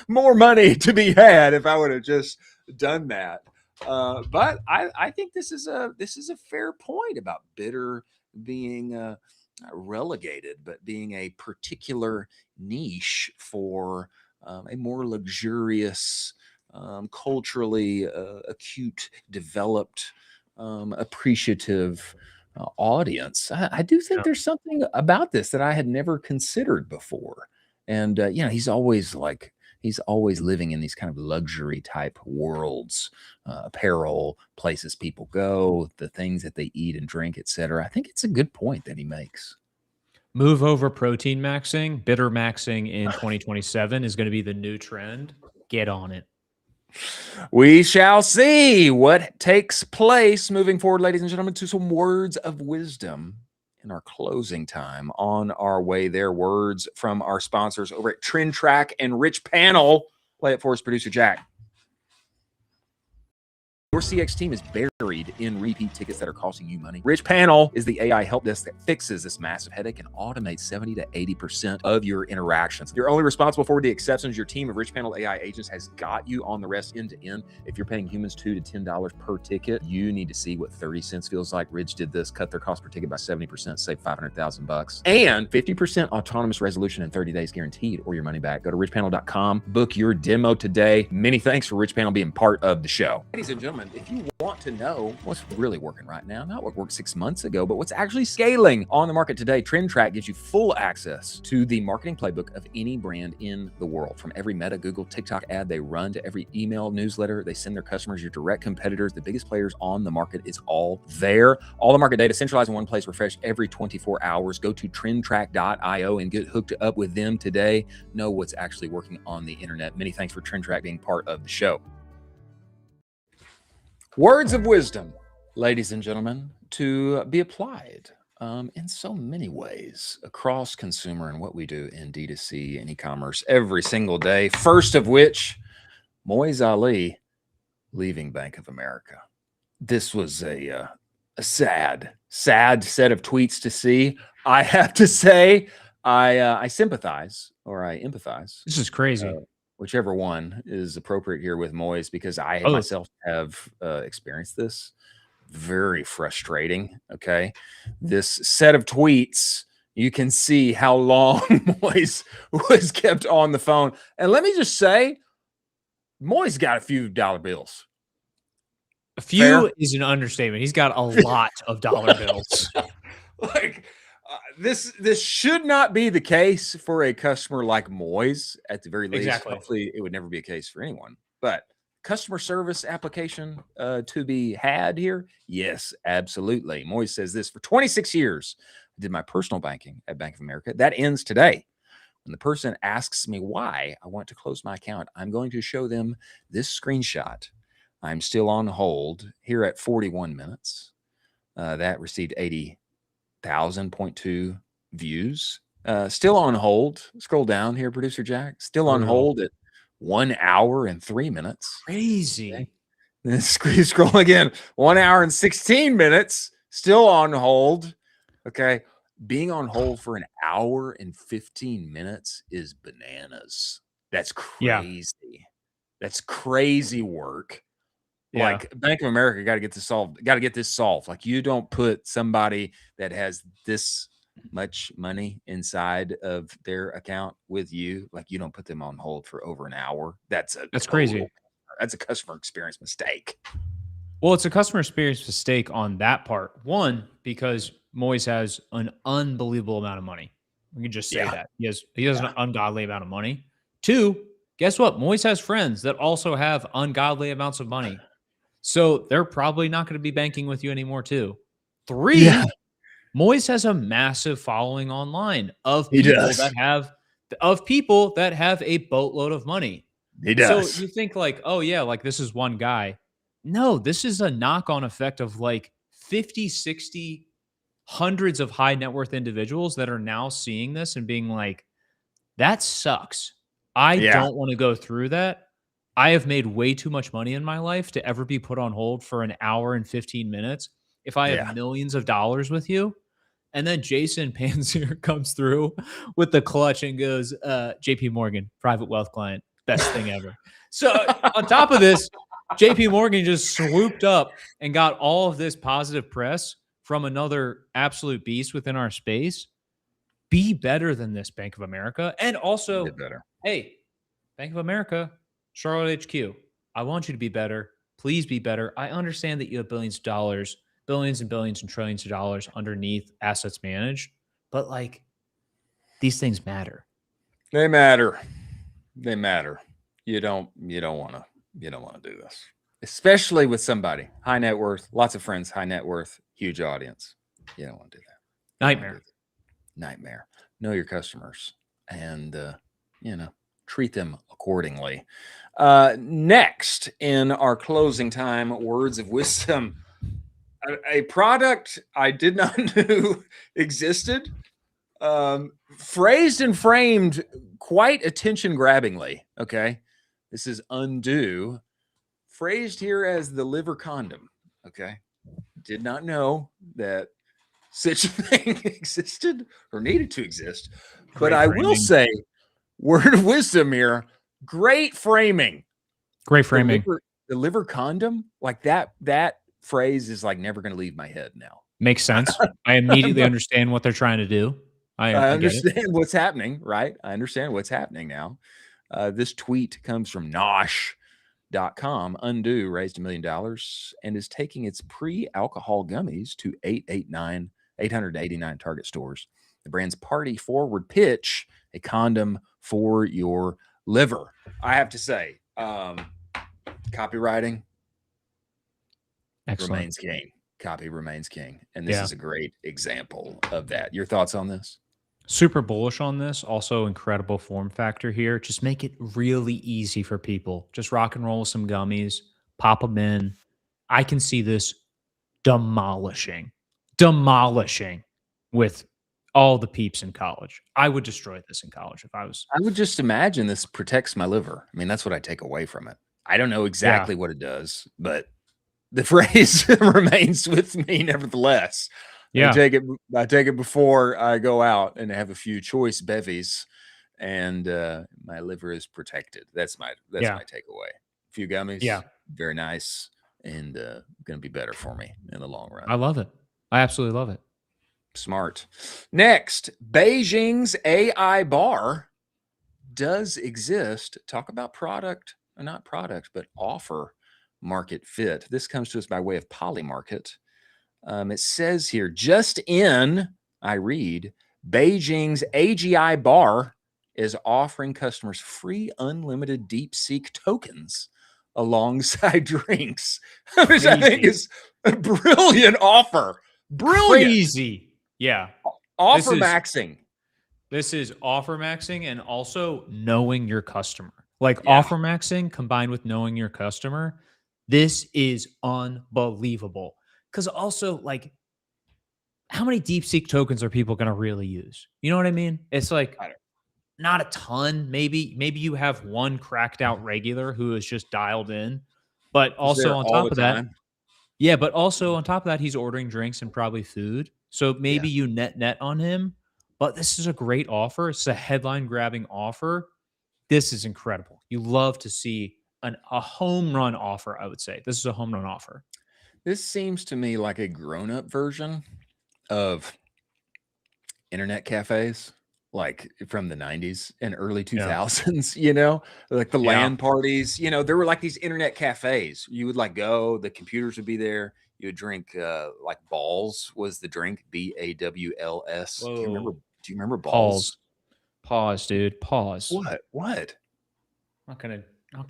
more money to be had if I would have just done that. But I think this is a fair point about bitter being relegated, but being a particular niche for a more luxurious, culturally acute, developed, appreciative audience. I do think there's something about this that I had never considered before. And you know, he's always living in these kind of luxury type worlds, apparel, places people go, the things that they eat and drink, etc. I think it's a good point that he makes. Move over protein maxing. Bitter maxing in 2027 is going to be the new trend. Get on it. We shall see what takes place moving forward, ladies and gentlemen, to some words of wisdom in our closing time. On our way there, words from our sponsors over at Trend Track and Rich Panel. Play it for us, producer Jack. Your CX team is buried in repeat tickets that are costing you money. Rich Panel is the AI help desk that fixes this massive headache and automates 70 to 80% of your interactions. You're only responsible for the exceptions. Your team of Rich Panel AI agents has got you on the rest end to end. If you're paying humans $2 to $10 per ticket, you need to see what 30 cents feels like. Ridge did this, cut their cost per ticket by 70%, save $500,000, and 50% autonomous resolution in 30 days guaranteed, or your money back. Go to richpanel.com, book your demo today. Many thanks for Rich Panel being part of the show. Ladies and gentlemen, if you want to know what's really working right now, not what worked 6 months ago, but what's actually scaling on the market today, Trend Track gives you full access to the marketing playbook of any brand in the world. From every Meta, Google, TikTok ad they run to every email newsletter they send their customers, your direct competitors, the biggest players on the market, is all there. All the market data centralized in one place, refreshed every 24 hours. Go to trendtrack.io and get hooked up with them today. Know what's actually working on the internet. Many thanks for Trend Track being part of the show. Words of wisdom, ladies and gentlemen, to be applied in so many ways across consumer and what we do in D2C and e-commerce every single day. First of which, Moiz Ali leaving Bank of America. This was a sad set of tweets to see. I have to say, I sympathize, or I empathize. This is crazy. Whichever one is appropriate here with Moiz, because I myself have experienced this. Very frustrating. Okay. This set of tweets, you can see how long Moiz was kept on the phone. And let me just say, Moiz got a few dollar bills. A few is an understatement. He's got a lot of dollar bills. Like, this should not be the case for a customer like Moiz, at the very least. Exactly. Hopefully, it would never be a case for anyone. But customer service application to be had here? Yes, absolutely. Moiz says this: for 26 years, I did my personal banking at Bank of America. That ends today. When the person asks me why I want to close my account, I'm going to show them this screenshot. I'm still on hold here at 41 minutes. That received 80,000.2 views. Still on hold. Scroll down here, producer Jack. Still on hold at 1 hour and 3 minutes. Crazy. Okay. Then scroll again. 1 hour and 16 minutes. Still on hold. Okay. Being on hold for an hour and 15 minutes is bananas. That's crazy. Yeah. That's crazy work. Yeah. Like, Bank of America got to get this solved. Like, you don't put somebody that has this much money inside of their account with you, like, you don't put them on hold for over an hour. That's crazy. That's a customer experience mistake. Well, it's a customer experience mistake on that part. One, because Moiz has an unbelievable amount of money. We can just say that. He has an ungodly amount of money. Two, guess what? Moiz has friends that also have ungodly amounts of money. So they're probably not going to be banking with you anymore too. Three, Moiz has a massive following online of people that have a boatload of money. He does. So you think like, oh yeah, like this is one guy. No, this is a knock-on effect of like 50, 60, hundreds of high net worth individuals that are now seeing this and being like, that sucks. I Yeah. don't want to go through that. I have made way too much money in my life to ever be put on hold for an hour and 15 minutes. If I Yeah. have millions of dollars with you, and then Jason Panzer comes through with the clutch and goes, JP Morgan, private wealth client, best thing ever. So on top of this, JP Morgan just swooped up and got all of this positive press from another absolute beast within our space. Be better than this, Bank of America. And also, Bit better. hey, Bank of America, Charlotte HQ, I want you to be better. Please be better. I understand that you have billions of dollars, billions and billions and trillions of dollars underneath assets managed, but like these things matter. They matter. They matter. You don't want to do this, especially with somebody high net worth, lots of friends, high net worth, huge audience. You don't want to do that. Nightmare. Nightmare. Know your customers and treat them accordingly. Next in our closing time, words of wisdom. A product I did not know existed, phrased and framed quite attention-grabbingly. Okay, this is Undo, phrased here as the liver condom. Okay, did not know that such a thing existed or needed to exist. But I will say, word of wisdom here, great framing. Great framing. The liver condom, like that phrase is like never going to leave my head now. Makes sense. I immediately understand what they're trying to do. I understand what's happening, right? I understand what's happening now. This tweet comes from Nosh.com. Undo raised $1 million and is taking its pre-alcohol gummies to 889 Target stores. The brand's party forward pitch, a condom for your liver. I have to say, copywriting remains king. Copy remains king. And this is a great example of that. Your thoughts on this? Super bullish on this. Also incredible form factor here. Just make it really easy for people. Just rock and roll with some gummies, pop them in. I can see this demolishing with all the peeps in college. I would destroy this in college if I was. I would just imagine this protects my liver. I mean, that's what I take away from it. I don't know exactly what it does, but the phrase remains with me nevertheless. Yeah. I take it before I go out and have a few choice bevies, and my liver is protected. That's my takeaway. A few gummies, very nice, and going to be better for me in the long run. I love it. I absolutely love it. Smart. Next, Beijing's AI bar does exist. Talk about not product, but offer market fit. This comes to us by way of Polymarket. It says here, just in, I read, Beijing's AGI bar is offering customers free unlimited DeepSeek tokens alongside drinks, which I think is a brilliant offer. Brilliant. Crazy. Yeah. Offer maxing. This is offer maxing and also knowing your customer. Like offer maxing combined with knowing your customer. This is unbelievable. Because also, like, how many DeepSeek tokens are people going to really use? You know what I mean? It's like not a ton. Maybe you have one cracked out regular who is just dialed in. But also on top of that, but also on top of that, he's ordering drinks and probably food. So maybe you net on him. But this is a great offer. It's a headline grabbing offer. This is incredible. You love to see a home run offer, I would say. This is a home run offer. This seems to me like a grown-up version of internet cafes, like from the 90s and early 2000s, like the LAN parties. There were like these internet cafes. You would like go, the computers would be there. You would drink like Balls was the drink, BAWLS. Do you remember Balls? Pause, dude. Pause. What? How can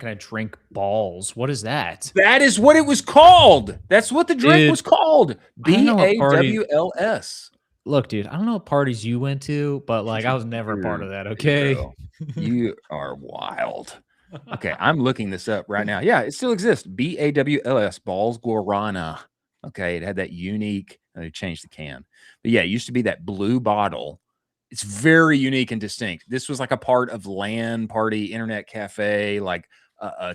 I drink Balls? What is that? That is what it was called. That's what the drink was called. BAWLS. Look, dude, I don't know what parties you went to, but like I was never a part of that. Okay. You are wild. Okay. I'm looking this up right now. Yeah, it still exists. BAWLS, Balls Guarana. Okay. It had that unique, they changed the can. But yeah, it used to be that blue bottle. It's very unique and distinct. This was like a part of LAN party, internet cafe, like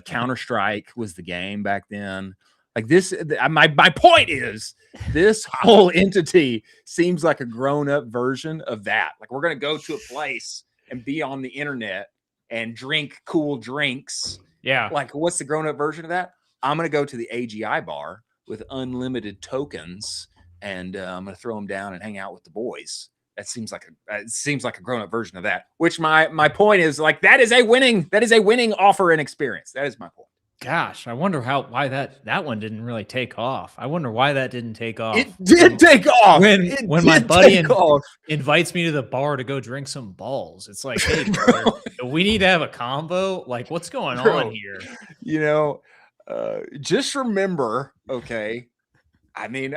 Counter-Strike was the game back then. Like this, my point is, this whole entity seems like a grown-up version of that. Like we're gonna go to a place and be on the internet and drink cool drinks. Yeah. Like what's the grown-up version of that? I'm gonna go to the AGI bar with unlimited tokens, and I'm gonna throw them down and hang out with the boys. That seems like a grown-up version of that. Which my point is, like, that is a winning offer and experience. That is my point. Gosh, I wonder why that one didn't really take off. I wonder why that didn't take off. It did take off. When my buddy invites me to the bar to go drink some balls. It's like, hey, brother, we need to have a combo. Like, what's going on here? You know, just remember, okay. I mean,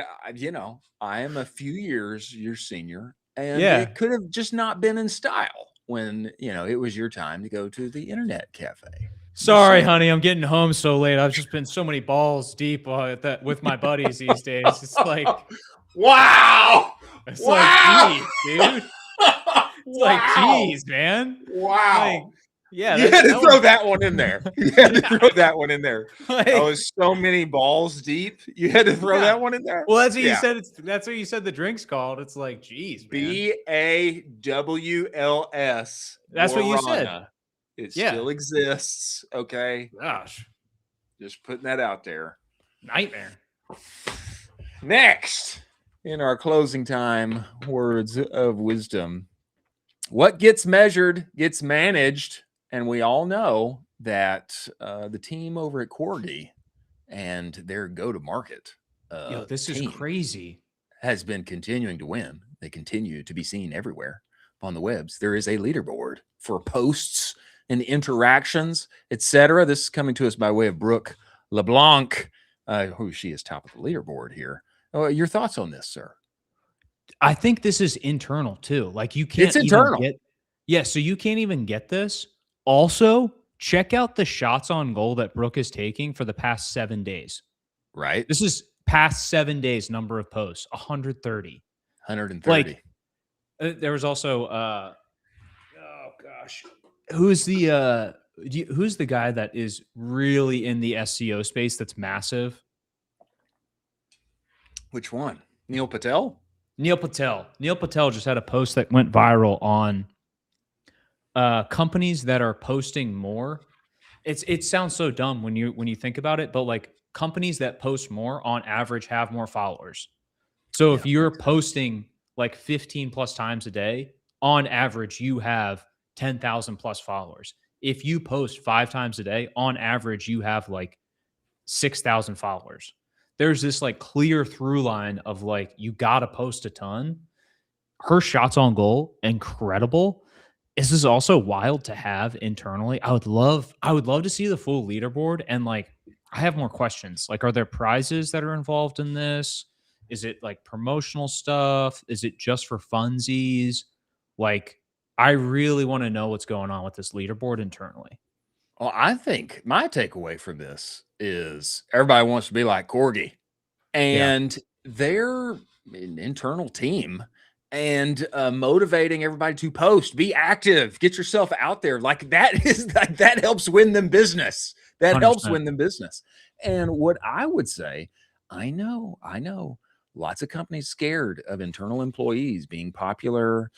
I am a few years your senior, and it could have just not been in style when, it was your time to go to the internet cafe. Sorry, honey, I'm getting home so late. I've just been so many balls deep with my buddies these days. It's like, wow. It's like, geez, dude. It's like, geez, man. Wow. Like, yeah, you had to throw that one in there. You had to throw that one in there. Like, I was so many balls deep. You had to throw that one in there. Well, that's what you said. That's what you said the drink's called. It's like, geez, man. BAWLS. That's what you said. It still exists. Okay. Gosh. Just putting that out there. Nightmare. Next, in our closing time, words of wisdom. What gets measured gets managed. And we all know that the team over at Corgi and their go-to-market this is crazy. Has been continuing to win. They continue to be seen everywhere on the webs. There is a leaderboard for posts and interactions, etc. This is coming to us by way of Brooke LeBlanc, who she is top of the leaderboard here. Your thoughts on this, sir? I think this is internal too. Like you can't. It's internal. So you can't even get this. Also, check out the shots on goal that Brooke is taking for the past 7 days. Right. This is past 7 days number of posts, 130. 130. Like there was also who's the guy that is really in the SEO space that's massive? Which one? Neil Patel? Neil Patel just had a post that went viral on companies that are posting more. It sounds so dumb when you think about it, but like companies that post more on average have more followers. So if you're posting like 15 plus times a day, on average, you have 10,000 plus followers. If you post 5 times a day, on average, you have like 6,000 followers. There's this like clear through line of like, you got to post a ton. Her shots on goal, incredible. This is also wild to have internally. I would love to see the full leaderboard. And like, I have more questions. Like, are there prizes that are involved in this? Is it like promotional stuff? Is it just for funsies? Like, I really want to know what's going on with this leaderboard internally. Well, I think my takeaway from this is everybody wants to be like Corgi, and they're an internal team and motivating everybody to post, be active, get yourself out there. Like that helps win them business. That 100%. Helps win them business. And what I would say, I know lots of companies scared of internal employees being popular,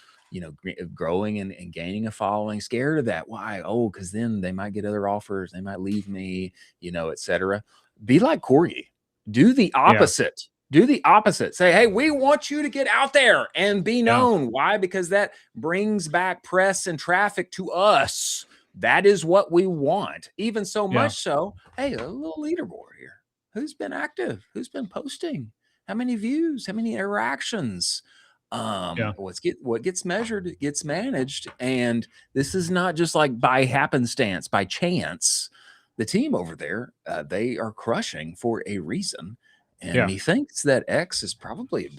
growing and gaining a following, scared of that. Why? Oh, because then they might get other offers. They might leave me, etc. Be like Corgi. Do the opposite. Yeah. Do the opposite. Say, hey, we want you to get out there and be known. Yeah. Why? Because that brings back press and traffic to us. That is what we want. Even so much so, hey, a little leaderboard here. Who's been active? Who's been posting? How many views? How many interactions? What gets measured gets managed. And this is not just like by happenstance, by chance. The team over there, they are crushing for a reason. And he thinks that X is probably a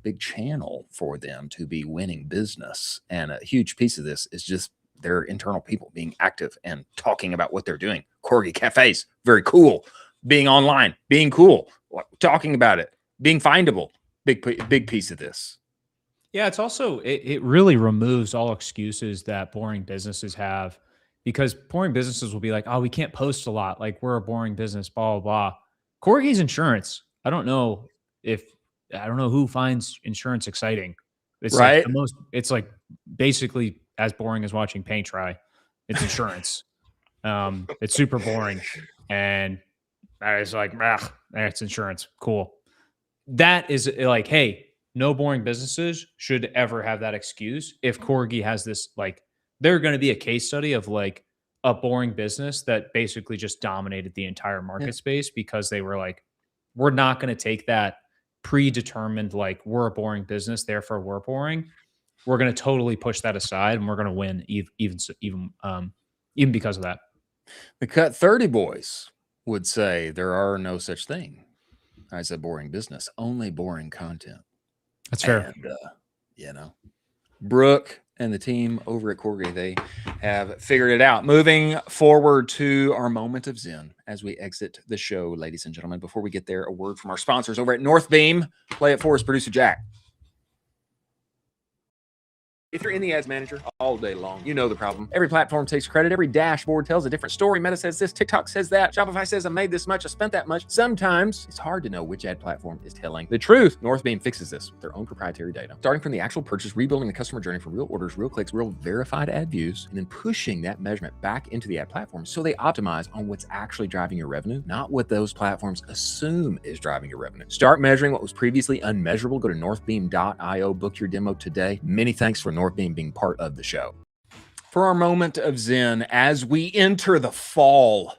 big channel for them to be winning business. And a huge piece of this is just their internal people being active and talking about what they're doing. Corgi cafes, very cool. Being online, being cool, talking about it, being findable. Big piece of this. Yeah, it's also it really removes all excuses that boring businesses have, because boring businesses will be like, "Oh, we can't post a lot. Like we're a boring business." Blah blah blah. Corgi's insurance. If I don't know who finds insurance exciting. It's like Right? the most. It's like basically as boring as watching paint dry. It's insurance. It's super boring, and it's like, ah, it's insurance. Cool. That is like, hey, no boring businesses should ever have that excuse. If Corgi has this, like, they're going to be a case study of like a boring business that basically just dominated the entire Yeah. market space because they were like, we're not going to take that predetermined, like, we're a boring business, therefore we're boring. We're going to totally push that aside and we're going to win even because of that. The Cut 30 boys would say there are no such thing as a boring business, only boring content. That's fair. And, you know, Brooke and the team over at Corgi, they have figured it out. Moving forward to our moment of Zen as we exit the show, ladies and gentlemen. Before we get there, a word from our sponsors over at North Beam. Play it for us, producer Jack. If you're in the ads manager all day long, you know the problem. Every platform takes credit. Every dashboard tells a different story. Meta says this, TikTok says that. Shopify says I made this much, I spent that much. Sometimes it's hard to know which ad platform is telling the truth. Northbeam fixes this with their own proprietary data. Starting from the actual purchase, rebuilding the customer journey from real orders, real clicks, real verified ad views, and then pushing that measurement back into the ad platform so they optimize on what's actually driving your revenue, not what those platforms assume is driving your revenue. Start measuring what was previously unmeasurable. Go to northbeam.io, book your demo today. Many thanks for Northbeam being part of the show. For our moment of Zen, as we enter the fall,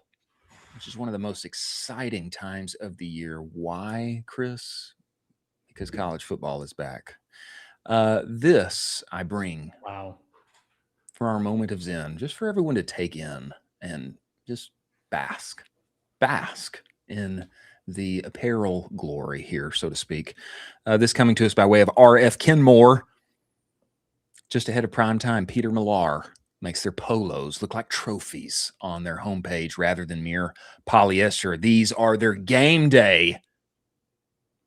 which is one of the most exciting times of the year. Why, Chris? Because college football is back. This I bring Wow. for our moment of Zen, just for everyone to take in and just bask in the apparel glory here, so to speak. This coming to us by way of RF Kenmore. Just ahead of prime time, Peter Millar makes their polos look like trophies on their homepage rather than mere polyester. These are their game day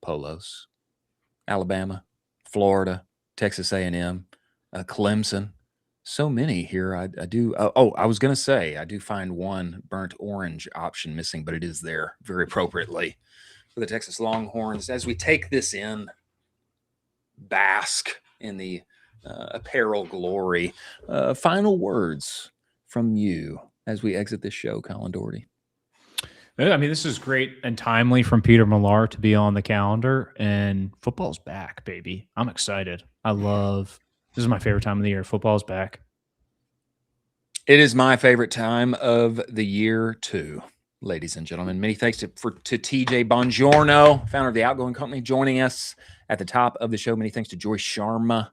polos. Alabama, Florida, Texas A&M, Clemson. So many here. I do. I was going to say, I do find one burnt orange option missing, but it is there very appropriately for the Texas Longhorns. As we take this in, bask in the apparel glory. Final words from you as we exit this show, Colin Dougherty. I mean, this is great and timely from Peter Millar to be on the calendar, and football's back, baby. I'm excited. This is my favorite time of the year. Football's back. It is my favorite time of the year too, ladies and gentlemen. Many thanks to TJ Bongiorno, founder of the Outgoing Company, joining us at the top of the show. Many thanks to Joyce Sharma,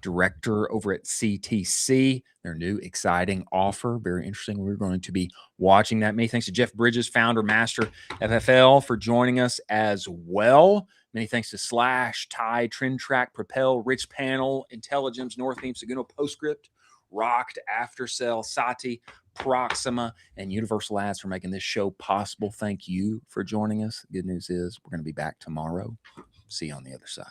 director over at CTC, their new exciting offer. Very interesting. We're going to be watching that. Many thanks to Jeff Bridges, founder, master FFL, for joining us as well. Many thanks to Slash, Ty, Trend Track, Propel, Rich Panel, Intelligence, Northbeam, Seguno, Postscript, Rocked, Aftercell, Sati, Proxima, and Universal Ads for making this show possible. Thank you for joining us. Good news is we're going to be back tomorrow. See you on the other side.